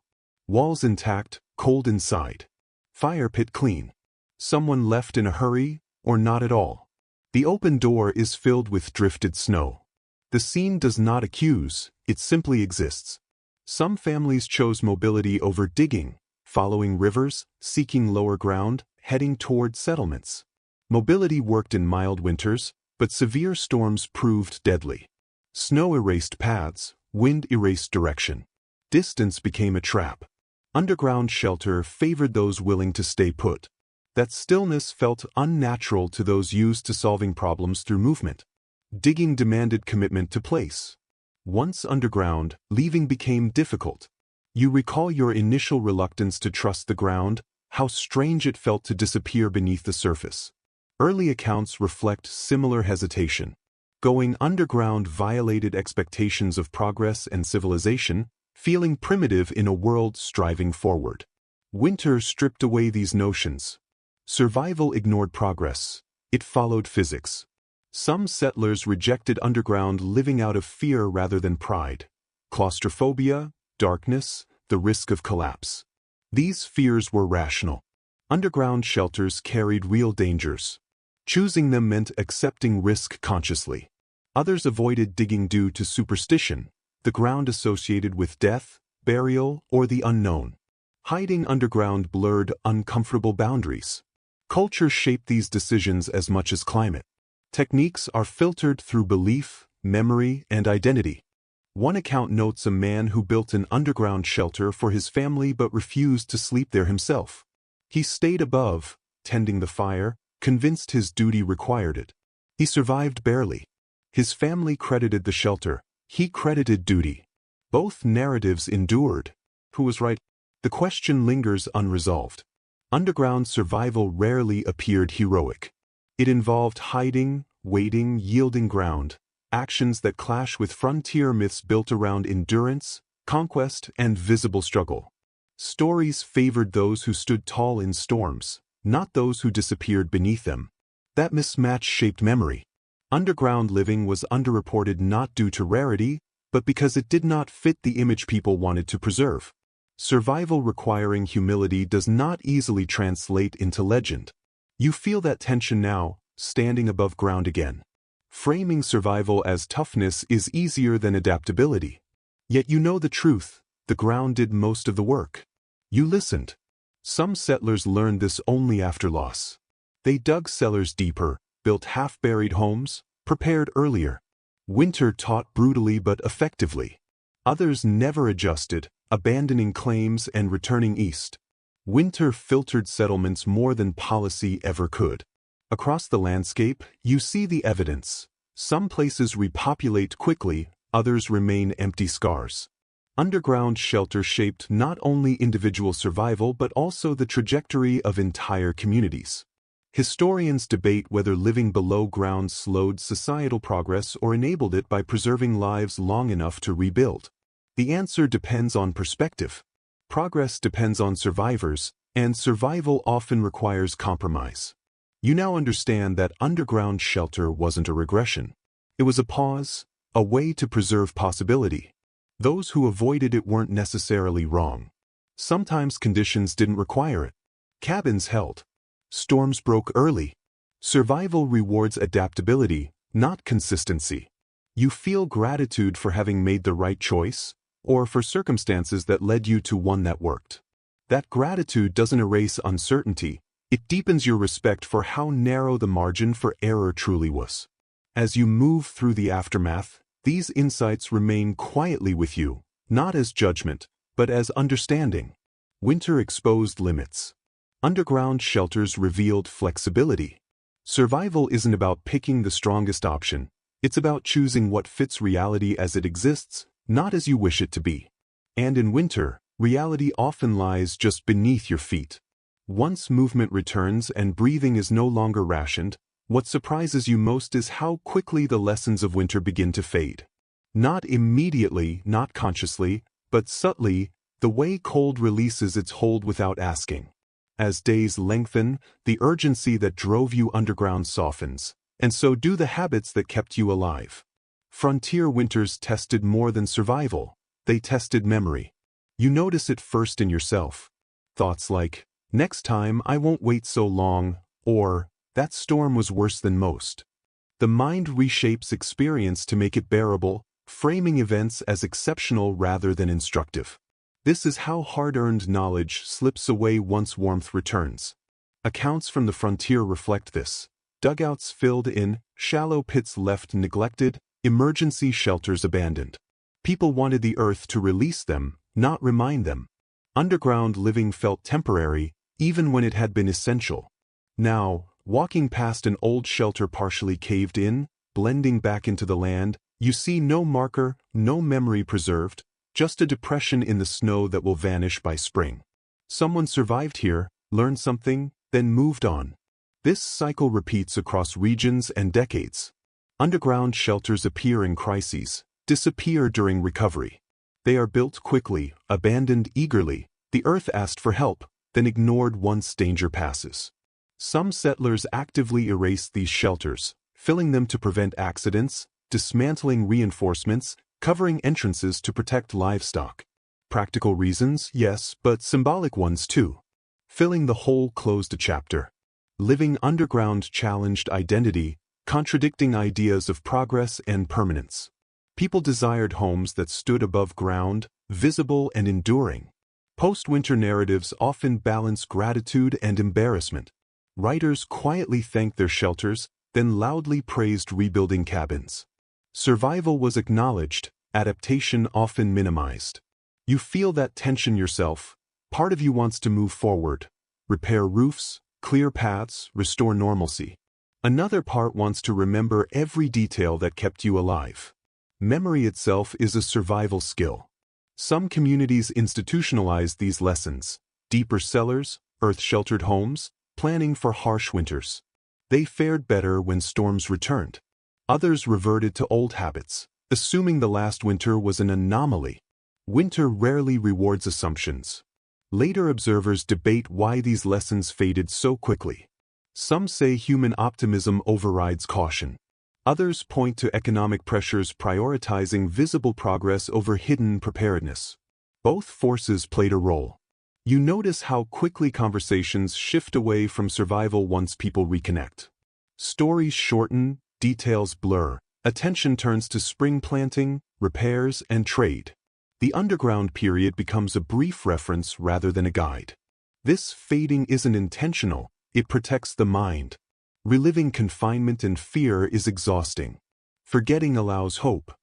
[SPEAKER 3] Walls intact, cold inside. Fire pit clean. Someone left in a hurry, or not at all. The open door is filled with drifted snow. The scene does not accuse, it simply exists. Some families chose mobility over digging, following rivers, seeking lower ground, heading toward settlements. Mobility worked in mild winters, but severe storms proved deadly. Snow erased paths, wind erased direction. Distance became a trap. Underground shelter favored those willing to stay put. That stillness felt unnatural to those used to solving problems through movement. Digging demanded commitment to place. Once underground, leaving became difficult. You recall your initial reluctance to trust the ground, how strange it felt to disappear beneath the surface. Early accounts reflect similar hesitation. Going underground violated expectations of progress and civilization, feeling primitive in a world striving forward. Winter stripped away these notions. Survival ignored progress. It followed physics. Some settlers rejected underground living out of fear rather than pride. Claustrophobia, darkness, the risk of collapse. These fears were rational. Underground shelters carried real dangers. Choosing them meant accepting risk consciously. Others avoided digging due to superstition, the ground associated with death, burial, or the unknown. Hiding underground blurred uncomfortable boundaries. Culture shaped these decisions as much as climate. Techniques are filtered through belief, memory, and identity. One account notes a man who built an underground shelter for his family but refused to sleep there himself. He stayed above, tending the fire, convinced his duty required it. He survived barely. His family credited the shelter, he credited duty. Both narratives endured. Who was right? The question lingers unresolved. Underground survival rarely appeared heroic. It involved hiding, waiting, yielding ground, actions that clash with frontier myths built around endurance, conquest, and visible struggle. Stories favored those who stood tall in storms, not those who disappeared beneath them. That mismatch shaped memory. Underground living was underreported not due to rarity, but because it did not fit the image people wanted to preserve. Survival requiring humility does not easily translate into legend. You feel that tension now, standing above ground again. Framing survival as toughness is easier than adaptability. Yet you know the truth, the ground did most of the work. You listened. Some settlers learned this only after loss. They dug cellars deeper, built half-buried homes, prepared earlier. Winter taught brutally but effectively. Others never adjusted, abandoning claims and returning east. Winter filtered settlements more than policy ever could. Across the landscape, you see the evidence. Some places repopulate quickly, others remain empty scars. Underground shelter shaped not only individual survival but also the trajectory of entire communities. Historians debate whether living below ground slowed societal progress or enabled it by preserving lives long enough to rebuild. The answer depends on perspective. Progress depends on survivors, and survival often requires compromise. You now understand that underground shelter wasn't a regression. It was a pause, a way to preserve possibility. Those who avoided it weren't necessarily wrong. Sometimes conditions didn't require it. Cabins held. Storms broke early. Survival rewards adaptability, not consistency. You feel gratitude for having made the right choice, or for circumstances that led you to one that worked. That gratitude doesn't erase uncertainty, it deepens your respect for how narrow the margin for error truly was. As you move through the aftermath, these insights remain quietly with you, not as judgment, but as understanding. Winter exposed limits. Underground shelters revealed flexibility. Survival isn't about picking the strongest option, it's about choosing what fits reality as it exists, not as you wish it to be. And in winter, reality often lies just beneath your feet. Once movement returns and breathing is no longer rationed, what surprises you most is how quickly the lessons of winter begin to fade. Not immediately, not consciously, but subtly, the way cold releases its hold without asking. As days lengthen, the urgency that drove you underground softens, and so do the habits that kept you alive. Frontier winters tested more than survival, they tested memory. You notice it first in yourself. Thoughts like, next time I won't wait so long, or, that storm was worse than most. The mind reshapes experience to make it bearable, framing events as exceptional rather than instructive. This is how hard-earned knowledge slips away once warmth returns. Accounts from the frontier reflect this. Dugouts filled in, shallow pits left neglected, emergency shelters abandoned. People wanted the earth to release them, not remind them. Underground living felt temporary, even when it had been essential. Now, walking past an old shelter partially caved in, blending back into the land, you see no marker, no memory preserved, just a depression in the snow that will vanish by spring. Someone survived here, learned something, then moved on. This cycle repeats across regions and decades. Underground shelters appear in crises, disappear during recovery. They are built quickly, abandoned eagerly. The earth asked for help, then ignored once danger passes. Some settlers actively erased these shelters, filling them to prevent accidents, dismantling reinforcements, covering entrances to protect livestock. Practical reasons, yes, but symbolic ones too. Filling the hole closed a chapter. Living underground challenged identity, contradicting ideas of progress and permanence. People desired homes that stood above ground, visible and enduring. Post-winter narratives often balance gratitude and embarrassment. Writers quietly thanked their shelters, then loudly praised rebuilding cabins. Survival was acknowledged, adaptation often minimized. You feel that tension yourself. Part of you wants to move forward, repair roofs, clear paths, restore normalcy. Another part wants to remember every detail that kept you alive. Memory itself is a survival skill. Some communities institutionalize these lessons: deeper cellars, earth-sheltered homes, planning for harsh winters. They fared better when storms returned. Others reverted to old habits, assuming the last winter was an anomaly. Winter rarely rewards assumptions. Later observers debate why these lessons faded so quickly. Some say human optimism overrides caution. Others point to economic pressures prioritizing visible progress over hidden preparedness. Both forces played a role. You notice how quickly conversations shift away from survival once people reconnect. Stories shorten, details blur, attention turns to spring planting, repairs, and trade. The underground period becomes a brief reference rather than a guide. This fading isn't intentional, it protects the mind. Reliving confinement and fear is exhausting. Forgetting allows hope.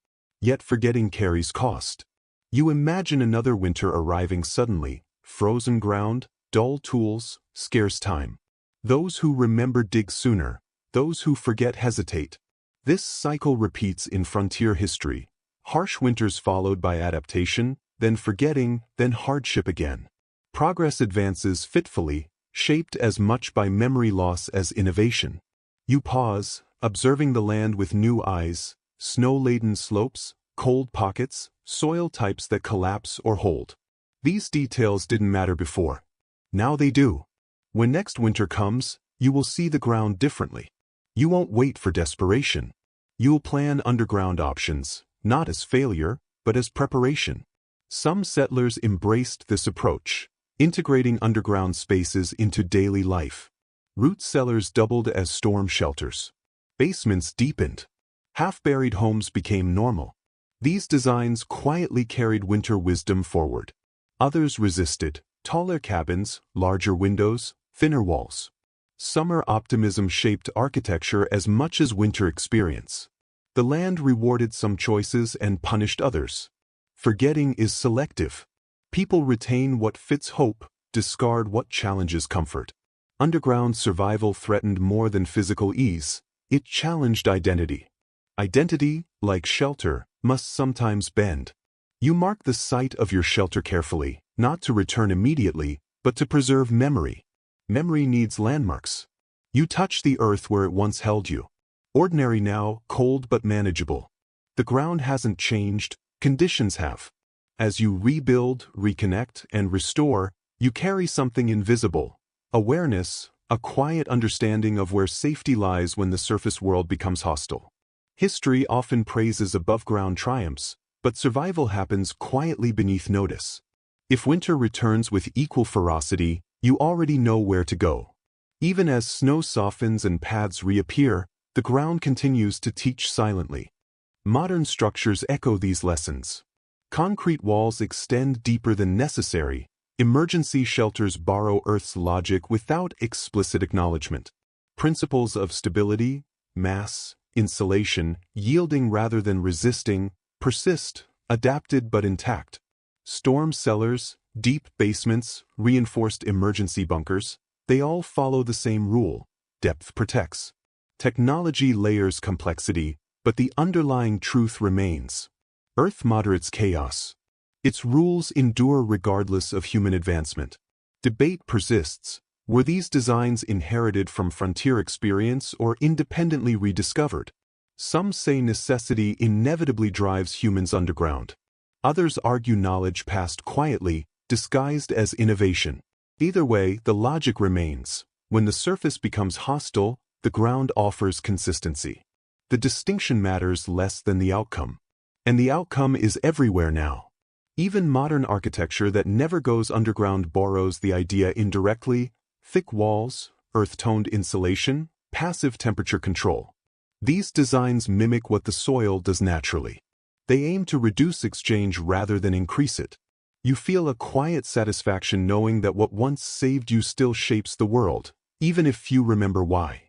[SPEAKER 3] Yet forgetting carries cost. You imagine another winter arriving suddenly, frozen ground, dull tools, scarce time. Those who remember dig sooner, those who forget hesitate. This cycle repeats in frontier history. Harsh winters followed by adaptation, then forgetting, then hardship again. Progress advances fitfully, shaped as much by memory loss as innovation. You pause, observing the land with new eyes, snow-laden slopes, cold pockets, soil types that collapse or hold. These details didn't matter before. Now they do. When next winter comes, you will see the ground differently. You won't wait for desperation. You'll plan underground options, not as failure, but as preparation. Some settlers embraced this approach, integrating underground spaces into daily life. Root cellars doubled as storm shelters. Basements deepened. Half-buried homes became normal. These designs quietly carried winter wisdom forward. Others resisted: taller cabins, larger windows, thinner walls. Summer optimism shaped architecture as much as winter experience. The land rewarded some choices and punished others. Forgetting is selective. People retain what fits hope, discard what challenges comfort. Underground survival threatened more than physical ease. It challenged identity. Identity, like shelter, must sometimes bend. You mark the site of your shelter carefully, not to return immediately, but to preserve memory. Memory needs landmarks. You touch the earth where it once held you. Ordinary now, cold but manageable. The ground hasn't changed, conditions have. As you rebuild, reconnect, and restore, you carry something invisible: awareness, a quiet understanding of where safety lies when the surface world becomes hostile. History often praises above-ground triumphs, but survival happens quietly beneath notice. If winter returns with equal ferocity, you already know where to go. Even as snow softens and paths reappear, The ground continues to teach silently. Modern structures echo these lessons. Concrete walls extend deeper than necessary. Emergency shelters borrow Earth's logic without explicit acknowledgement. Principles of stability, mass, insulation, yielding rather than resisting, persist, adapted but intact. Storm cellars, deep basements, reinforced emergency bunkers, they all follow the same rule: depth protects. Technology layers complexity, but the underlying truth remains. Earth moderates chaos. Its rules endure regardless of human advancement. Debate persists. Were these designs inherited from frontier experience or independently rediscovered? Some say necessity inevitably drives humans underground. Others argue knowledge passed quietly, disguised as innovation. Either way, the logic remains. When the surface becomes hostile, the ground offers consistency. The distinction matters less than the outcome. And the outcome is everywhere now. Even modern architecture that never goes underground borrows the idea indirectly: thick walls, earth-toned insulation, passive temperature control. These designs mimic what the soil does naturally. They aim to reduce exchange rather than increase it. You feel a quiet satisfaction knowing that what once saved you still shapes the world, even if few remember why.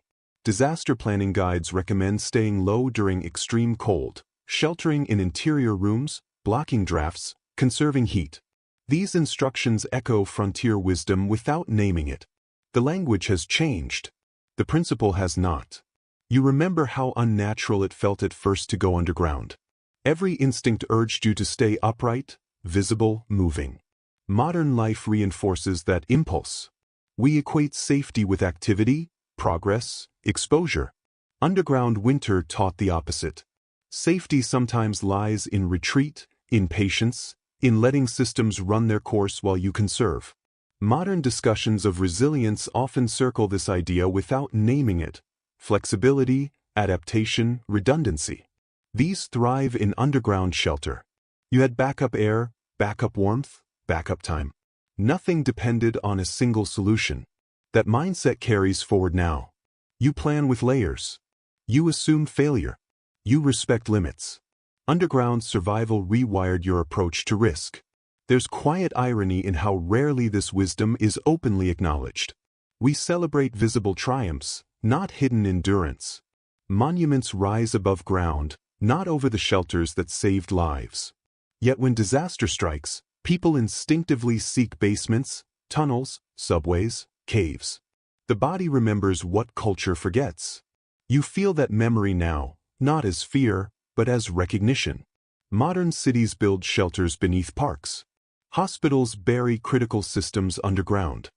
[SPEAKER 3] Disaster planning guides recommend staying low during extreme cold, sheltering in interior rooms, blocking drafts, conserving heat. These instructions echo frontier wisdom without naming it. The language has changed. The principle has not. You remember how unnatural it felt at first to go underground. Every instinct urged you to stay upright, visible, moving. Modern life reinforces that impulse. We equate safety with activity, progress, exposure. Underground winter taught the opposite. Safety sometimes lies in retreat, in patience, in letting systems run their course while you conserve. Modern discussions of resilience often circle this idea without naming it: flexibility, adaptation, redundancy. These thrive in underground shelter. You had backup air, backup warmth, backup time. Nothing depended on a single solution. That mindset carries forward now. You plan with layers. You assume failure. You respect limits. Underground survival rewired your approach to risk. There's quiet irony in how rarely this wisdom is openly acknowledged. We celebrate visible triumphs, not hidden endurance. Monuments rise above ground, not over the shelters that saved lives. Yet when disaster strikes, people instinctively seek basements, tunnels, subways, caves. The body remembers what culture forgets. You feel that memory now, not as fear, but as recognition. Modern cities build shelters beneath parks. Hospitals bury critical systems underground.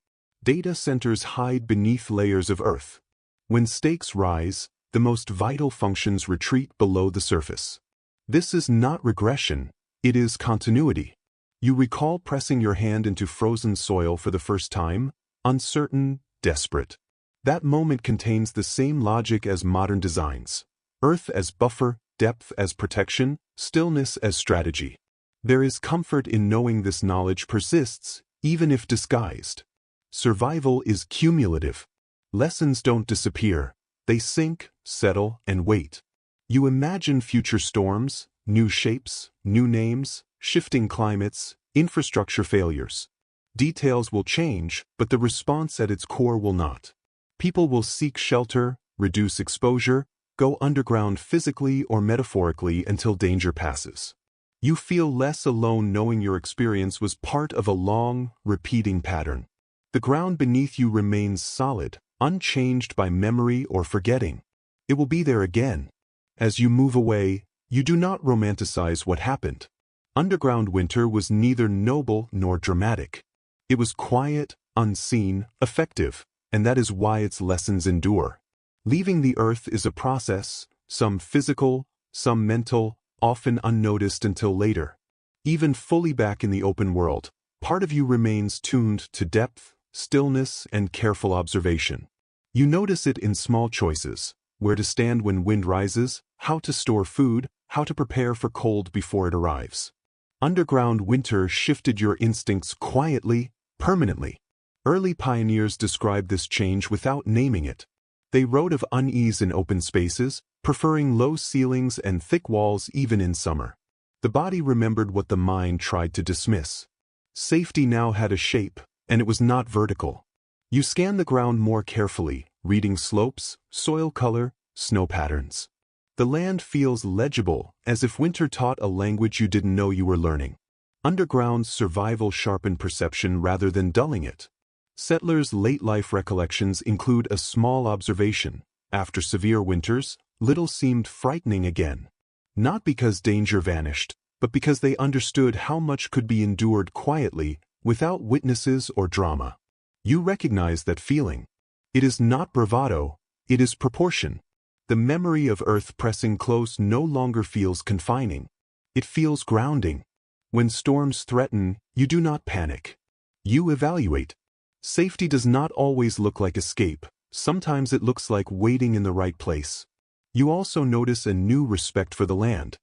[SPEAKER 3] Data centers hide beneath layers of earth. When stakes rise, the most vital functions retreat below the surface. This is not regression, it is continuity. You recall pressing your hand into frozen soil for the first time, uncertain, desperate. That moment contains the same logic as modern designs: earth as buffer, depth as protection, stillness as strategy. There is comfort in knowing this knowledge persists, even if disguised. Survival is cumulative. Lessons don't disappear. They sink, settle, and wait. You imagine future storms, new shapes, new names, shifting climates, infrastructure failures. Details will change, but the response at its core will not. People will seek shelter, reduce exposure, go underground physically or metaphorically until danger passes. You feel less alone knowing your experience was part of a long, repeating pattern. The ground beneath you remains solid, unchanged by memory or forgetting. It will be there again. As you move away, you do not romanticize what happened. Underground winter was neither noble nor dramatic. It was quiet, unseen, effective, and that is why its lessons endure. Leaving the earth is a process, some physical, some mental, often unnoticed until later. Even fully back in the open world, part of you remains tuned to depth, stillness, and careful observation. You notice it in small choices: where to stand when wind rises, how to store food, how to prepare for cold before it arrives. Underground winter shifted your instincts quietly, permanently. Early pioneers described this change without naming it. They wrote of unease in open spaces, preferring low ceilings and thick walls even in summer. The body remembered what the mind tried to dismiss. Safety now had a shape, and it was not vertical. You scan the ground more carefully, reading slopes, soil color, snow patterns. The land feels legible, as if winter taught a language you didn't know you were learning. Underground survival sharpened perception rather than dulling it. Settlers' late-life recollections include a small observation. After severe winters, little seemed frightening again. Not because danger vanished, but because they understood how much could be endured quietly, without witnesses or drama. You recognize that feeling. It is not bravado, it is proportion. The memory of Earth pressing close no longer feels confining. It feels grounding. When storms threaten, you do not panic. You evaluate. Safety does not always look like escape. Sometimes it looks like waiting in the right place. You also notice a new respect for the land.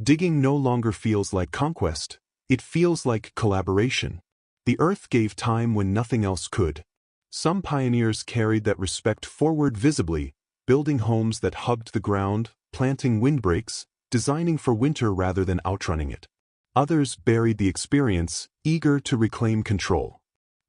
[SPEAKER 3] Digging no longer feels like conquest. It feels like collaboration. The earth gave time when nothing else could. Some pioneers carried that respect forward visibly, building homes that hugged the ground, planting windbreaks, designing for winter rather than outrunning it. Others buried the experience, eager to reclaim control.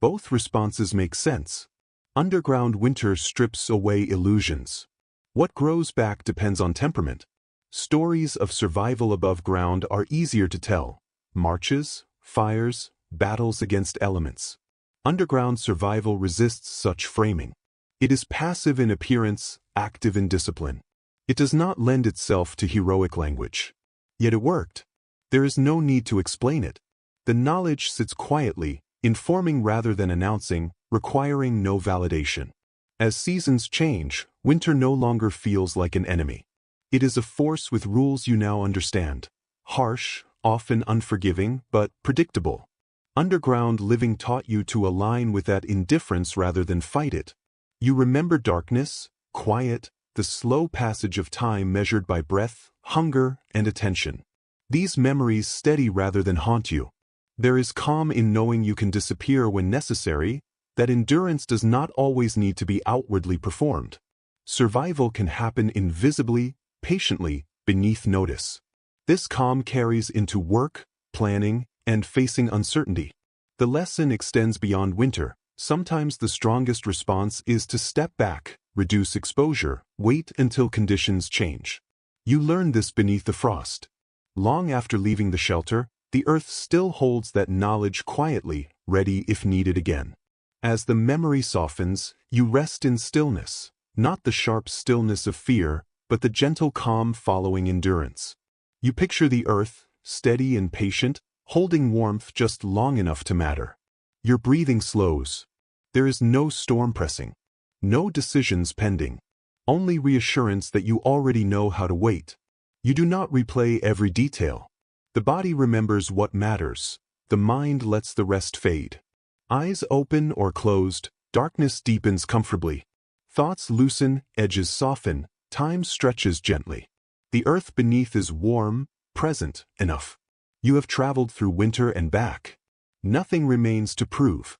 [SPEAKER 3] Both responses make sense. Underground winter strips away illusions. What grows back depends on temperament. Stories of survival above ground are easier to tell. Marches, fires, battles against elements. Underground survival resists such framing. It is passive in appearance, active in discipline. It does not lend itself to heroic language. Yet it worked. There is no need to explain it. The knowledge sits quietly, informing rather than announcing, requiring no validation. As seasons change, winter no longer feels like an enemy. It is a force with rules you now understand. Harsh, often unforgiving, but predictable. Underground living taught you to align with that indifference rather than fight it. You remember darkness, quiet, the slow passage of time measured by breath, hunger, and attention. These memories steady rather than haunt you. There is calm in knowing you can disappear when necessary, that endurance does not always need to be outwardly performed. Survival can happen invisibly, patiently, beneath notice. This calm carries into work, planning, and facing uncertainty. The lesson extends beyond winter. Sometimes the strongest response is to step back, reduce exposure, wait until conditions change. You learn this beneath the frost. Long after leaving the shelter, the earth still holds that knowledge quietly, ready if needed again. As the memory softens, you rest in stillness, not the sharp stillness of fear, but the gentle calm following endurance. You picture the earth, steady and patient, holding warmth just long enough to matter. Your breathing slows. There is no storm pressing, no decisions pending, only reassurance that you already know how to wait. You do not replay every detail. The body remembers what matters. The mind lets the rest fade. Eyes open or closed, darkness deepens comfortably. Thoughts loosen, edges soften, time stretches gently. The earth beneath is warm, present, enough. You have traveled through winter and back. Nothing remains to prove.